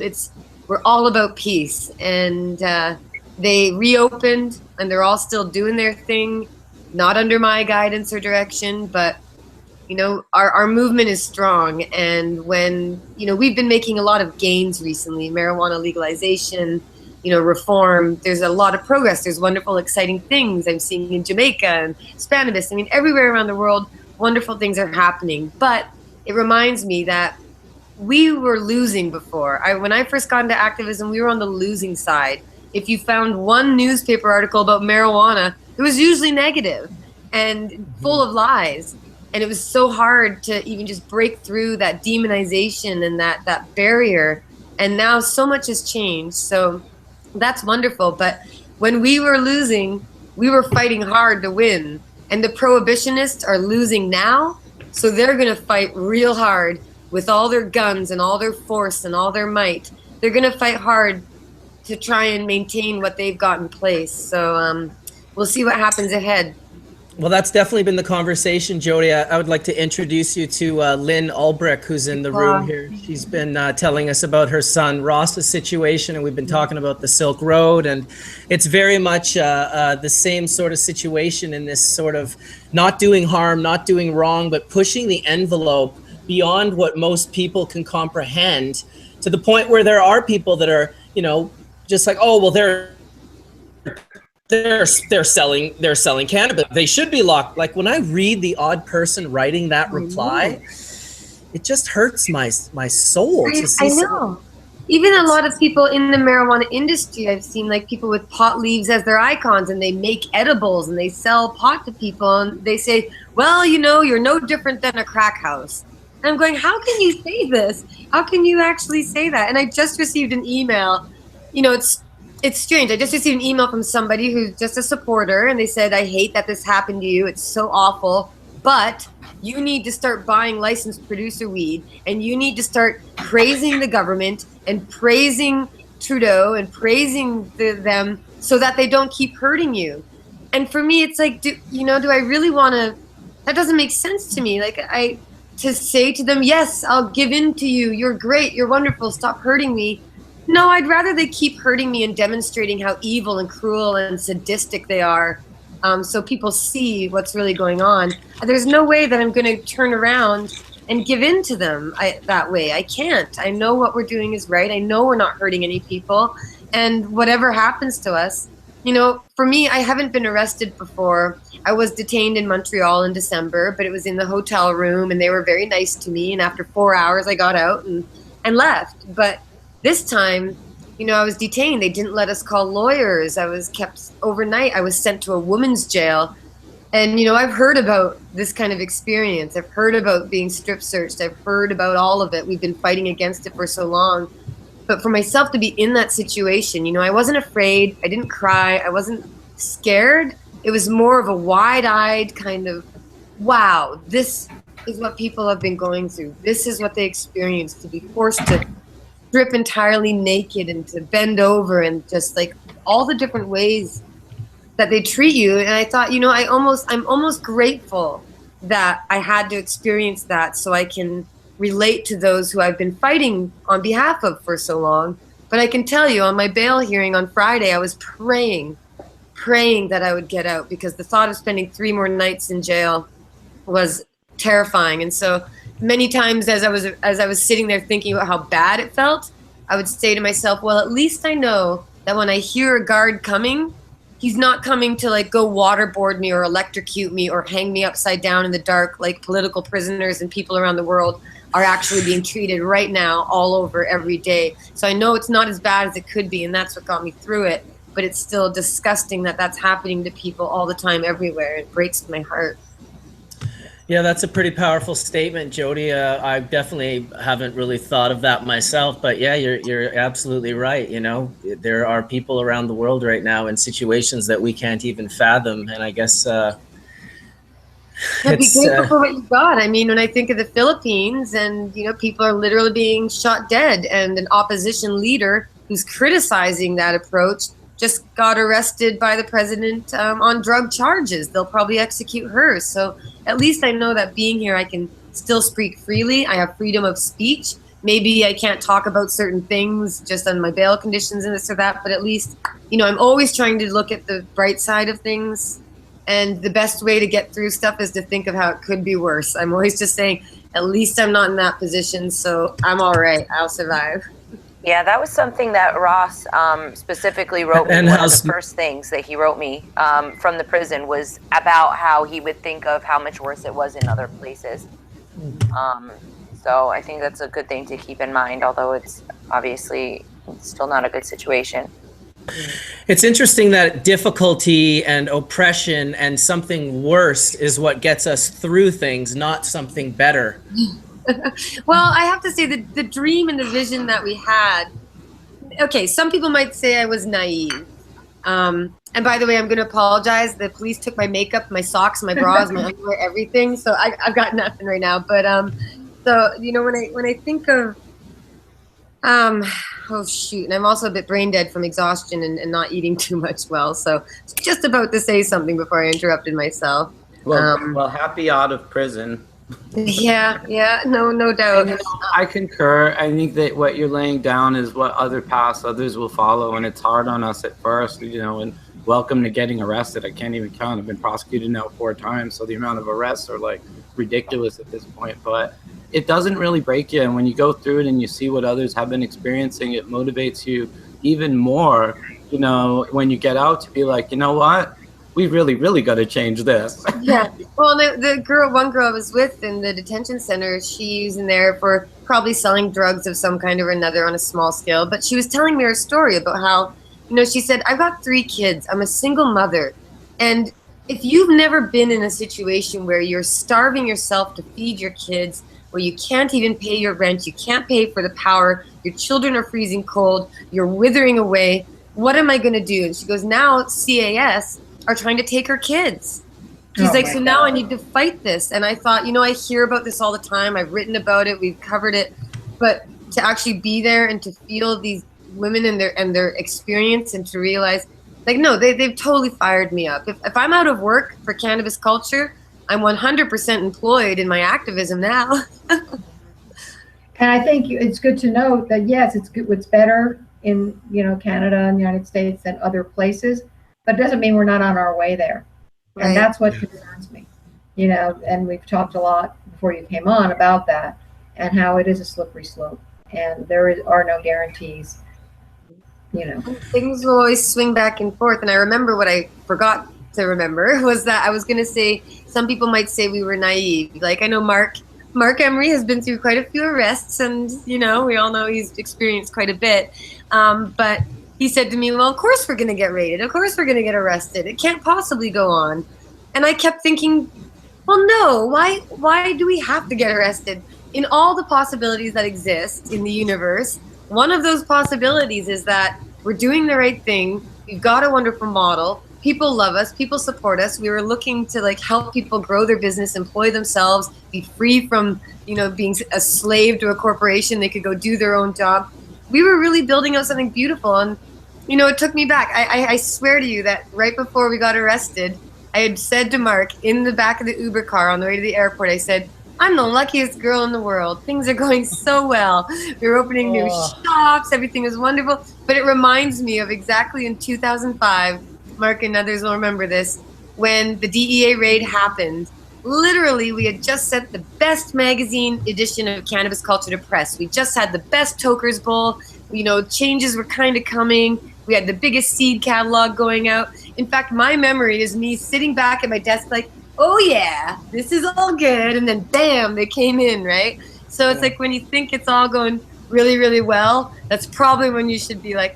we're all about peace, and they reopened, and they're all still doing their thing, not under my guidance or direction, but you know, our movement is strong. And when, you know, we've been making a lot of gains recently, marijuana legalization, you know, reform, there's a lot of progress. There's wonderful, exciting things I'm seeing in Jamaica and Spannabis. I mean, everywhere around the world, wonderful things are happening. But it reminds me that we were losing before. When I first got into activism, we were on the losing side. If you found one newspaper article about marijuana, it was usually negative and full of lies. And it was so hard to even just break through that demonization and that barrier. And now so much has changed. So that's wonderful. But when we were losing, we were fighting hard to win. And the prohibitionists are losing now. So they're going to fight real hard with all their guns and all their force and all their might. They're going to fight hard to try and maintain what they've got in place. So we'll see what happens ahead. Well, that's definitely been the conversation, Jody. I would like to introduce you to Lyn Ulbricht, who's in the room here. She's been telling us about her son Ross's situation, and we've been talking about the Silk Road, and it's very much the same sort of situation in this sort of not doing harm, not doing wrong, but pushing the envelope beyond what most people can comprehend, to the point where there are people that are, you know, just like, oh, well, they're selling cannabis. They should be locked. Like when I read the odd person writing that reply, it just hurts my soul to see. I know. Even a lot of people in the marijuana industry, I've seen like people with pot leaves as their icons, and they make edibles and they sell pot to people, and they say, well, you know, you're no different than a crack house. And I'm going, how can you say this? How can you actually say that? And I just received an email. You know, it's strange. I just received an email from somebody who's just a supporter, and they said, I hate that this happened to you. It's so awful. but you need to start buying licensed producer weed, and you need to start praising the government and praising Trudeau and praising them so that they don't keep hurting you. And for me, it's like, do I really want to? That doesn't make sense to me. Like, to say to them, yes, I'll give in to you. You're great. You're wonderful. Stop hurting me. No, I'd rather they keep hurting me and demonstrating how evil and cruel and sadistic they are, so people see what's really going on. There's no way that I'm going to turn around and give in to them that way. I can't. I know what we're doing is right. I know we're not hurting any people. And whatever happens to us, for me, I haven't been arrested before. I was detained in Montreal in December, but it was in the hotel room, and they were very nice to me. And after 4 hours, I got out and left. But this time, I was detained. They didn't let us call lawyers. I was kept overnight. I was sent to a women's jail. And, I've heard about this kind of experience. I've heard about being strip searched. I've heard about all of it. We've been fighting against it for so long. But for myself to be in that situation, I wasn't afraid. I didn't cry. I wasn't scared. It was more of a wide-eyed kind of, wow, this is what people have been going through. This is what they experienced, to be forced to strip entirely naked and to bend over and just like all the different ways that they treat you. And I thought, I'm almost grateful that I had to experience that so I can relate to those who I've been fighting on behalf of for so long. But I can tell you, on my bail hearing on Friday, I was praying that I would get out, because the thought of spending 3 more nights in jail was terrifying. And so many times as I was sitting there thinking about how bad it felt, I would say to myself, well, at least I know that when I hear a guard coming, he's not coming to like go waterboard me or electrocute me or hang me upside down in the dark like political prisoners and people around the world are actually being treated right now all over every day. So I know it's not as bad as it could be, and that's what got me through it. But it's still disgusting that that's happening to people all the time everywhere. It breaks my heart. Yeah, that's a pretty powerful statement, Jody. I definitely haven't really thought of that myself, but yeah, you're absolutely right. There are people around the world right now in situations that we can't even fathom, and I guess be grateful for what you got. I mean, when I think of the Philippines, and people are literally being shot dead, and an opposition leader who's criticizing that approach just got arrested by the president on drug charges. They'll probably execute her. So at least I know that being here, I can still speak freely. I have freedom of speech. Maybe I can't talk about certain things just on my bail conditions and this or that, but at least, I'm always trying to look at the bright side of things. And the best way to get through stuff is to think of how it could be worse. I'm always just saying, at least I'm not in that position, so I'm all right. I'll survive. Yeah, that was something that Ross specifically wrote me. One of the first things that he wrote me from the prison was about how he would think of how much worse it was in other places. So I think that's a good thing to keep in mind, although it's obviously still not a good situation. It's interesting that difficulty and oppression and something worse is what gets us through things, not something better. Well, I have to say the dream and the vision that we had, okay, some people might say I was naive. And by the way, I'm going to apologize. The police took my makeup, my socks, my bras, my underwear, everything. So I've got nothing right now. But so, when I think of, oh shoot, and I'm also a bit brain dead from exhaustion and not eating too much well. So just about to say something before I interrupted myself. Well, happy out of prison. Yeah, no doubt. I concur. I think that what you're laying down is what others will follow, and it's hard on us at first, and welcome to getting arrested. I can't even count. I've been prosecuted now 4 times, so the amount of arrests are like ridiculous at this point, but it doesn't really break you. And when you go through it and you see what others have been experiencing, it motivates you even more, when you get out, to be like, you know what? We really got to change this. Yeah. Well, one girl I was with in the detention center, she's in there for probably selling drugs of some kind or another on a small scale. But she was telling me her story about how, she said, I've got 3 kids. I'm a single mother. And if you've never been in a situation where you're starving yourself to feed your kids, where you can't even pay your rent, you can't pay for the power, your children are freezing cold, you're withering away, what am I going to do? And she goes, now CAS are trying to take her kids. She's like, so now I need to fight this. And I thought, I hear about this all the time. I've written about it. We've covered it. But to actually be there and to feel these women and their experience and to realize, like, no, they've totally fired me up. If I'm out of work for Cannabis Culture, I'm 100% employed in my activism now. And I think it's good to note that, yes, it's good. It's better in, Canada and the United States than other places, but it doesn't mean we're not on our way there. Right. And that's what concerns me, and we've talked a lot before you came on about that and how it is a slippery slope and are no guarantees, Things will always swing back and forth. And I remember what I forgot to remember was that I was going to say, some people might say we were naive. Like, I know Mark Emery has been through quite a few arrests and, we all know he's experienced quite a bit. But he said to me, well, of course we're going to get raided. Of course we're going to get arrested. It can't possibly go on. And I kept thinking, well, no, why do we have to get arrested? In all the possibilities that exist in the universe, one of those possibilities is that we're doing the right thing. We've got a wonderful model. People love us. People support us. We were looking to help people grow their business, employ themselves, be free from, being a slave to a corporation. They could go do their own job. We were really building out something beautiful. And, it took me back. I swear to you that right before we got arrested, I had said to Mark in the back of the Uber car on the way to the airport, I said, I'm the luckiest girl in the world. Things are going so well. We were opening new shops. Everything was wonderful. But it reminds me of exactly in 2005, Mark and others will remember this, when the DEA raid happened. Literally, we had just sent the best magazine edition of Cannabis Culture to press. We just had the best Tokers Bowl. Changes were kind of coming. We had the biggest seed catalog going out. In fact, my memory is me sitting back at my desk like, oh yeah, this is all good. And then bam, they came in, right? So it's like when you think it's all going really, really well, that's probably when you should be like,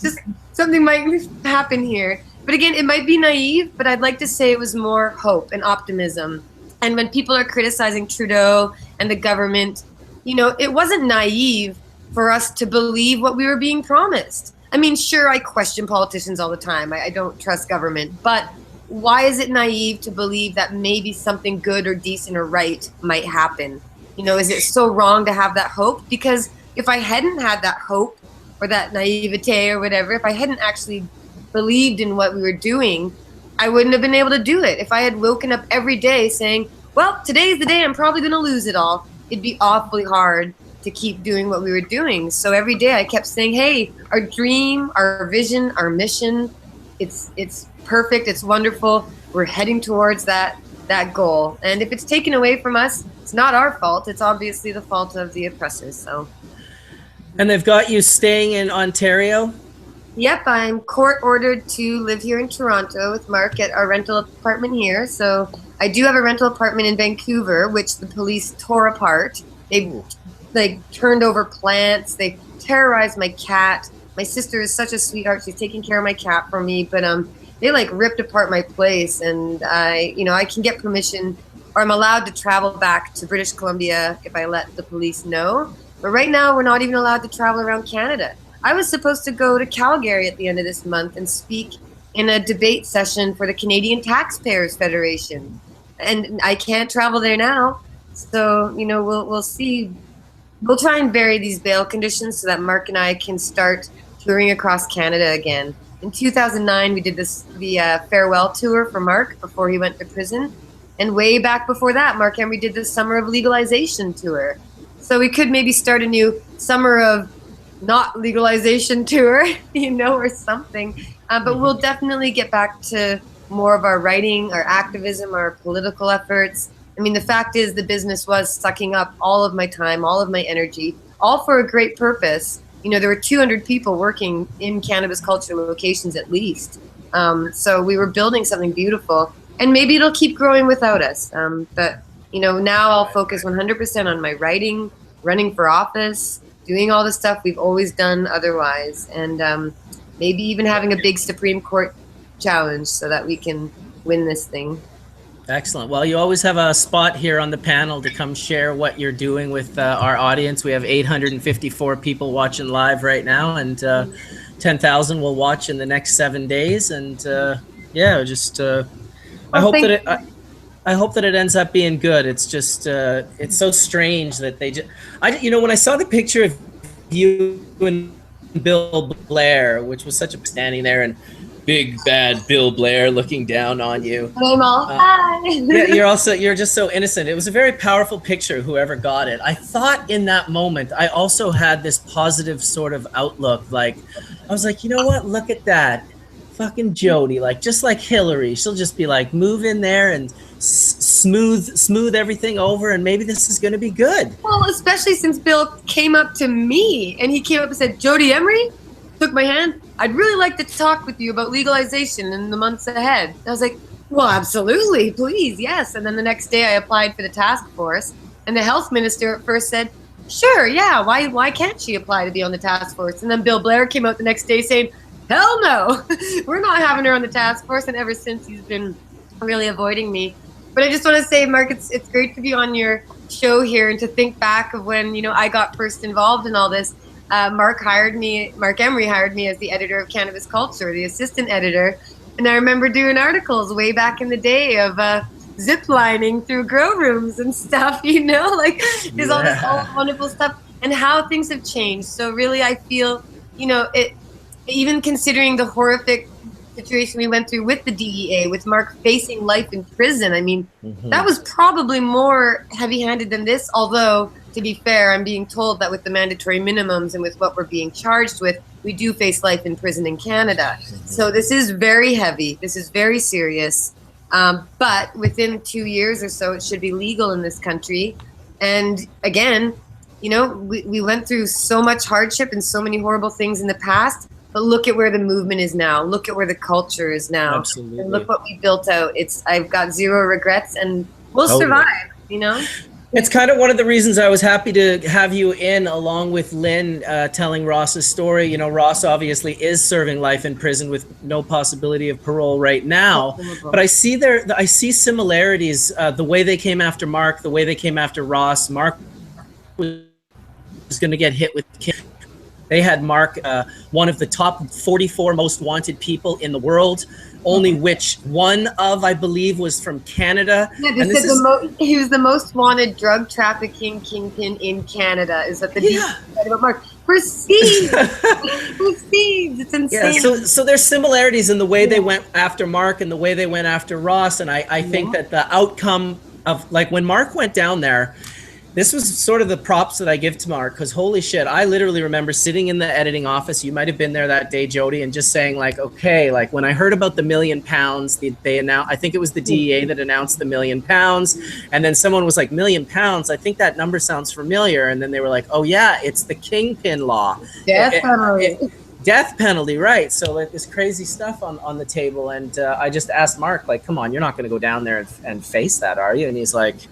just something might happen here. But again, it might be naive, but I'd like to say it was more hope and optimism. And when people are criticizing Trudeau and the government, it wasn't naive for us to believe what we were being promised. I mean, sure, I question politicians all the time. I don't trust government. But why is it naive to believe that maybe something good or decent or right might happen? Is it so wrong to have that hope? Because if I hadn't had that hope or that naivete or whatever, if I hadn't actually believed in what we were doing, I wouldn't have been able to do it. If I had woken up every day saying, well, today's the day I'm probably going to lose it all, it'd be awfully hard to keep doing what we were doing. So every day I kept saying, hey, our dream, our vision, our mission, it's perfect, it's wonderful. We're heading towards that goal. And if it's taken away from us, it's not our fault. It's obviously the fault of the oppressors. So. And they've got you staying in Ontario? Yep, I'm court ordered to live here in Toronto with Mark at our rental apartment here. So I do have a rental apartment in Vancouver, which the police tore apart. They turned over plants. They terrorized my cat. My sister is such a sweetheart. She's taking care of my cat for me. But they ripped apart my place, and I can get permission, or I'm allowed to travel back to British Columbia if I let the police know. But right now, we're not even allowed to travel around Canada. I was supposed to go to Calgary at the end of this month and speak in a debate session for the Canadian Taxpayers Federation, and I can't travel there now. So we'll see. We'll try and vary these bail conditions so that Mark and I can start touring across Canada again. In 2009, we did the farewell tour for Mark before he went to prison. And way back before that, Mark Emery did the Summer of Legalization tour. So we could maybe start a new Summer of Not Legalization tour, or something. But we'll definitely get back to more of our writing, our activism, our political efforts. I mean, the fact is the business was sucking up all of my time, all of my energy, all for a great purpose. There were 200 people working in Cannabis Culture locations at least. So we were building something beautiful, and maybe it'll keep growing without us. But now I'll focus 100% on my writing, running for office, doing all the stuff we've always done otherwise, and maybe even having a big Supreme Court challenge so that we can win this thing. Excellent. Well, you always have a spot here on the panel to come share what you're doing with our audience. We have 854 people watching live right now, and 10,000 will watch in the next 7 days. And just I hope that it. I hope that it ends up being good. It's just, it's so strange that they just, when I saw the picture of you and Bill Blair, which was such a standing there and big bad Bill Blair looking down on you. I'm all, hi. Yeah, you're just so innocent. It was a very powerful picture, whoever got it. I thought in that moment, I also had this positive sort of outlook. Like, I was like, you know what? Look at that. Fucking Jody, like just like Hillary, she'll just be like, move in there and smooth everything over, and maybe this is going to be good. Well, especially since Bill came up to me and he came up and said, Jody Emery, took my hand. I'd really like to talk with you about legalization in the months ahead. And I was like, well, absolutely, please, yes. And then the next day I applied for the task force, and the health minister at first said, sure, yeah, why can't she apply to be on the task force? And then Bill Blair came out the next day saying, hell no, we're not having her on the task force. And ever since, he's been really avoiding me. But I just want to say, Mark, it's great to be on your show here and to think back of when, I got first involved in all this. Mark Emery hired me as the editor of Cannabis Culture, the assistant editor. And I remember doing articles way back in the day of zip lining through grow rooms and stuff, there's all this wonderful stuff and how things have changed. So really, I feel, even considering the horrific situation we went through with the DEA, with Mark facing life in prison, I mean, that was probably more heavy-handed than this, although, to be fair, I'm being told that with the mandatory minimums and with what we're being charged with, we do face life in prison in Canada. So this is very heavy. This is very serious. But within 2 years or so, it should be legal in this country. And again, we went through so much hardship and so many horrible things in the past. But look at where the movement is now. Look at where the culture is now. Absolutely. And look what we built out. I've got zero regrets, and we'll survive, It's kind of one of the reasons I was happy to have you in, along with Lyn, telling Ross's story. Ross obviously is serving life in prison with no possibility of parole right now. But I see similarities, the way they came after Mark, the way they came after Ross. Mark was going to get hit with They had Mark, one of the top 44 most wanted people in the world, only which one of, I believe, was from Canada. Yeah, they said he was the most wanted drug trafficking kingpin in Canada. Is that the said about Mark? Proceed. Proceed. It's insane. Yeah, so there's similarities in the way they went after Mark and the way they went after Ross. And I think that the outcome of, like, when Mark went down there, this was sort of the props that I give to Mark, because holy shit, I literally remember sitting in the editing office. You might have been there that day, Jody, and just saying, like, okay, like when I heard about the £1 million, they announced, I think it was the DEA that announced the £1 million, and then someone was like, £1 million, I think that number sounds familiar, and then they were like, oh yeah, it's the kingpin law. Death penalty. Death penalty, right? So like this crazy stuff on the table, and I just asked Mark, like, come on, you're not going to go down there and face that, are you? And he's like,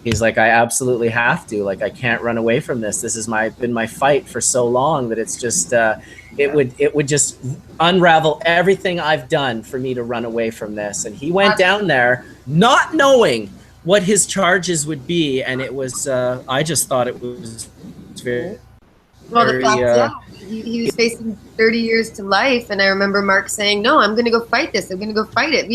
I absolutely have to. Like, I can't run away from this. This has been my fight for so long that it's just it would just unravel everything I've done for me to run away from this. And he went down there not knowing what his charges would be, and it was I just thought it was very. Well, the fact he was facing 30 years to life, and I remember Mark saying, "No, I'm going to go fight this. I'm going to go fight it."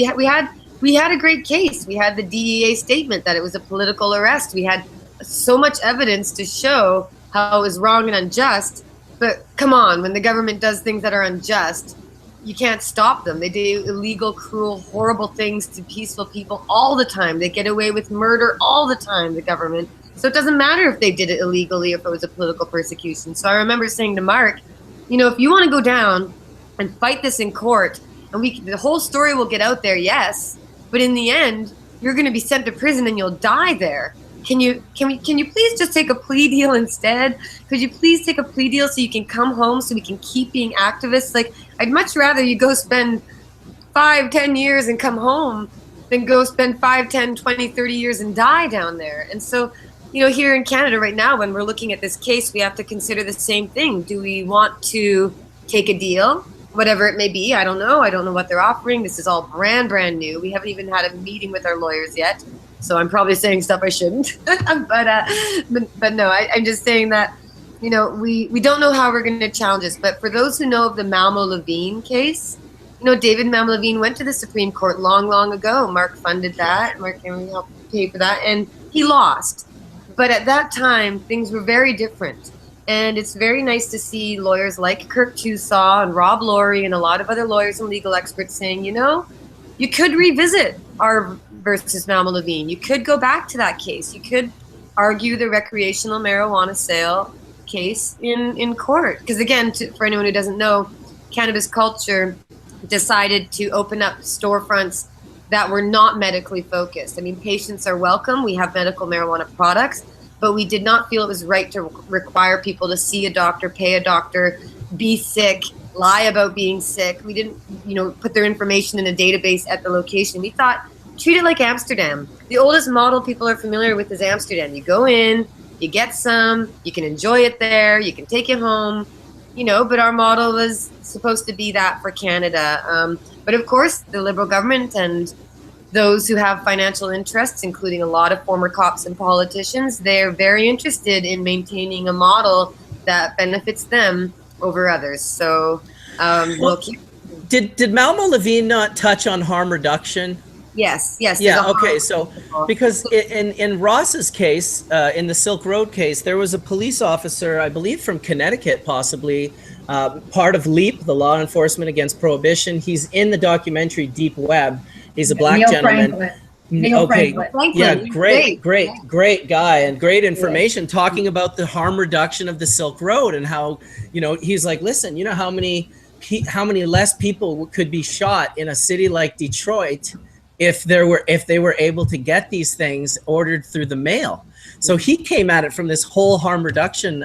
We had a great case. We had the DEA statement that it was a political arrest. We had so much evidence to show how it was wrong and unjust. But come on, when the government does things that are unjust, you can't stop them. They do illegal, cruel, horrible things to peaceful people all the time. They get away with murder all the time, the government. So it doesn't matter if they did it illegally or if it was a political persecution. So I remember saying to Mark, if you want to go down and fight this in court, and the whole story will get out there, yes. But in the end, you're going to be sent to prison and you'll die there. Can you please just take a plea deal instead? Could you please take a plea deal so you can come home so we can keep being activists? Like, I'd much rather you go spend 5-10 years and come home than go spend 5, 10, 20, 30 years and die down there. And so, here in Canada right now, when we're looking at this case, we have to consider the same thing. Do we want to take a deal? Whatever it may be, I don't know. I don't know what they're offering. This is all brand new. We haven't even had a meeting with our lawyers yet, so I'm probably saying stuff I shouldn't. but no, I'm just saying that, we don't know how we're going to challenge this. But for those who know of the Malmo Levine case, David Levine went to the Supreme Court long ago. Mark funded that. Mark Emery helped pay for that, and he lost. But at that time, things were very different. And it's very nice to see lawyers like Kirk Toussaw and Rob Laurie and a lot of other lawyers and legal experts saying, you could revisit R versus Malma Levine. You could go back to that case. You could argue the recreational marijuana sale case in court. Because again, for anyone who doesn't know, Cannabis Culture decided to open up storefronts that were not medically focused. I mean, patients are welcome. We have medical marijuana products, but we did not feel it was right to require people to see a doctor, pay a doctor, be sick, lie about being sick. We didn't, put their information in a database at the location. We thought, treat it like Amsterdam. The oldest model people are familiar with is Amsterdam. You go in, you get some, you can enjoy it there, you can take it home, but our model was supposed to be that for Canada. But of course, the Liberal government and those who have financial interests, including a lot of former cops and politicians, they're very interested in maintaining a model that benefits them over others. So we'll keep. Did Malma Levine not touch on harm reduction? Yes. Yeah. Okay. So, because in Ross's case, in the Silk Road case, there was a police officer, I believe from Connecticut, possibly part of LEAP, the Law Enforcement Against Prohibition. He's in the documentary Deep Web. He's a black gentleman. Okay. Yeah. Great guy and great information talking about the harm reduction of the Silk Road and how, he's like, listen, how many less people could be shot in a city like Detroit if they were able to get these things ordered through the mail. So he came at it from this whole harm reduction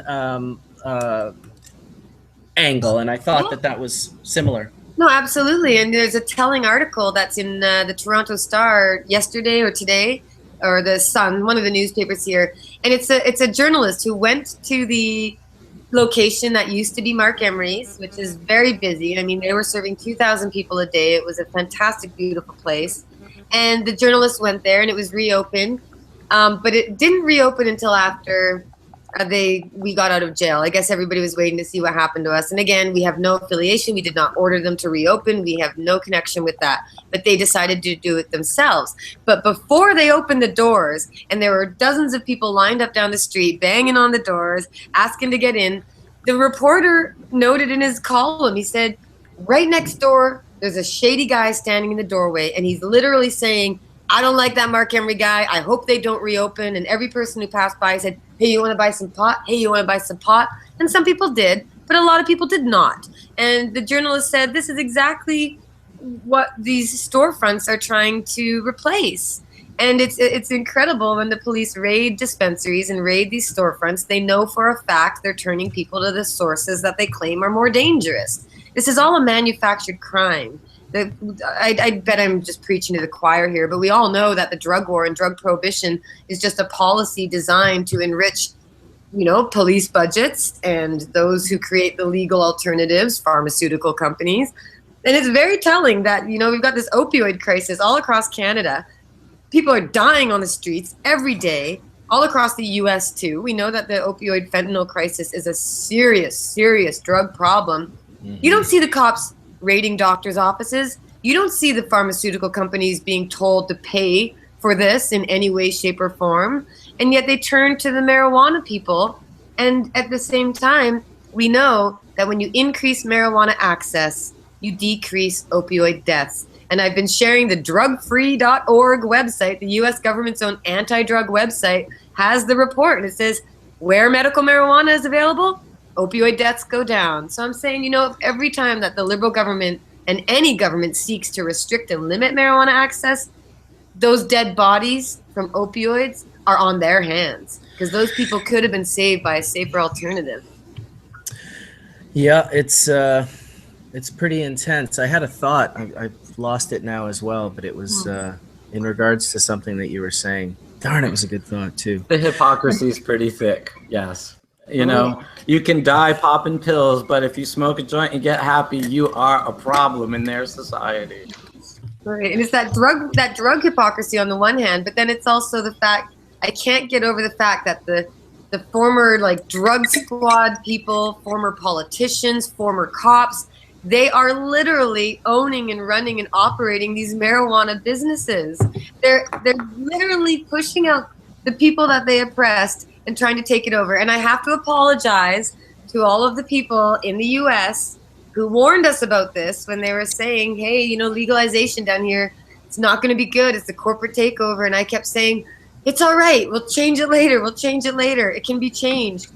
angle, and I thought that was similar. No, absolutely. And there's a telling article that's in the Toronto Star yesterday or today, or the Sun, one of the newspapers here. And it's a journalist who went to the location that used to be Mark Emery's, which is very busy. I mean, they were serving 2,000 people a day. It was a fantastic, beautiful place. And the journalist went there and it was reopened. But it didn't reopen until after we got out of jail. I guess everybody was waiting to see what happened to us. And again, we have no affiliation. We did not order them to reopen. We have no connection with that. But they decided to do it themselves. But before they opened the doors, and there were dozens of people lined up down the street, banging on the doors, asking to get in, the reporter noted in his column, he said, right next door, there's a shady guy standing in the doorway, and he's literally saying, I don't like that Mark Emery guy. I hope they don't reopen. And every person who passed by said, hey, you want to buy some pot? Hey, you want to buy some pot? And some people did, but a lot of people did not. And the journalist said, this is exactly what these storefronts are trying to replace. And it's incredible when the police raid dispensaries and raid these storefronts. They know for a fact they're turning people to the sources that they claim are more dangerous. This is all a manufactured crime. I bet I'm just preaching to the choir here, but we all know that the drug war and drug prohibition is just a policy designed to enrich, police budgets and those who create the legal alternatives, pharmaceutical companies. And it's very telling that, we've got this opioid crisis all across Canada. People are dying on the streets every day, all across the U.S. too. We know that the opioid fentanyl crisis is a serious, serious drug problem. Mm-hmm. You don't see the cops raiding doctors' offices. You don't see the pharmaceutical companies being told to pay for this in any way, shape, or form. And yet they turn to the marijuana people. And at the same time, we know that when you increase marijuana access, you decrease opioid deaths. And I've been sharing the drugfree.org website, the U.S. government's own anti-drug website, has the report. And it says, where medical marijuana is available, opioid deaths go down. So I'm saying, every time that the Liberal government and any government seeks to restrict and limit marijuana access, those dead bodies from opioids are on their hands because those people could have been saved by a safer alternative. Yeah, it's pretty intense. I had a thought. I've lost it now as well, but it was in regards to something that you were saying. Darn, it was a good thought too. The hypocrisy is pretty thick. Yes. You can die popping pills, but if you smoke a joint and get happy, you are a problem in their society. Right, and it's that drug hypocrisy on the one hand, but then it's also the fact I can't get over the fact that the former drug squad people, former politicians, former cops, They are literally owning and running and operating these marijuana businesses. They're literally pushing out the people that they oppressed and trying to take it over. And I have to apologize to all of the people in the US who warned us about this when they were saying, hey, you know, legalization down here, it's not going to be good. It's a corporate takeover. And I kept saying, it's all right. We'll change it later. We'll change it later. It can be changed.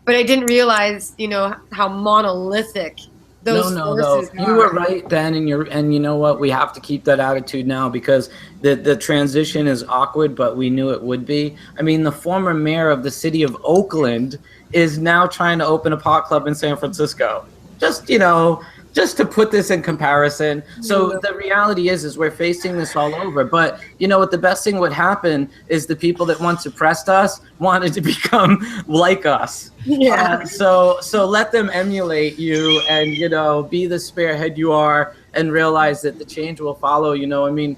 But I didn't realize, you know, how monolithic those forces are. You were right then, and you know what? We have to keep that attitude now because the transition is awkward, but we knew it would be. I mean, the former mayor of the city of Oakland is now trying to open a pot club in San Francisco. Just, you know, just to put this in comparison. So the reality is we're facing this all over. But you know what? The best thing would happen is the people that once oppressed us wanted to become like us. Yeah. So let them emulate you and, you know, be the spearhead you are and realize that the change will follow. You know, I mean,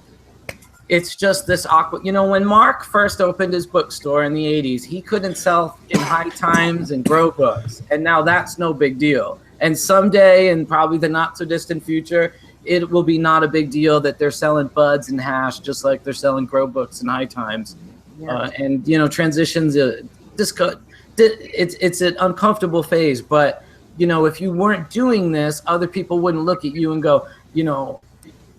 it's just this awkward. You know, when Mark first opened his bookstore in the 80s, he couldn't sell in High Times and Grow books. And now that's no big deal. And someday, and probably the not so distant future, it will be not a big deal that they're selling buds and hash just like they're selling Grow books in High Times. Yeah. And you know, transitions. It's an uncomfortable phase, but you know, if you weren't doing this, other people wouldn't look at you and go, you know,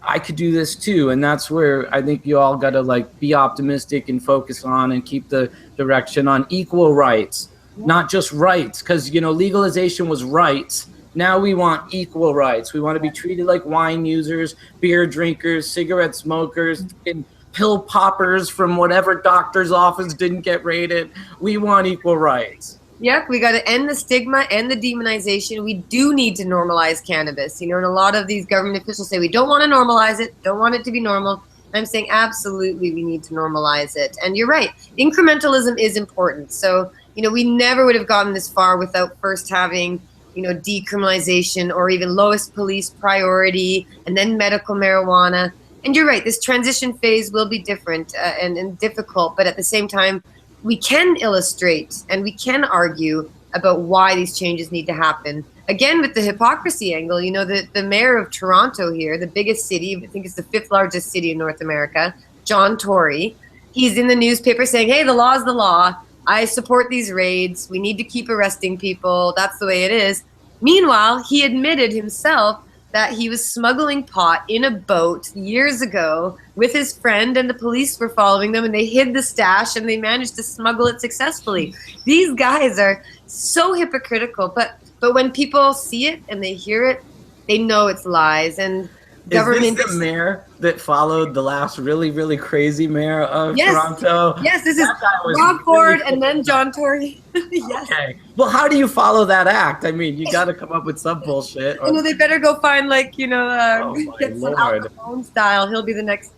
I could do this too. And that's where I think you all got to like be optimistic and focus on and keep the direction on equal rights. Not just rights, because, you know, legalization was rights. Now we want equal rights. We want to be treated like wine users, beer drinkers, cigarette smokers, and pill poppers from whatever doctor's office didn't get rated. We want equal rights. Yep, we got to end the stigma and the demonization. We do need to normalize cannabis. You know, and a lot of these government officials say we don't want to normalize it, don't want it to be normal. I'm saying absolutely we need to normalize it. And you're right, incrementalism is important. So, you know, we never would have gotten this far without first having, you know, decriminalization or even lowest police priority and then medical marijuana. And you're right, this transition phase will be different and difficult, but at the same time, we can illustrate and we can argue about why these changes need to happen. Again, with the hypocrisy angle, you know, the mayor of Toronto here, the biggest city, I think it's the 5th largest city in North America, John Tory, he's in the newspaper saying, hey, the law is the law. I support these raids. We need to keep arresting people. That's the way it is. Meanwhile, he admitted himself that he was smuggling pot in a boat years ago with his friend, and the police were following them, and they hid the stash, and they managed to smuggle it successfully. These guys are so hypocritical, but when people see it and they hear it, they know it's lies. And government is this the mayor that followed the last really, really crazy mayor of Toronto? Yes, this is Rob Ford and then John Tory. Yes. Okay. Well, how do you follow that act? I mean, you got to come up with some bullshit. You know, they better go find, like, you know, get some Al Capone style. He'll be the next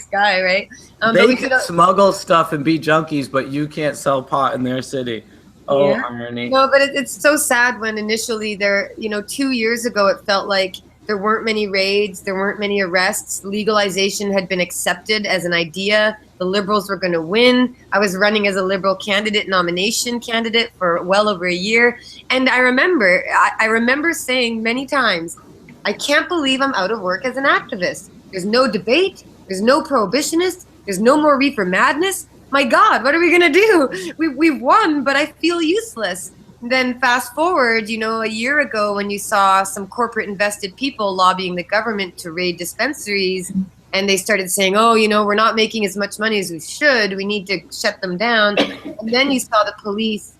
guy, right? They can smuggle stuff and be junkies, but you can't sell pot in their city. Oh, yeah. Irony. No, but it's so sad when initially there, you know, 2 years ago, it felt like there weren't many raids, there weren't many arrests. Legalization had been accepted as an idea. The Liberals were going to win. I was running as a Liberal nomination candidate for well over a year. And I remember saying many times, I can't believe I'm out of work as an activist. There's no debate. There's no prohibitionist. There's no more reefer madness. My God, what are we going to do? We've won, but I feel useless. Then fast forward, you know, a year ago when you saw some corporate invested people lobbying the government to raid dispensaries, and they started saying, oh, you know, we're not making as much money as we should. We need to shut them down. And then you saw the police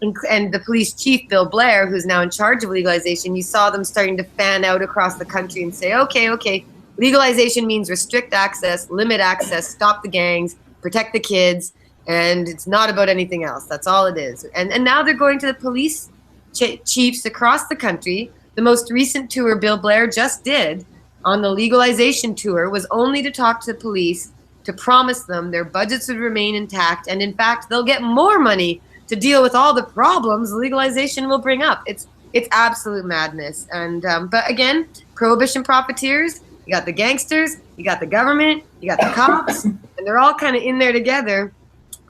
and the police chief, Bill Blair, who's now in charge of legalization, you saw them starting to fan out across the country and say, okay, legalization means restrict access, limit access, stop the gangs, protect the kids. And it's not about anything else. That's all it is. And now they're going to the police chiefs across the country. The most recent tour Bill Blair just did on the legalization tour was only to talk to the police, to promise them their budgets would remain intact. And in fact, they'll get more money to deal with all the problems legalization will bring up. It's absolute madness. And but again, prohibition profiteers, you got the gangsters, you got the government, you got the cops, and they're all kind of in there together.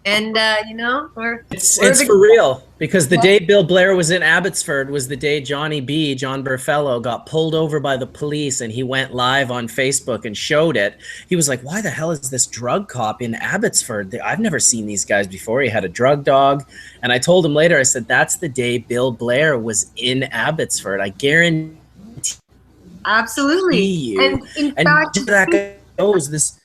And you know, it's for real, because the day Bill Blair was in Abbotsford was the day Johnny B, John Burfello, got pulled over by the police, and he went live on Facebook and showed it. He was like, why the hell is this drug cop in Abbotsford? I've never seen these guys before. He had a drug dog. And I told him later, I said, that's the day Bill Blair was in Abbotsford. I guarantee absolutely you. And in fact, that guy knows this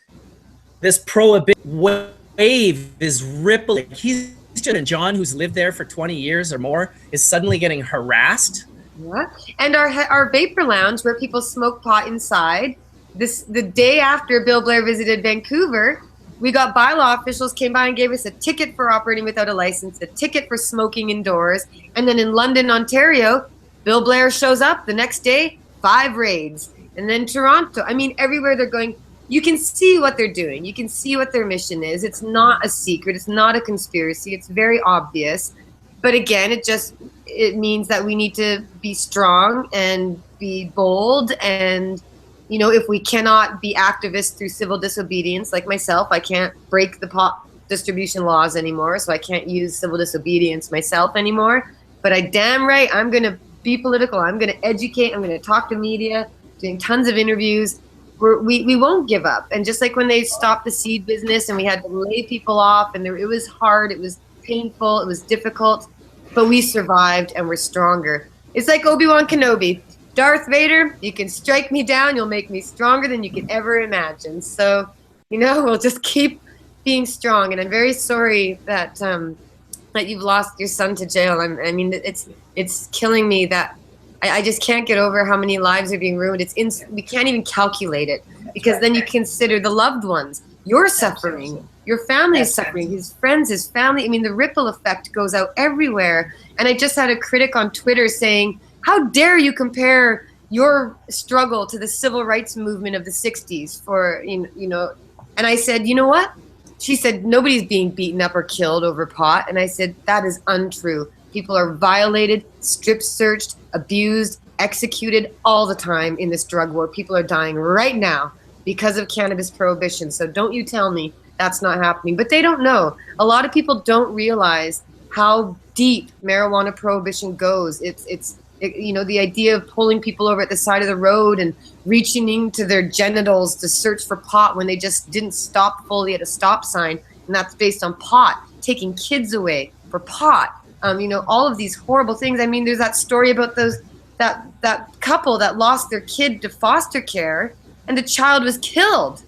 prohibition wave is rippling. He's John, who's lived there for 20 years or more, is suddenly getting harassed. Yeah. And our vapor lounge, where people smoke pot inside, the day after Bill Blair visited Vancouver, we got bylaw officials came by and gave us a ticket for operating without a license, a ticket for smoking indoors. And then in London, Ontario, Bill Blair shows up the next day, 5 raids. And then Toronto, I mean, everywhere they're going, you can see what they're doing. You can see what their mission is. It's not a secret. It's not a conspiracy. It's very obvious. But again, it means that we need to be strong and be bold. And, you know, if we cannot be activists through civil disobedience, like myself, I can't break the pot distribution laws anymore. So I can't use civil disobedience myself anymore. But I damn right, I'm going to be political. I'm going to educate. I'm going to talk to media, doing tons of interviews. We won't give up. And just like when they stopped the seed business and we had to lay people off, and it was hard, it was painful, it was difficult, but we survived and we're stronger. It's like Obi-Wan Kenobi. Darth Vader, you can strike me down, you'll make me stronger than you could ever imagine. So, you know, we'll just keep being strong. And I'm very sorry that that you've lost your son to jail. I mean, it's killing me that I just can't get over how many lives are being ruined. We can't even calculate it, because then you consider the loved ones. You're suffering. Your family is suffering. His friends, his family. I mean, the ripple effect goes out everywhere. And I just had a critic on Twitter saying, how dare you compare your struggle to the civil rights movement of the 60s for, you know, and I said, you know what? She said, nobody's being beaten up or killed over pot. And I said, that is untrue. People are violated, strip searched, abused, executed all the time in this drug war. People are dying right now because of cannabis prohibition. So don't you tell me that's not happening. But they don't know. A lot of people don't realize how deep marijuana prohibition goes. It's you know, the idea of pulling people over at the side of the road and reaching into their genitals to search for pot when they just didn't stop fully at a stop sign. And that's based on pot, taking kids away for pot. You know, all of these horrible things. I mean, there's that story about that couple that lost their kid to foster care, and the child was killed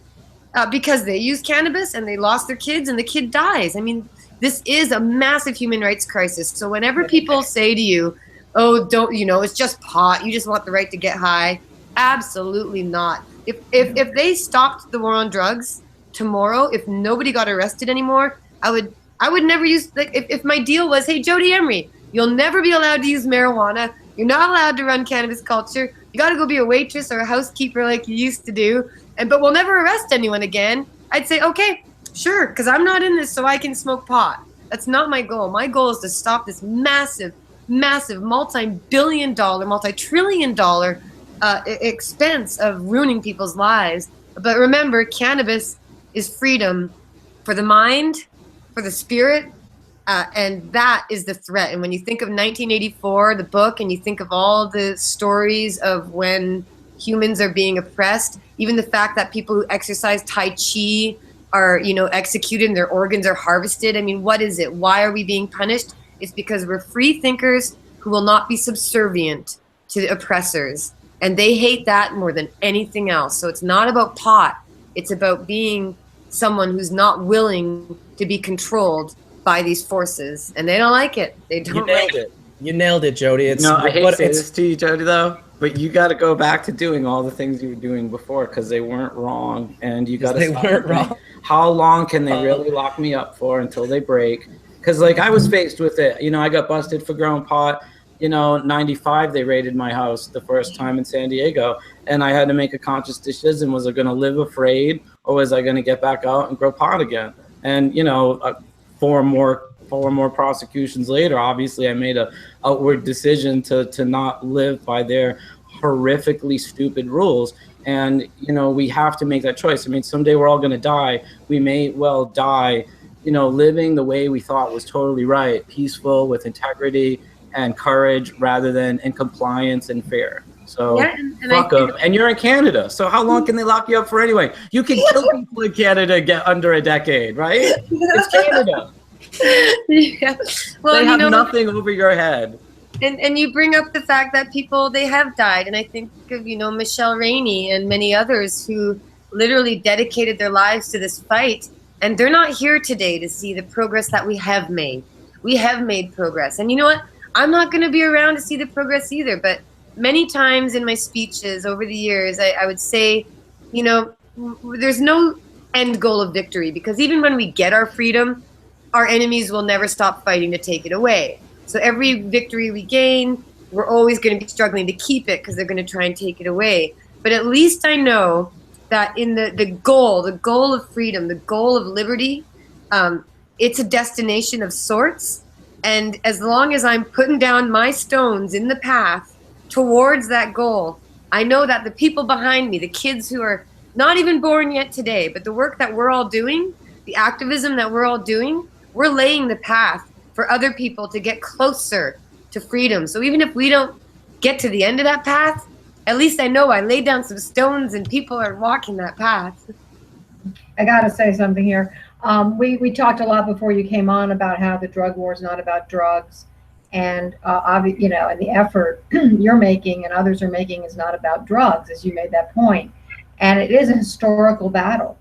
because they used cannabis, and they lost their kids, and the kid dies. I mean, this is a massive human rights crisis. So whenever people say to you, oh, don't, you know, it's just pot, you just want the right to get high, absolutely not. If they stopped the war on drugs tomorrow, if nobody got arrested anymore, I would never use, like, if my deal was, hey, Jody Emery, you'll never be allowed to use marijuana. You're not allowed to run Cannabis Culture. You got to go be a waitress or a housekeeper like you used to do. But we'll never arrest anyone again. I'd say, okay, sure, because I'm not in this so I can smoke pot. That's not my goal. My goal is to stop this massive, massive, multi-billion dollar, multi-trillion dollar expense of ruining people's lives. But remember, cannabis is freedom for the mind, for the spirit, and that is the threat. And when you think of 1984, the book, and you think of all the stories of when humans are being oppressed, even the fact that people who exercise Tai Chi are, you know, executed and their organs are harvested. I mean, what is it? Why are we being punished? It's because we're free thinkers who will not be subservient to the oppressors. And they hate that more than anything else. So it's not about pot. It's about being someone who's not willing to be controlled by these forces. And they don't like it. They don't like it. You nailed it, Jody. It's, no, I hate to say this to you, Jody, though, but you got to go back to doing all the things you were doing before because they weren't wrong. And you got to stop. They weren't wrong. How long can they really lock me up for until they break? Because, like, I was faced with it. You know, I got busted for growing pot. You know, 95, they raided my house the first time in San Diego. And I had to make a conscious decision. Was I going to live afraid or was I going to get back out and grow pot again? And, you know, four more prosecutions later, obviously I made a outward decision to not live by their horrifically stupid rules. And, you know, we have to make that choice. I mean, someday we're all going to die. We may well die, you know, living the way we thought was totally right, peaceful, with integrity and courage, rather than in compliance and fear. So Yeah, and fuck them. And you're in Canada, so how long can they lock you up for anyway? You can kill people in Canada get under a decade, right? It's Canada. Yeah. Well, They you have know, nothing over your head. And you bring up the fact that people, they have died. And I think of, you know, Michelle Rainey and many others who literally dedicated their lives to this fight. And they're not here today to see the progress that we have made. We have made progress. And you know what? I'm not going to be around to see the progress either. But many times in my speeches over the years, I would say, you know, there's no end goal of victory, because even when we get our freedom, our enemies will never stop fighting to take it away. So every victory we gain, we're always going to be struggling to keep it, because they're going to try and take it away. But at least I know that in the goal of freedom, the goal of liberty, it's a destination of sorts. And as long as I'm putting down my stones in the path towards that goal, I know that the people behind me, the kids who are not even born yet today, but the work that we're all doing, the activism that we're all doing, we're laying the path for other people to get closer to freedom. So even if we don't get to the end of that path, at least I know I laid down some stones and people are walking that path. I got to say something here. We talked a lot before you came on about how the drug war is not about drugs. And, you know, and the effort you're making and others are making is not about drugs, as you made that point. And it is a historical battle.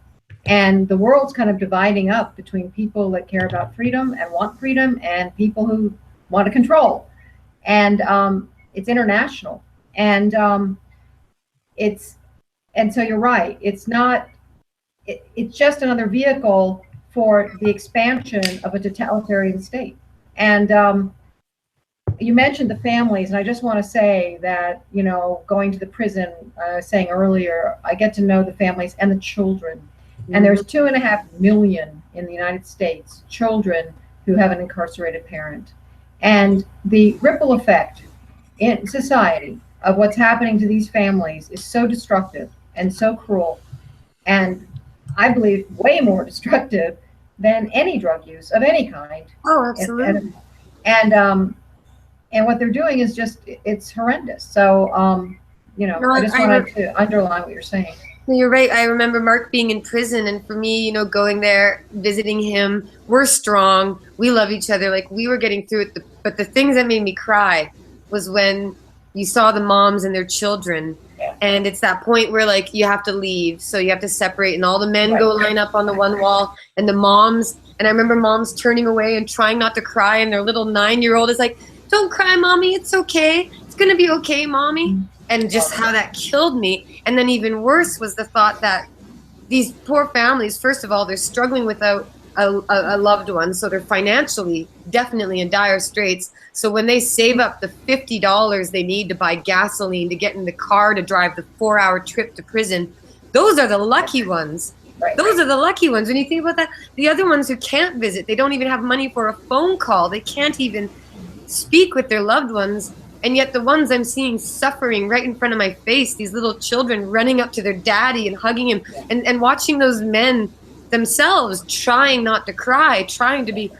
And the world's kind of dividing up between people that care about freedom and want freedom and people who want to control. And it's international. And so you're right. It's not, it's just another vehicle for the expansion of a totalitarian state. And you mentioned the families, and I just want to say that, you know, going to the prison, I was saying earlier, I get to know the families and the children. And there's 2.5 million in the United States children who have an incarcerated parent. And the ripple effect in society of what's happening to these families is so destructive and so cruel, and I believe way more destructive than any drug use of any kind. Oh, absolutely. And what they're doing is just, it's horrendous. So, you know, I just wanted to underline what you're saying. You're right. I remember Mark being in prison, and for me, you know, going there, visiting him, we're strong. We love each other. Like, we were getting through it. But the things that made me cry was when you saw the moms and their children. Yeah. And it's that point where, like, you have to leave. So you have to separate, and all the men go line up on the one wall, and the moms, and I remember moms turning away and trying not to cry, and their little 9-year-old is like, "Don't cry, mommy. It's okay. It's going to be okay, mommy." Mm-hmm. And just how that killed me. And then even worse was the thought that these poor families, first of all, they're struggling without a loved one. So they're financially definitely in dire straits. So when they save up the $50 they need to buy gasoline to get in the car to drive the 4-hour trip to prison, those are the lucky ones. Those are the lucky ones. When you think about that, the other ones who can't visit, they don't even have money for a phone call. They can't even speak with their loved ones. And yet the ones I'm seeing suffering right in front of my face, these little children running up to their daddy and hugging him, and watching those men themselves trying not to cry, trying to be,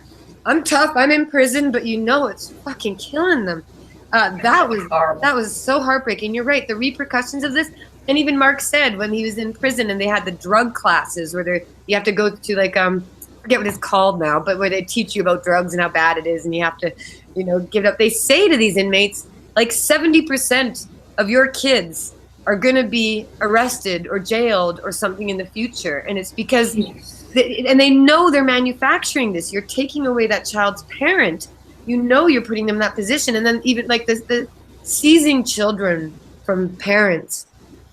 I'm tough, I'm in prison, but you know it's fucking killing them. That was so heartbreaking. You're right, the repercussions of this. And even Mark said when he was in prison and they had the drug classes where you have to go to, like, I forget what it's called now, but where they teach you about drugs and how bad it is, and you have to, you know, give it up. They say to these inmates, like, 70% of your kids are going to be arrested or jailed or something in the future. And it's because, and they know they're manufacturing this. You're taking away that child's parent. You know you're putting them in that position. And then even like the seizing children from parents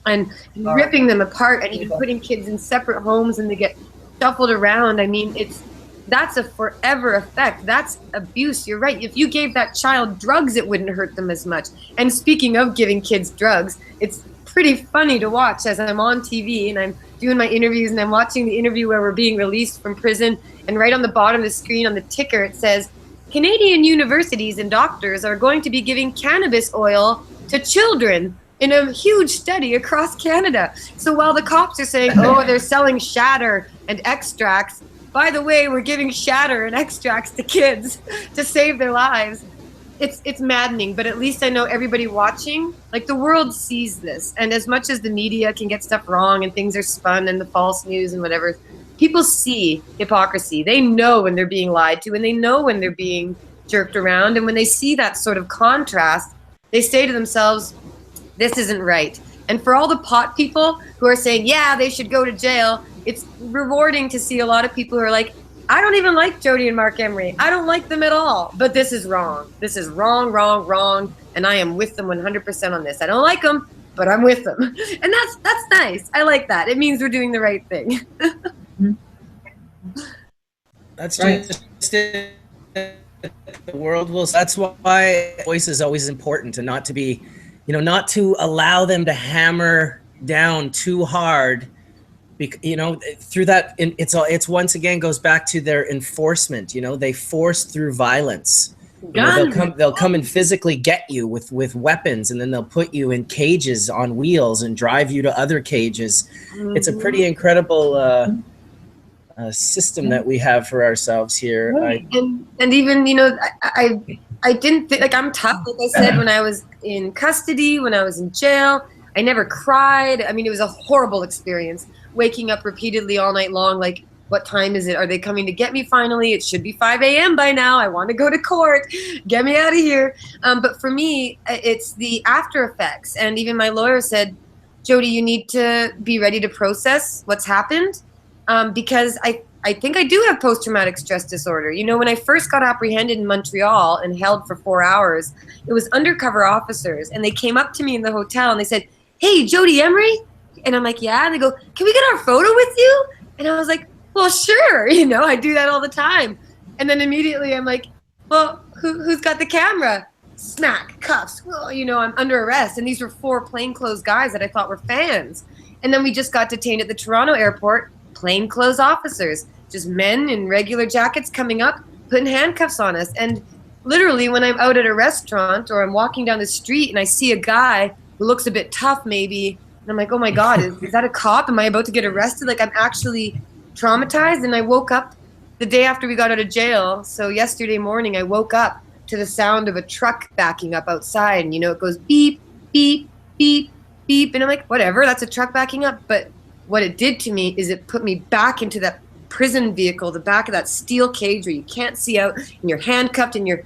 and ripping them apart, and even putting kids in separate homes and they get shuffled around. I mean, that's a forever effect. That's abuse. You're right. If you gave that child drugs, it wouldn't hurt them as much. And speaking of giving kids drugs, it's pretty funny to watch as I'm on TV and I'm doing my interviews and I'm watching the interview where we're being released from prison, and right on the bottom of the screen on the ticker it says, Canadian universities and doctors are going to be giving cannabis oil to children in a huge study across Canada. So while the cops are saying, oh, they're selling shatter and extracts, by the way, we're giving shatter and extracts to kids to save their lives. It's maddening, but at least I know everybody watching, like the world sees this. And as much as the media can get stuff wrong and things are spun and the false news and whatever, people see hypocrisy. They know when they're being lied to, and they know when they're being jerked around. And when they see that sort of contrast, they say to themselves, this isn't right. And for all the pot people who are saying, yeah, they should go to jail, it's rewarding to see a lot of people who are like, I don't even like Jody and Mark Emery. I don't like them at all. But this is wrong. This is wrong, wrong, wrong. And I am with them 100% on this. I don't like them, but I'm with them. And that's nice. I like that. It means we're doing the right thing. That's right. Just it. The world will. That's why voice is always important, and not to be, not to allow them to hammer down too hard. Through that, it's once again goes back to their enforcement. They force through violence. They'll come and physically get you with weapons, and then they'll put you in cages on wheels and drive you to other cages. Mm-hmm. It's a pretty incredible system that we have for ourselves here. Right. And even I didn't think, like, I'm tough, like I said, when I was in custody, when I was in jail. I never cried. I mean, it was a horrible experience. Waking up repeatedly all night long, like, what time is it? Are they coming to get me finally? It should be 5 a.m. by now. I want to go to court. Get me out of here. But for me, it's the after effects. And even my lawyer said, Jody, you need to be ready to process what's happened, because I think I do have post-traumatic stress disorder. When I first got apprehended in Montreal and held for 4 hours, it was undercover officers. And they came up to me in the hotel and they said, hey, Jody Emery? And I'm like, yeah. And they go, can we get our photo with you? And I was like, well, sure. I do that all the time. And then immediately I'm like, well, who's got the camera? Smack, cuffs. Well, I'm under arrest. And these were 4 plainclothes guys that I thought were fans. And then we just got detained at the Toronto airport, plainclothes officers, just men in regular jackets coming up, putting handcuffs on us. And literally when I'm out at a restaurant or I'm walking down the street and I see a guy who looks a bit tough maybe, and I'm like, oh my God, is that a cop? Am I about to get arrested? Like, I'm actually traumatized. And I woke up the day after we got out of jail. So yesterday morning, I woke up to the sound of a truck backing up outside. And, it goes beep, beep, beep, beep. And I'm like, whatever, that's a truck backing up. But what it did to me is it put me back into that prison vehicle, the back of that steel cage where you can't see out and you're handcuffed and you're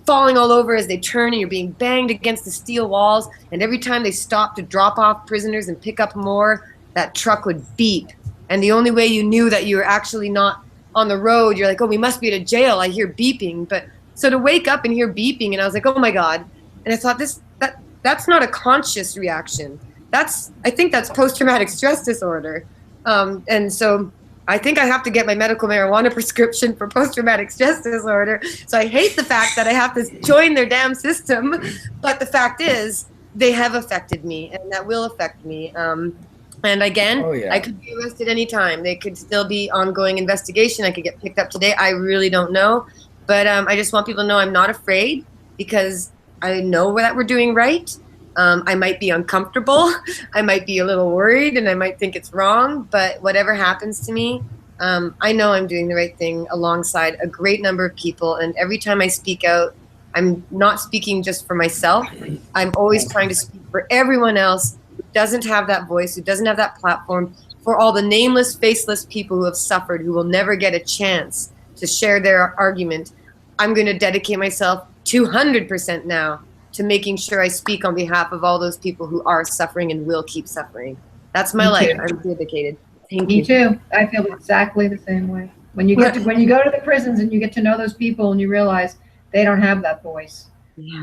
falling all over as they turn and you're being banged against the steel walls. And every time they stopped to drop off prisoners and pick up more, that truck would beep. And the only way you knew that you were actually not on the road, you're like, oh, we must be at a jail. I hear beeping. But so to wake up and hear beeping, and I was like, oh my God. And I thought that's not a conscious reaction. I think that's post-traumatic stress disorder. And so I think I have to get my medical marijuana prescription for post-traumatic stress disorder. So I hate the fact that I have to join their damn system. But the fact is, they have affected me, and that will affect me. And again, I could be arrested anytime. They could still be ongoing investigation. I could get picked up today. I really don't know. But I just want people to know I'm not afraid, because I know that we're doing right. I might be uncomfortable. I might be a little worried, and I might think it's wrong. But whatever happens to me, I know I'm doing the right thing alongside a great number of people. And every time I speak out, I'm not speaking just for myself. I'm always trying to speak for everyone else who doesn't have that voice, who doesn't have that platform, for all the nameless, faceless people who have suffered, who will never get a chance to share their argument. I'm going to dedicate myself 200% now to making sure I speak on behalf of all those people who are suffering and will keep suffering. That's my life. I'm dedicated. Thank you. Me too. I feel exactly the same way. When you go to the prisons and you get to know those people and you realize they don't have that voice,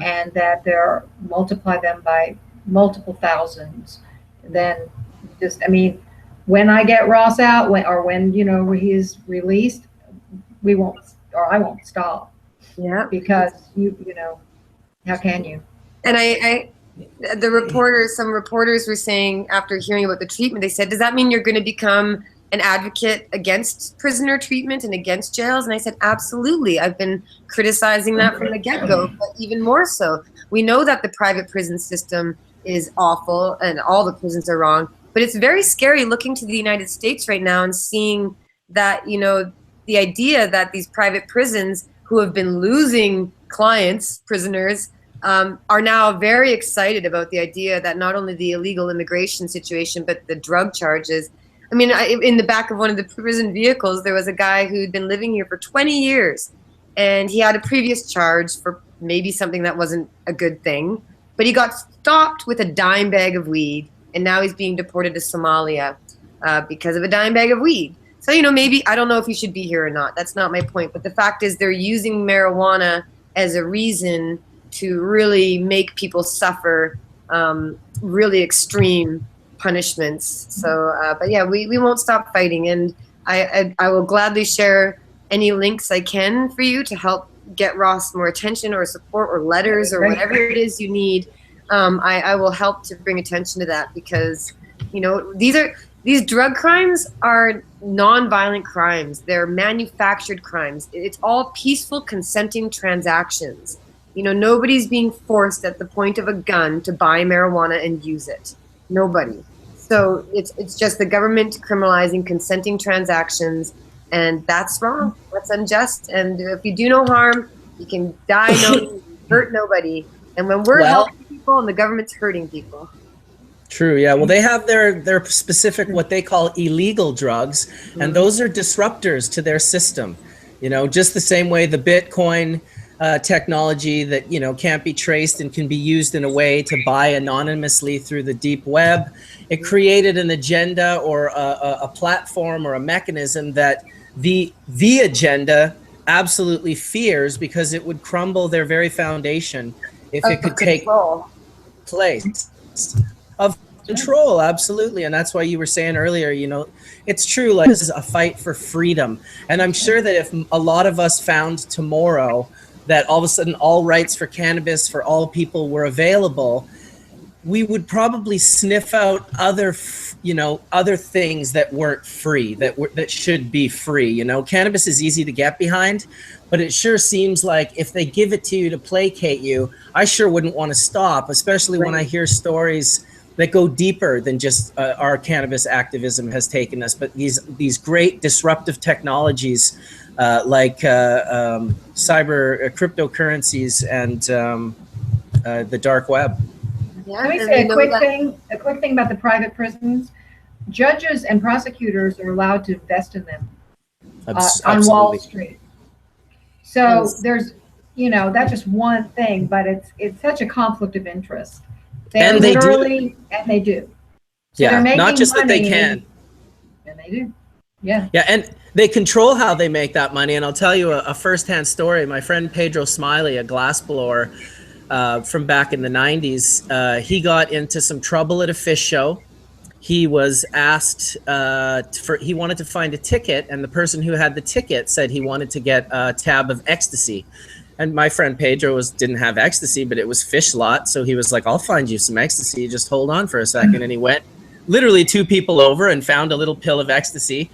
and that multiply them by multiple thousands, then when I get Ross out, when he's released, I won't stop. Yeah. Because how can you? And some reporters were saying, after hearing about the treatment, they said, does that mean you're going to become an advocate against prisoner treatment and against jails? And I said, absolutely. I've been criticizing that from the get-go, but even more so. We know that the private prison system is awful and all the prisons are wrong, but it's very scary looking to the United States right now and seeing that, the idea that these private prisons who have been losing clients, prisoners, are now very excited about the idea that not only the illegal immigration situation, but the drug charges. I mean, in the back of one of the prison vehicles, there was a guy who'd been living here for 20 years, and he had a previous charge for maybe something that wasn't a good thing, but he got stopped with a dime bag of weed, and now he's being deported to Somalia because of a dime bag of weed. So, you know, maybe, I don't know if he should be here or not. That's not my point. But the fact is they're using marijuana as a reason to really make people suffer really extreme punishments. So, but yeah, we won't stop fighting. And I will gladly share any links I can for you to help get Ross more attention or support or letters or whatever it is you need. I will help to bring attention to that, because, you know, these drug crimes are non-violent crimes. They're manufactured crimes. It's all peaceful, consenting transactions. You know, nobody's being forced at the point of a gun to buy marijuana and use it. Nobody. So it's just the government criminalizing consenting transactions, and that's wrong. That's unjust. And if you do no harm, you can die no hurt nobody. And when we're helping people and the government's hurting people. True. Yeah. Well, they have their specific, what they call illegal drugs, and those are disruptors to their system. You know, just the same way the Bitcoin technology that, you know, can't be traced and can be used in a way to buy anonymously through the deep web. It created an agenda or a platform or a mechanism that the agenda absolutely fears, because it would crumble their very foundation if it could take place of control. Absolutely. And that's why you were saying earlier, you know, it's true, like this is a fight for freedom. And I'm sure that if a lot of us found tomorrow that all of a sudden all rights for cannabis for all people were available, we would probably sniff out other things that weren't free, that should be free. You know, cannabis is easy to get behind, but it sure seems like if they give it to you to placate you, I sure wouldn't want to stop, especially when I hear stories that go deeper than just our cannabis activism has taken us, but these great disruptive technologies like cyber cryptocurrencies and the dark web. Let me say a quick thing about the private prisons. Judges and prosecutors are allowed to invest in them on Wall Street. So there's, you know, that's just one thing, but it's such a conflict of interest. They do. So yeah, not just that they can. And they do. Yeah. Yeah, and they control how they make that money. And I'll tell you a firsthand story. My friend Pedro Smiley, a glassblower from back in the 90s, he got into some trouble at a fish show. He was asked he wanted to find a ticket, and the person who had the ticket said he wanted to get a tab of ecstasy. And my friend Pedro didn't have ecstasy, but it was fish lot. So he was like, I'll find you some ecstasy. Just hold on for a second. And he went literally 2 people over and found a little pill of ecstasy.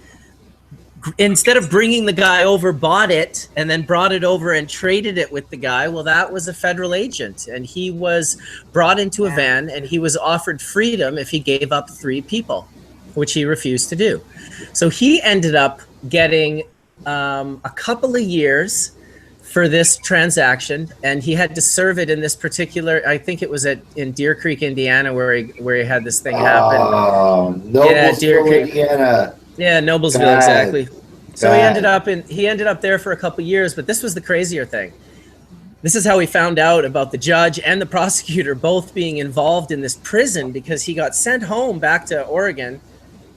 Instead of bringing the guy over, bought it and then brought it over and traded it with the guy. Well, that was a federal agent, and he was brought into a van and he was offered freedom if he gave up 3 people, which he refused to do. So he ended up getting a couple of years for this transaction, and he had to serve it in this particular, I think it was in Deer Creek, Indiana, where he had this thing happen. Noblesville, Indiana. Yeah, Noblesville, exactly. So he ended up there for a couple of years, but this was the crazier thing. This is how he found out about the judge and the prosecutor both being involved in this prison, because he got sent home back to Oregon,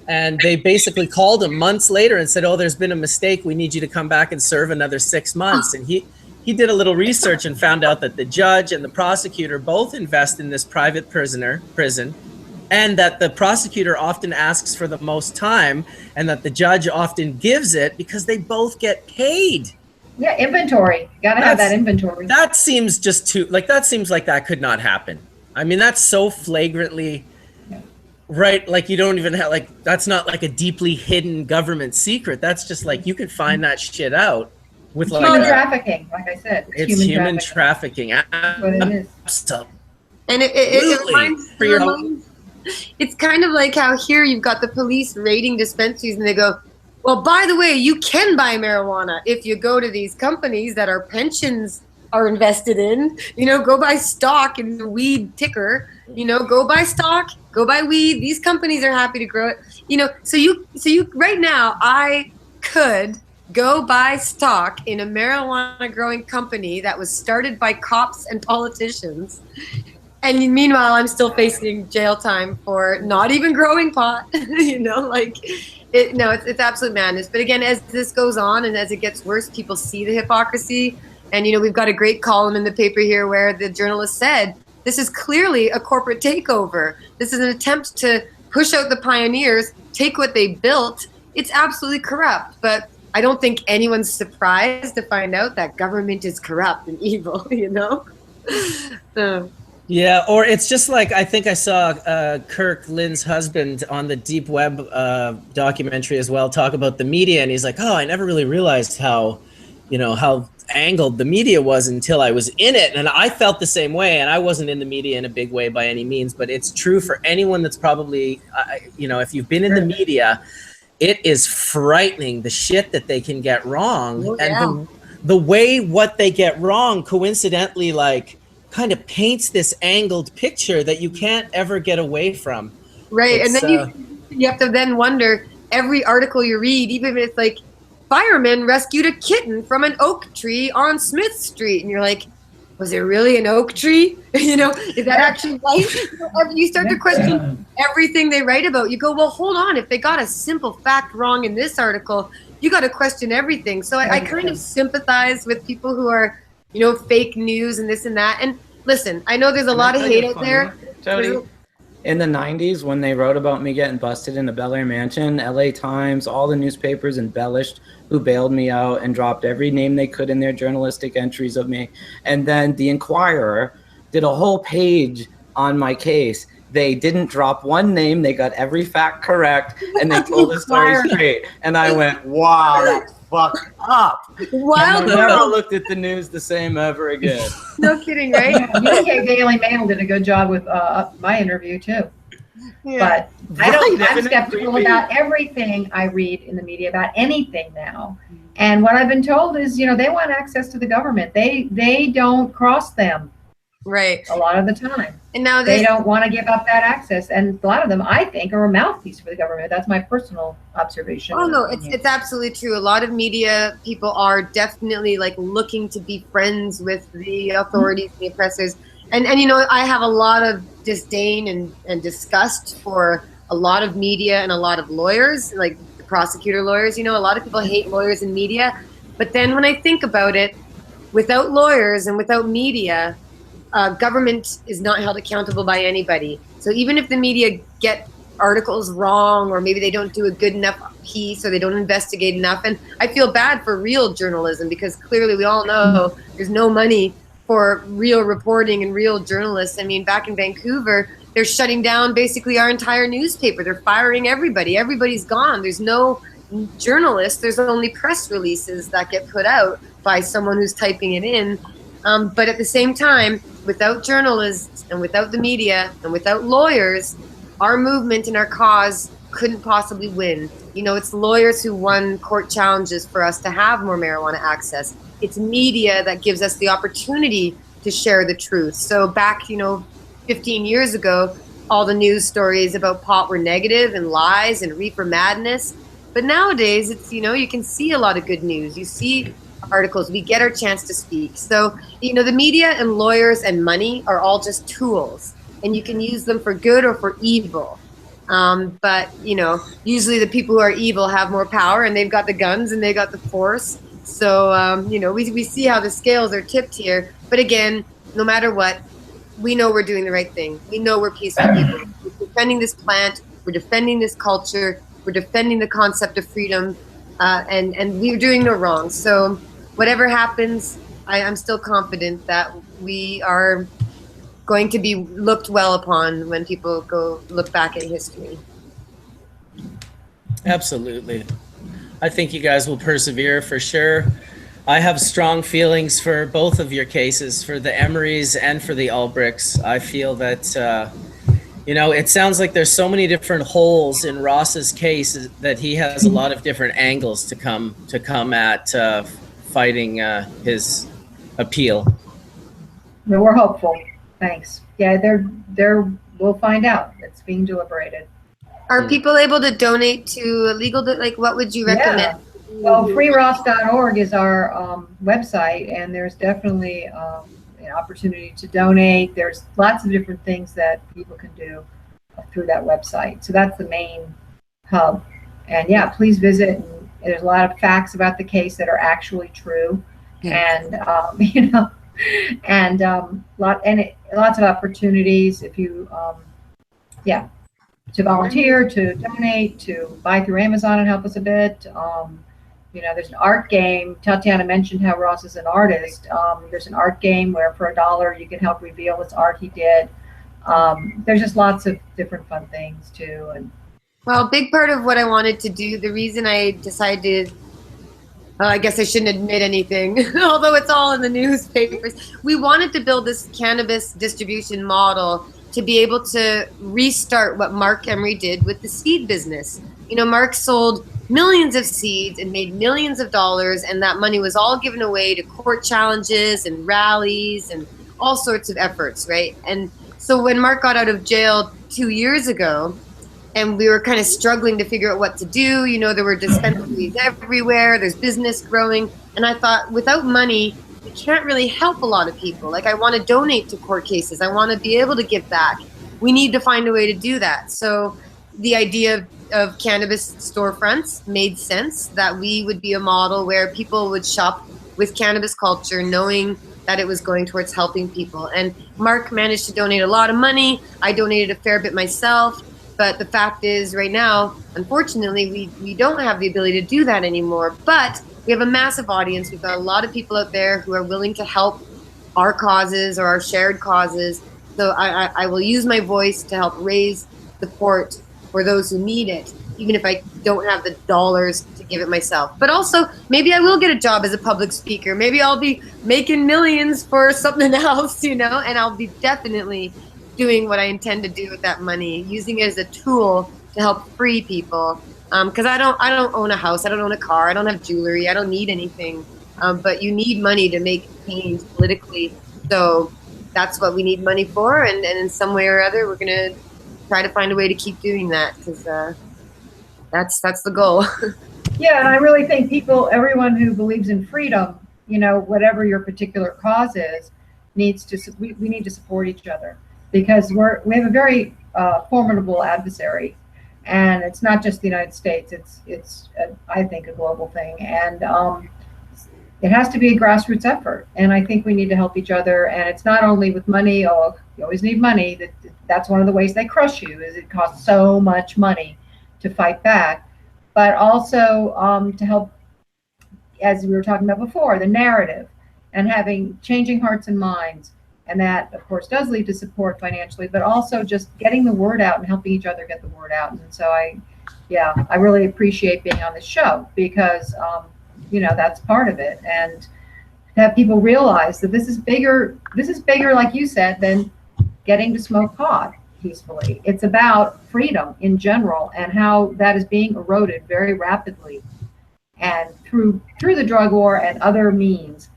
and they basically called him months later and said, oh, there's been a mistake. We need you to come back and serve another 6 months. And he did a little research and found out that the judge and the prosecutor both invest in this private prison, and that the prosecutor often asks for the most time, and that the judge often gives it because they both get paid. Yeah, inventory. Gotta have that inventory. That seems just too, that seems like that could not happen. I mean, that's so flagrantly, right? Like, you don't even have, that's not like a deeply hidden government secret. That's just like, you could find that shit out with human trafficking, like I said. It's human trafficking. That's what it is. Absolutely. And it reminds, it's kind of like how here you've got the police raiding dispensaries and they go, Well, by the way, you can buy marijuana if you go to these companies that our pensions are invested in. Go buy stock in the weed ticker. Go buy stock, go buy weed. These companies are happy to grow it. So you right now, I could go buy stock in a marijuana growing company that was started by cops and politicians. And meanwhile, I'm still facing jail time for not even growing pot. It's absolute madness. But again, as this goes on and as it gets worse, people see the hypocrisy. And, we've got a great column in the paper here where the journalist said, this is clearly a corporate takeover. This is an attempt to push out the pioneers, take what they built. It's absolutely corrupt. But I don't think anyone's surprised to find out that government is corrupt and evil, Yeah, or it's just like, I think I saw Kirk, Lyn's husband, on the Deep Web documentary as well, talk about the media, and he's like, oh, I never really realized how angled the media was until I was in it. And I felt the same way, and I wasn't in the media in a big way by any means, but it's true for anyone that's probably, if you've been in the media, it is frightening the shit that they can get wrong. Oh, yeah. And the way what they get wrong coincidentally, kind of paints this angled picture that you can't ever get away from. Right. And then you have to then wonder, every article you read, even if it's like, firemen rescued a kitten from an oak tree on Smith Street. And you're like, was it really an oak tree? Is that actually right? You start to question everything they write about. You go, well, hold on. If they got a simple fact wrong in this article, you got to question everything. So I kind of sympathize with people who are, fake news and this and that. And listen, I know there's a lot of hate out there. Jody, in the 90s, when they wrote about me getting busted in the Bel Air mansion, LA Times, all the newspapers embellished who bailed me out and dropped every name they could in their journalistic entries of me. And then the Inquirer did a whole page on my case. They didn't drop one name. They got every fact correct, and they told the story straight. And I went, wow, that's fucked up. Wild. I never looked at the news the same ever again. No kidding, right? UK Daily Mail did a good job with my interview too. Yeah. But I'm skeptical about everything I read in the media about anything now. And what I've been told is, they want access to the government. They don't cross them. Right. A lot of the time. And now they don't want to give up that access. And a lot of them, I think, are a mouthpiece for the government. That's my personal observation. Oh, no, it's absolutely true. A lot of media people are definitely looking to be friends with the authorities and the oppressors. And I have a lot of disdain and disgust for a lot of media and a lot of lawyers, like the prosecutor lawyers. A lot of people hate lawyers and media. But then when I think about it, without lawyers and without media, government is not held accountable by anybody. So even if the media get articles wrong, or maybe they don't do a good enough piece, or they don't investigate enough, and I feel bad for real journalism, because clearly we all know there's no money for real reporting and real journalists. I mean, back in Vancouver, they're shutting down basically our entire newspaper. They're firing everybody. Everybody's gone. There's no journalists. There's only press releases that get put out by someone who's typing it in. But at the same time, without journalists and without the media and without lawyers, our movement and our cause couldn't possibly win. It's lawyers who won court challenges for us to have more marijuana access. It's media that gives us the opportunity to share the truth. So back, 15 years ago, all the news stories about pot were negative and lies and reefer madness. But nowadays, it's, you can see a lot of good news. You see articles, we get our chance to speak. So, the media and lawyers and money are all just tools, and you can use them for good or for evil. But, usually the people who are evil have more power, and they've got the guns and they got the force. So, we see how the scales are tipped here. But again, no matter what, we know we're doing the right thing. We know we're peaceful people. We're defending this plant. We're defending this culture. We're defending the concept of freedom. And we're doing no wrong. So whatever happens, I'm still confident that we are going to be looked well upon when people go look back at history. Absolutely. I think you guys will persevere for sure. I have strong feelings for both of your cases, for the Emerys and for the Ulbrichts. I feel that, You know, it sounds like there's so many different holes in Ross's case that he has a lot of different angles to come at fighting his appeal. No, we're hopeful. Thanks. Yeah, we'll find out. It's being deliberated. Are people able to donate to legal, like what would you recommend? Yeah. Well, freeross.org is our website, and there's definitely an opportunity to donate. There's lots of different things that people can do through that website. So that's the main hub. And yeah, please visit. And there's a lot of facts about the case that are actually true, and you know, and lots of opportunities if you to volunteer, to donate, to buy through Amazon and help us a bit. You know, there's an art game. Tatiana mentioned how Ross is an artist. There's an art game where for $1 you can help reveal this art he did. There's just lots of different fun things too. And well, a big part of what I wanted to do, the reason I decided, I guess I shouldn't admit anything, although it's all in the newspapers. We wanted to build this cannabis distribution model to be able to restart what Mark Emery did with the seed business. You know, Mark sold millions of seeds and made millions of dollars, and that money was all given away to court challenges and rallies and all sorts of efforts, right? And so when Mark got out of jail 2 years ago, and we were kind of struggling to figure out what to do, you know, there were dispensaries everywhere, there's business growing, and I thought, without money, we can't really help a lot of people. Like, I want to donate to court cases. I want to be able to give back. We need to find a way to do that. So the idea of cannabis storefronts made sense, that we would be a model where people would shop with Cannabis Culture knowing that it was going towards helping people. And Mark managed to donate a lot of money. I donated a fair bit myself. But the fact is, right now, unfortunately, we don't have the ability to do that anymore. But we have a massive audience. We've got a lot of people out there who are willing to help our causes or our shared causes. So I will use my voice to help raise support for those who need it, even if I don't have the dollars to give it myself. But also, maybe I will get a job as a public speaker. Maybe I'll be making millions for something else, you know, and I'll be definitely doing what I intend to do with that money, using it as a tool to help free people. Because I don't own a house, I don't own a car, I don't have jewelry, I don't need anything. But you need money to make change politically. So that's what we need money for, and in some way or other, we're gonna try to find a way to keep doing that, because that's the goal. Yeah, and I really think everyone who believes in freedom, you know, whatever your particular cause is, we need to support each other, because we have a very formidable adversary, and it's not just the United States. It's I think a global thing, and it has to be a grassroots effort. And I think we need to help each other. And it's not only with money. Oh, you always need money. That's one of the ways they crush you. Is it costs so much money to fight back, but also to help, as we were talking about before, the narrative and changing hearts and minds. And that, of course, does lead to support financially, but also just getting the word out and helping each other get the word out. And so I really appreciate being on this show, because, you know, that's part of it. And to have people realize that this is bigger, like you said, than getting to smoke pot peacefully. It's about freedom in general, and how that is being eroded very rapidly, and through the drug war and other means.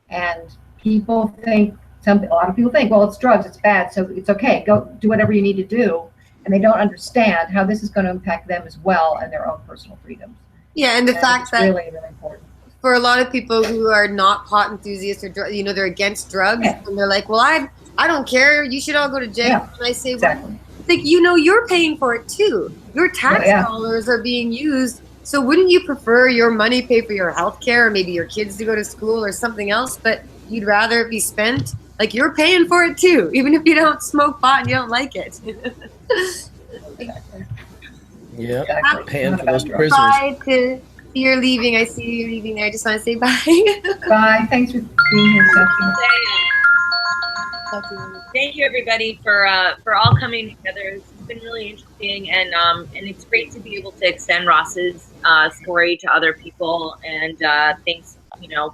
And people think, a lot of people think, well, it's drugs, it's bad, so it's okay, go do whatever you need to do. And they don't understand how this is going to impact them as well, and their own personal freedoms. Yeah, and the fact that really, really important. For a lot of people who are not pot enthusiasts, or you know, they're against drugs, and they're like, well, I don't care, you should all go to jail. Yeah, and I say, exactly. Well, it's like, you know, you're paying for it too. Your tax dollars are being used. So wouldn't you prefer your money pay for your health care, or maybe your kids to go to school or something else, but you'd rather it be spent? Like, you're paying for it too, even if you don't smoke pot and you don't like it. Yeah, paying for those prisoners. Bye to you're leaving. I see you're leaving there. I just want to say bye. Bye. Thanks for being here, Sophie. Thank you, everybody, for all coming together. It's been really interesting, and it's great to be able to extend Ross's story to other people. And thanks, you know,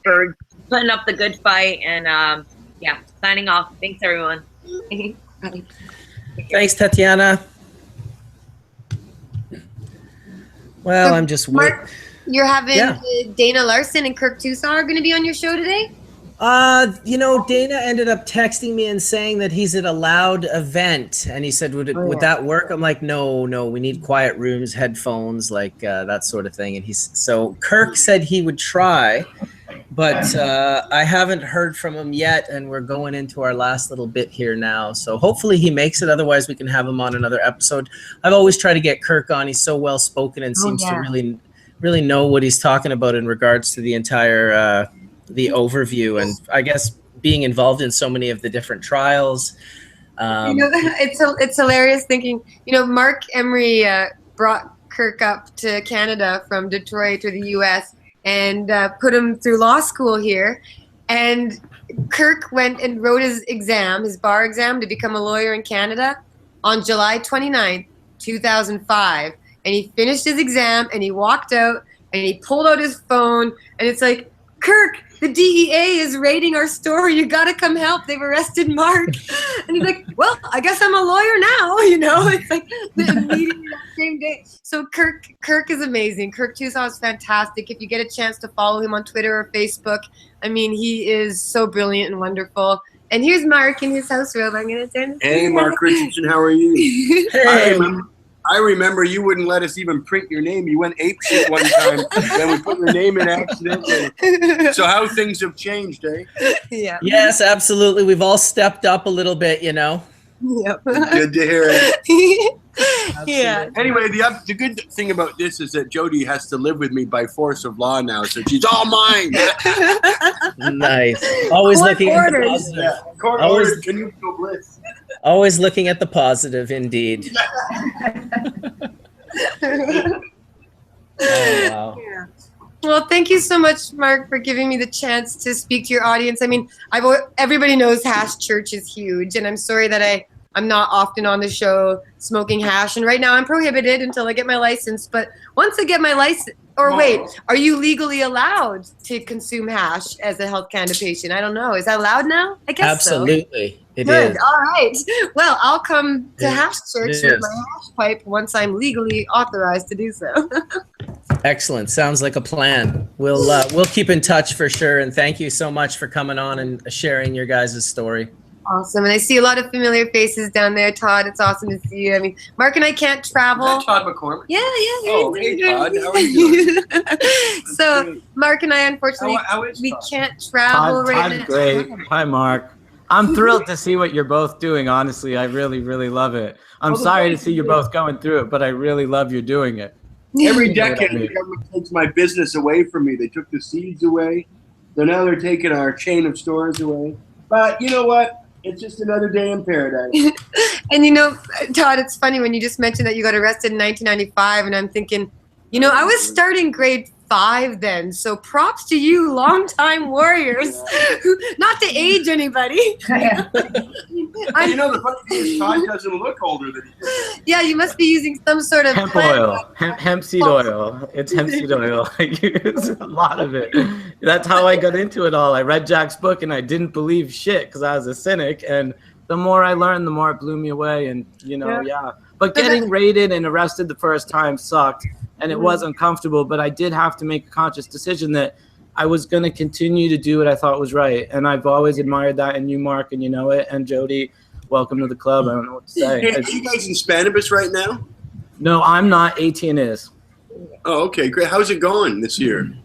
for putting up the good fight. And yeah, signing off. Thanks, everyone. Thanks, Tatiana. Well, So, I'm just Mark, waiting. you're having Yeah. Dana Larson and Kirk Toussaw are going to be on your show today? You know, Dana ended up texting me and saying that he's at a loud event, and he said, would that work? I'm like, no, we need quiet rooms, headphones, like that sort of thing. And so Kirk said he would try, but I haven't heard from him yet, and we're going into our last little bit here now. So hopefully he makes it. Otherwise, we can have him on another episode. I've always tried to get Kirk on. He's so well spoken and seems to really know what he's talking about in regards to the entire the overview, and I guess being involved in so many of the different trials. It's hilarious thinking, Mark Emery brought Kirk up to Canada from Detroit or the US and put him through law school here. And Kirk went and wrote his bar exam to become a lawyer in Canada on July 29th, 2005. And he finished his exam and he walked out and he pulled out his phone and it's like, Kirk, the DEA is raiding our store. You got to come help. They've arrested Mark. And he's like, well, I guess I'm a lawyer now. It's like immediately that same day. So Kirk is amazing. Kirk Toussaw is fantastic. If you get a chance to follow him on Twitter or Facebook, I mean, he is so brilliant and wonderful. And here's Mark in his house robe. I'm going to turn this. Hey, Mark Richardson, how are you? Hey. I remember you wouldn't let us even print your name. You went apeshit one time. Then we put your name in accidentally. So how things have changed, eh? Yeah. Yes, absolutely. We've all stepped up a little bit, Yep. Good to hear it. Yeah. Anyway, the good thing about this is that Jody has to live with me by force of law now, so she's all mine. Nice. Always looking at the positive. Yeah. Court ordered conjugal bliss. Always looking at the positive, indeed. Oh, wow. Yeah. Well, thank you so much, Mark, for giving me the chance to speak to your audience. I mean, everybody knows Hash Church is huge, and I'm sorry that I'm not often on the show smoking hash. And right now I'm prohibited until I get my license. But once I get my license, wait, are you legally allowed to consume hash as a Health Canada patient? I don't know. Is that allowed now? I guess Absolutely. so. It Good. is. All right. Well, I'll come to Hash Church with my hash pipe once I'm legally authorized to do so. Excellent. Sounds like a plan. We'll keep in touch for sure. And thank you so much for coming on and sharing your guys' story. Awesome. And I see a lot of familiar faces down there, Todd. It's awesome to see you. I mean, Mark and I can't travel. Is that Todd McCormick? Yeah. Oh, hey, Todd. How are you doing? So, Mark and I, unfortunately, we can't travel right now. Todd's great. Hi, Mark. I'm thrilled to see what you're both doing. Honestly, I really, really love it. I'm sorry to see you both going through it, but I really love you doing it. Every decade, the government takes my business away from me. They took the seeds away. So now they're taking our chain of stores away. But you know what? It's just another day in paradise. And Todd, it's funny when you just mentioned that you got arrested in 1995, and I'm thinking, I was starting grade 5 then, so props to you, longtime warriors. Not to age anybody. The funny thing is Todd doesn't look older than he did. Yeah, you must be using some sort of hemp oil, hemp seed oil. It's hemp seed oil. I use a lot of it. That's how I got into it all. I read Jack's book and I didn't believe shit because I was a cynic. And the more I learned, the more it blew me away. And But getting raided and arrested the first time sucked. And it was uncomfortable, but I did have to make a conscious decision that I was going to continue to do what I thought was right. And I've always admired that in you, Mark, and you know it. And Jody, welcome to the club. I don't know what to say. Hey, are you guys in Spanibus right now? No, I'm not. 18 is. Oh, okay, great. How's it going this year?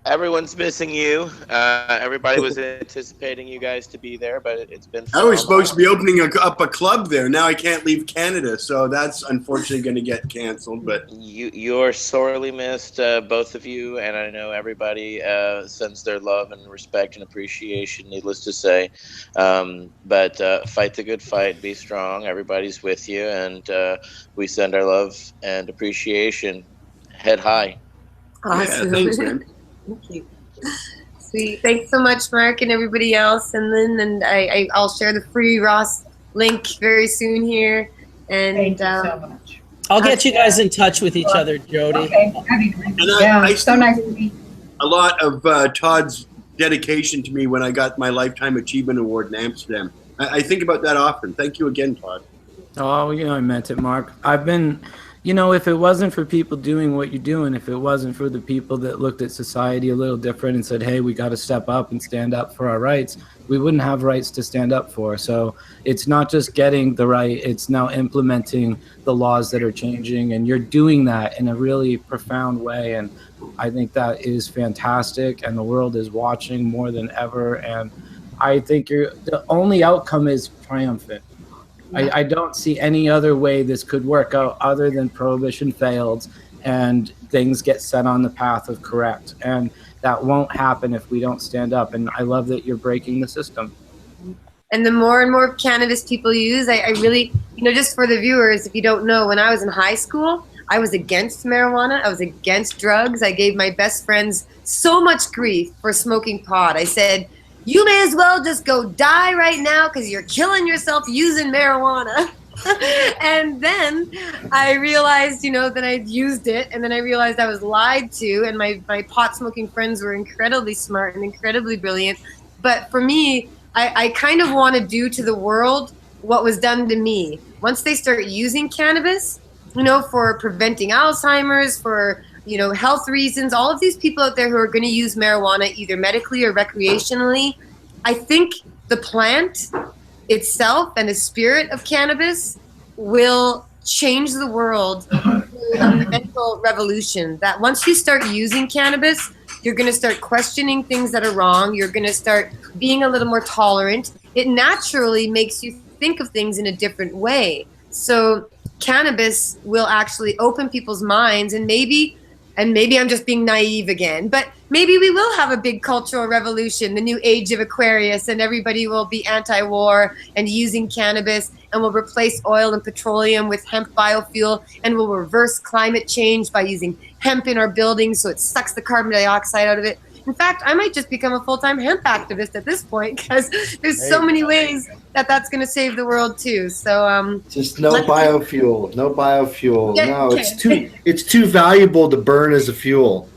Everyone's missing you. Everybody was anticipating you guys to be there, but it's been I was supposed to be opening up a club there. Now I can't leave Canada, so that's unfortunately going to get canceled. But you're sorely missed, both of you, and I know everybody sends their love and respect and appreciation, needless to say. But fight the good fight, be strong. Everybody's with you, and we send our love and appreciation. Head high. Awesome. Yeah, thanks, man. Thank you. Sweet. Thanks so much, Mark, and everybody else. And then I'll share the free Ross link very soon here. And thank you so much. I'll get you guys in touch with each other, Jody. Okay, that'd be great. And I so nice to meet you. A lot of Todd's dedication to me when I got my Lifetime Achievement Award in Amsterdam. I think about that often. Thank you again, Todd. Oh, I meant it, Mark. I've been, if it wasn't for people doing what you're doing, if it wasn't for the people that looked at society a little different and said, hey, we got to step up and stand up for our rights, we wouldn't have rights to stand up for. So it's not just getting the right, it's now implementing the laws that are changing, and you're doing that in a really profound way. And I think that is fantastic, and the world is watching more than ever. And I think the only outcome is triumphant. I don't see any other way this could work out other than prohibition failed and things get set on the path of correct. And that won't happen if we don't stand up. And I love that you're breaking the system. And the more and more cannabis people use, I really, just for the viewers, if you don't know, when I was in high school, I was against marijuana. I was against drugs. I gave my best friends so much grief for smoking pot. I said, you may as well just go die right now because you're killing yourself using marijuana. And then I realized, that I'd used it, and then I realized I was lied to, and my pot smoking friends were incredibly smart and incredibly brilliant. But for me, I kind of want to do to the world what was done to me. Once they start using cannabis, for preventing Alzheimer's, for health reasons, all of these people out there who are going to use marijuana either medically or recreationally, I think the plant itself and the spirit of cannabis will change the world through a mental revolution. That once you start using cannabis, you're going to start questioning things that are wrong. You're going to start being a little more tolerant. It naturally makes you think of things in a different way. So cannabis will actually open people's minds, and maybe I'm just being naive again, but maybe we will have a big cultural revolution, the new age of Aquarius, and everybody will be anti-war and using cannabis, and we'll replace oil and petroleum with hemp biofuel, and we'll reverse climate change by using hemp in our buildings so it sucks the carbon dioxide out of it. In fact, I might just become a full-time hemp activist at this point, because there's so many ways that that's going to save the world too. So just no biofuel, no biofuel. No, it's too valuable to burn as a fuel.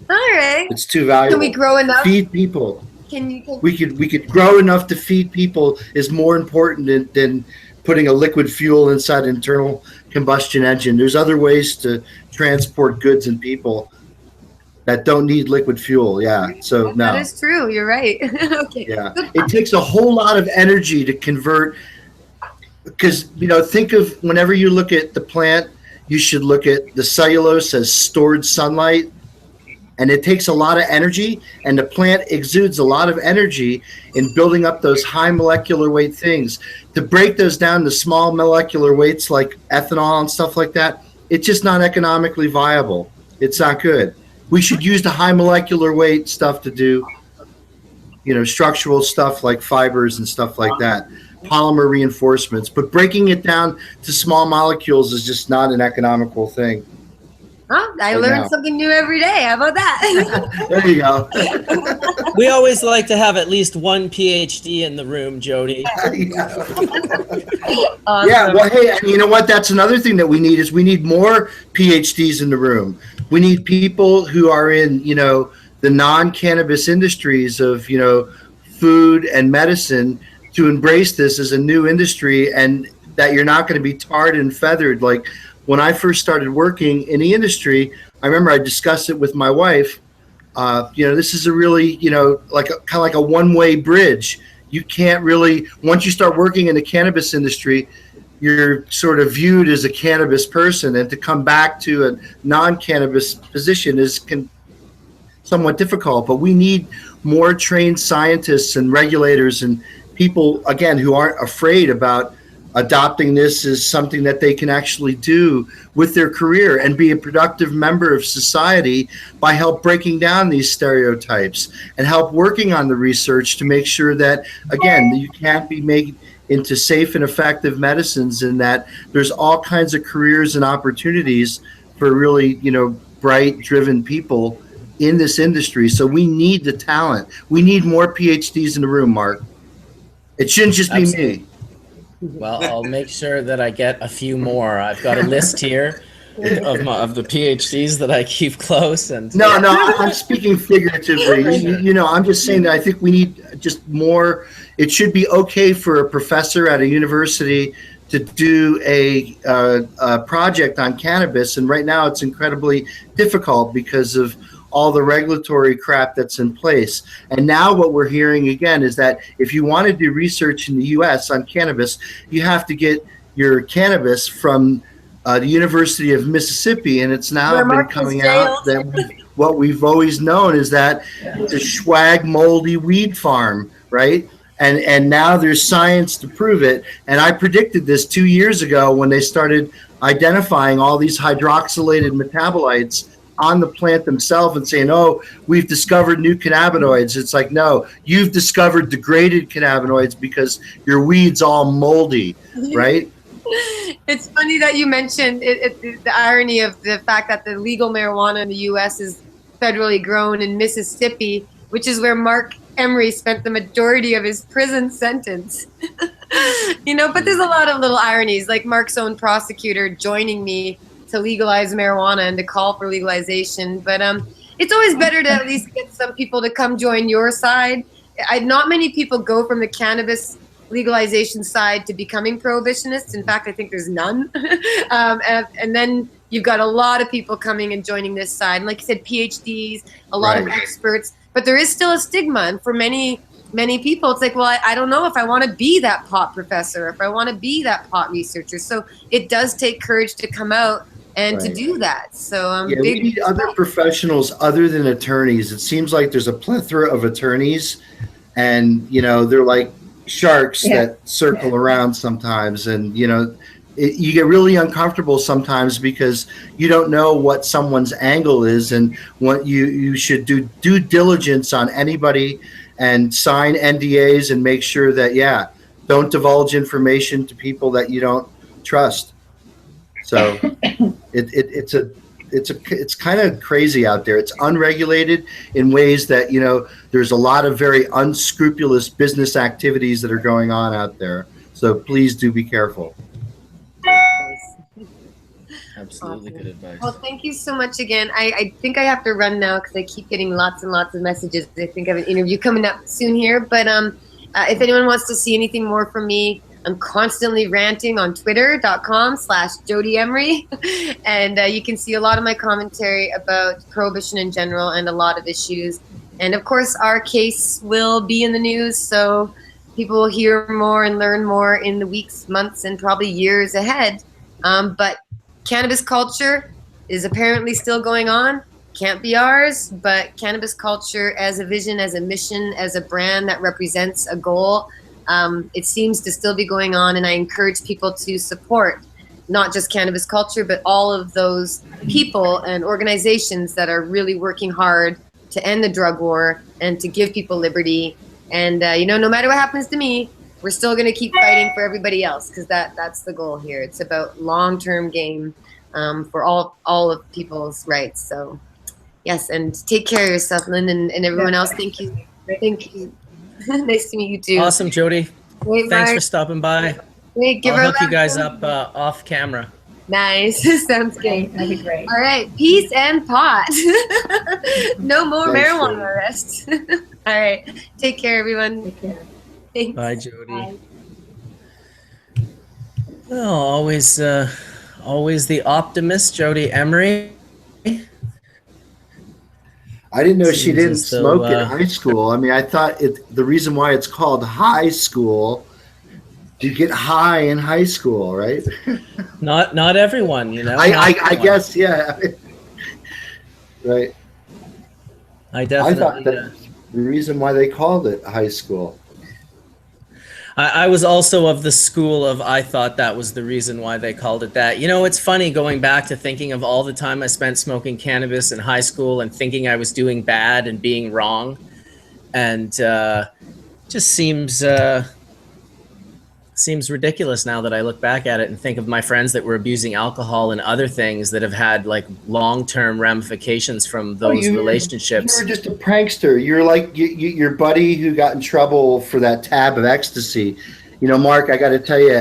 All right. It's too valuable. Can we grow enough? Feed people. We could grow enough to feed people is more important than putting a liquid fuel inside an internal combustion engine. There's other ways to transport goods and people that don't need liquid fuel. Yeah. So no. That is true. You're right. Okay. Yeah. It takes a whole lot of energy to convert, because, think of whenever you look at the plant, you should look at the cellulose as stored sunlight, and it takes a lot of energy, and the plant exudes a lot of energy in building up those high molecular weight things. To break those down to small molecular weights like ethanol and stuff like that, it's just not economically viable. It's not good. We should use the high molecular weight stuff to do, structural stuff like fibers and stuff like that, polymer reinforcements. But breaking it down to small molecules is just not an economical thing. Oh, I learned something new every day. How about that? There you go. We always like to have at least one PhD in the room, Jody. Awesome. Yeah, well, hey, and you know what? That's another thing that we need is we need more PhDs in the room. We need people who are in, the non-cannabis industries of, food and medicine to embrace this as a new industry, and that you're not going to be tarred and feathered. Like when I first started working in the industry, I remember I discussed it with my wife. This is a really, kind of like a one-way bridge. You can't really, once you start working in the cannabis industry, you're sort of viewed as a cannabis person, and to come back to a non-cannabis position is somewhat difficult. But we need more trained scientists and regulators and people, again, who aren't afraid about adopting this as something that they can actually do with their career and be a productive member of society by help breaking down these stereotypes and help working on the research to make sure that, again, you can't be made into safe and effective medicines, and that there's all kinds of careers and opportunities for really, bright, driven people in this industry. So we need the talent. We need more PhDs in the room, Mark. It shouldn't just be me. Well, I'll make sure that I get a few more. I've got a list here. of the PhDs that I keep close. And no, I'm speaking figuratively. You know, I'm just saying that I think we need just more. It should be okay for a professor at a university to do a project on cannabis, and right now it's incredibly difficult because of all the regulatory crap that's in place. And now what we're hearing again is that if you want to do research in the U.S. on cannabis, you have to get your cannabis from the University of Mississippi, and it's now been coming out that what we've always known is that it's a swag moldy weed farm, right? And now there's science to prove it. And I predicted this 2 years ago when they started identifying all these hydroxylated metabolites on the plant themselves and saying, oh, we've discovered new cannabinoids. It's like, no, you've discovered degraded cannabinoids because your weed's all moldy, right? It's funny that you mentioned the irony of the fact that the legal marijuana in the U.S. is federally grown in Mississippi, which is where Mark Emery spent the majority of his prison sentence. You know, but there's a lot of little ironies, like Mark's own prosecutor joining me to legalize marijuana and to call for legalization. But it's always better to at least get some people to come join your side. Not many people go from the cannabis legalization side to becoming prohibitionists. In fact, I think there's none. And then you've got a lot of people coming and joining this side. And like you said, PhDs, a lot of experts. But there is still a stigma. And for many people, it's like, well, I don't know if I want to be that pot professor, if I want to be that pot researcher. So it does take courage to come out and to do that. So we need other professionals other than attorneys. It seems like there's a plethora of attorneys, and you know they're like sharks that circle around sometimes, and you know you get really uncomfortable sometimes because you don't know what someone's angle is, and what you should do due diligence on anybody and sign NDAs and make sure that don't divulge information to people that you don't trust. So it's kind of crazy out there. It's unregulated in ways that, you know, there's a lot of very unscrupulous business activities that are going on out there. So please do be careful. Absolutely good advice. Well, thank you so much again. I think I have to run now because I keep getting lots and lots of messages. I think I have an interview coming up soon here. But if anyone wants to see anything more from me, I'm constantly ranting on twitter.com/Jody Emery. And you can see a lot of my commentary about prohibition in general and a lot of issues. And of course, our case will be in the news. So people will hear more and learn more in the weeks, months, and probably years ahead. But cannabis culture is apparently still going on. Can't be ours, but cannabis culture as a vision, as a mission, as a brand that represents a goal, it seems to still be going on. And I encourage people to support not just cannabis culture, but all of those people and organizations that are really working hard to end the drug war and to give people liberty. And, you know, no matter what happens to me, we're still going to keep fighting for everybody else, because that's the goal here. It's about long-term game for all of people's rights. So, yes, and take care of yourself, Lyn, and everyone else. Thank you. Thank you. Nice to meet you, too. Awesome, Jody. Thanks for stopping by. I'll hook you guys up off camera. Nice. Sounds great. That'd be great. All right. Peace and pot. No more marijuana arrests. All right. Take care, everyone. Take care. Thanks. Bye, Jody. Bye. Well, always the optimist, Jody Emery. I didn't know she didn't smoke in high school. I mean, I thought the reason why it's called high school, you get high in high school, right? Not everyone, you know. I guess, yeah. Right. I definitely. I thought that the reason why they called it high school. I was also of the school of, I thought that was the reason why they called it that. You know, it's funny going back to thinking of all the time I spent smoking cannabis in high school and thinking I was doing bad and being wrong. And just seems ridiculous now that I look back at it and think of my friends that were abusing alcohol and other things that have had like long-term ramifications from those relationships. You're just a prankster. You're like your buddy who got in trouble for that tab of ecstasy. You know, Mark, I got to tell you,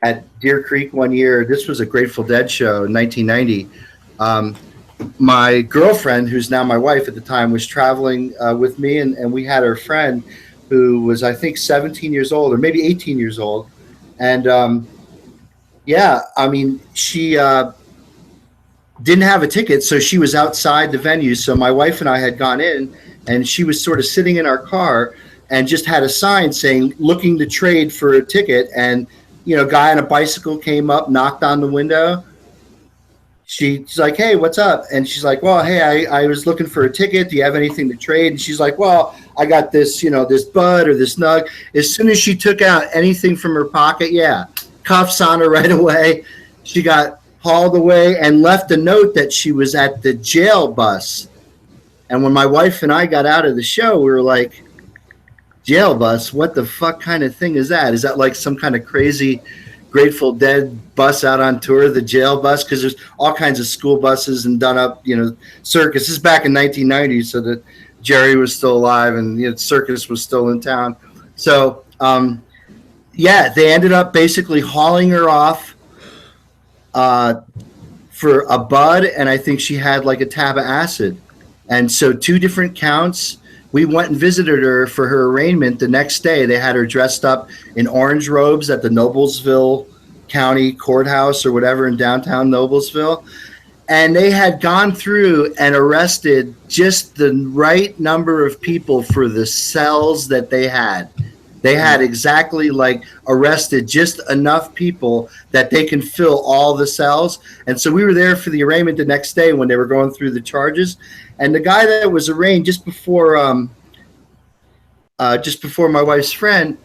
at Deer Creek one year. This was a Grateful Dead show in 1990. My girlfriend, who's now my wife at the time, was traveling with me, and we had her friend who was, I think, 17 years old or maybe 18 years old. And yeah, I mean, she didn't have a ticket, so she was outside the venue. So my wife and I had gone in, and she was sort of sitting in our car and just had a sign saying, looking to trade for a ticket. And, you know, a guy on a bicycle came up, knocked on the window. She's like, hey, what's up? And she's like, well, hey, I was looking for a ticket. Do you have anything to trade? And she's like, well, I got this, you know, this bud or this nug. As soon as she took out anything from her pocket, yeah, cuffs on her right away. She got hauled away and left a note that she was at the jail bus. And when my wife and I got out of the show, we were like, jail bus? What the fuck kind of thing is that? Is that like some kind of crazy Grateful Dead bus out on tour, the jail bus? Because there's all kinds of school buses and done up, you know, circus. This is back in 1990, so that Jerry was still alive and, you know, circus was still in town. So, yeah, they ended up basically hauling her off for a bud, and I think she had like a tab of acid. And so 2 different counts. We went and visited her for her arraignment the next day. They had her dressed up in orange robes at the Noblesville County Courthouse or whatever in downtown Noblesville. And they had gone through and arrested just the right number of people for the cells that they had. They had exactly like arrested just enough people that they can fill all the cells. And so we were there for the arraignment the next day when they were going through the charges. And the guy that was arraigned just before my wife's friend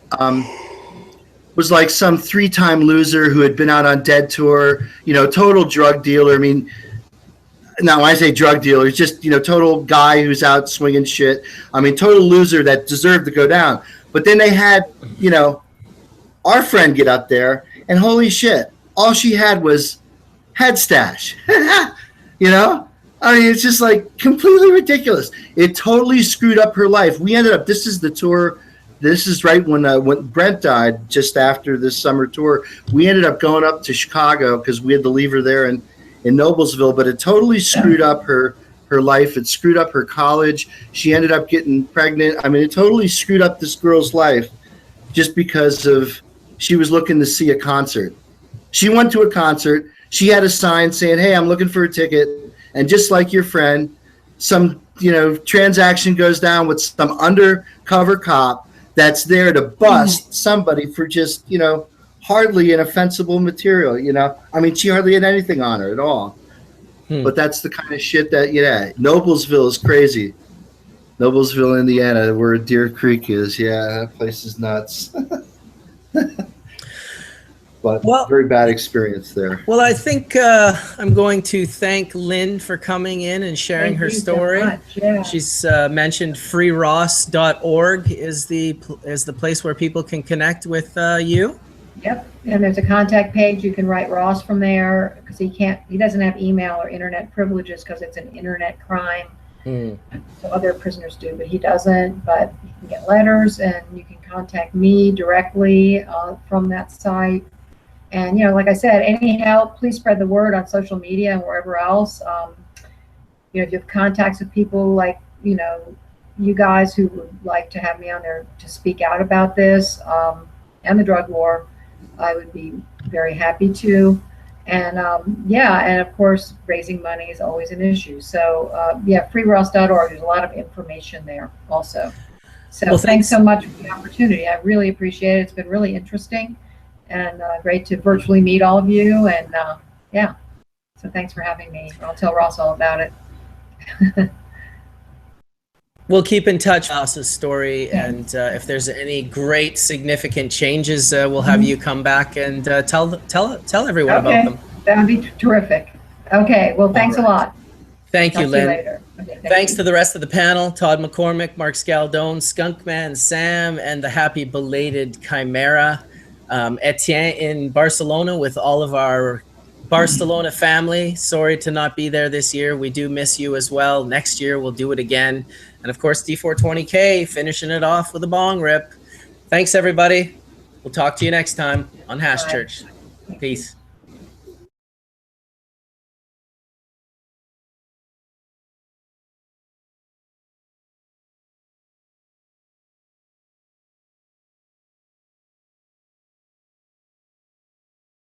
was like some 3-time loser who had been out on Dead Tour, you know, total drug dealer. I mean, now when I say drug dealer, he's just, you know, total guy who's out swinging shit. I mean, total loser that deserved to go down. But then they had, you know, our friend get up there, and holy shit, all she had was head stash. You know? I mean, it's just like completely ridiculous. It totally screwed up her life. We ended up, this is the tour, this is right when Brent died, just after this summer tour. We ended up going up to Chicago because we had to leave her there in Noblesville, but it totally screwed up her life. It screwed up her college. She ended up getting pregnant. I mean, it totally screwed up this girl's life just because of she was looking to see a concert. She went to a concert. She had a sign saying, hey, I'm looking for a ticket. And just like your friend, some, you know, transaction goes down with some undercover cop that's there to bust somebody for just, you know, hardly an offensible material, you know. I mean, she hardly had anything on her at all. But that's the kind of shit that, yeah, Noblesville is crazy. Noblesville, Indiana, where Deer Creek is. Yeah, that place is nuts. But very bad experience there. Well, I think I'm going to thank Lyn for coming in and sharing her story. Yeah. She's mentioned freeross.org is the place where people can connect with you. Yep, and there's a contact page. You can write Ross from there because he doesn't have email or internet privileges because it's an internet crime. So other prisoners do, but he doesn't. But you can get letters, and you can contact me directly from that site. And, you know, like I said, any help, please spread the word on social media and wherever else. You know, if you have contacts with people like, you know, you guys who would like to have me on there to speak out about this and the drug war, I would be very happy to. And yeah, and of course, raising money is always an issue. So yeah, freeross.org, there's a lot of information there also. So well, thanks so much for the opportunity. I really appreciate it. It's been really interesting and great to virtually meet all of you. And yeah, so thanks for having me. I'll tell Ross all about it. We'll keep in touch with Ross's story, and if there's any great significant changes, we'll have you come back and tell everyone about them. That would be terrific. Okay, well, thanks a lot. Thank you, Lyn. Okay, thanks to the rest of the panel, Todd McCormick, Mark Scaldone, Skunkman, Sam, and the happy belated Chimera. Etienne in Barcelona with all of our Barcelona family. Sorry to not be there this year. We do miss you as well. Next year, we'll do it again. And of course, D420K finishing it off with a bong rip. Thanks, everybody. We'll talk to you next time on Hash Church. Peace.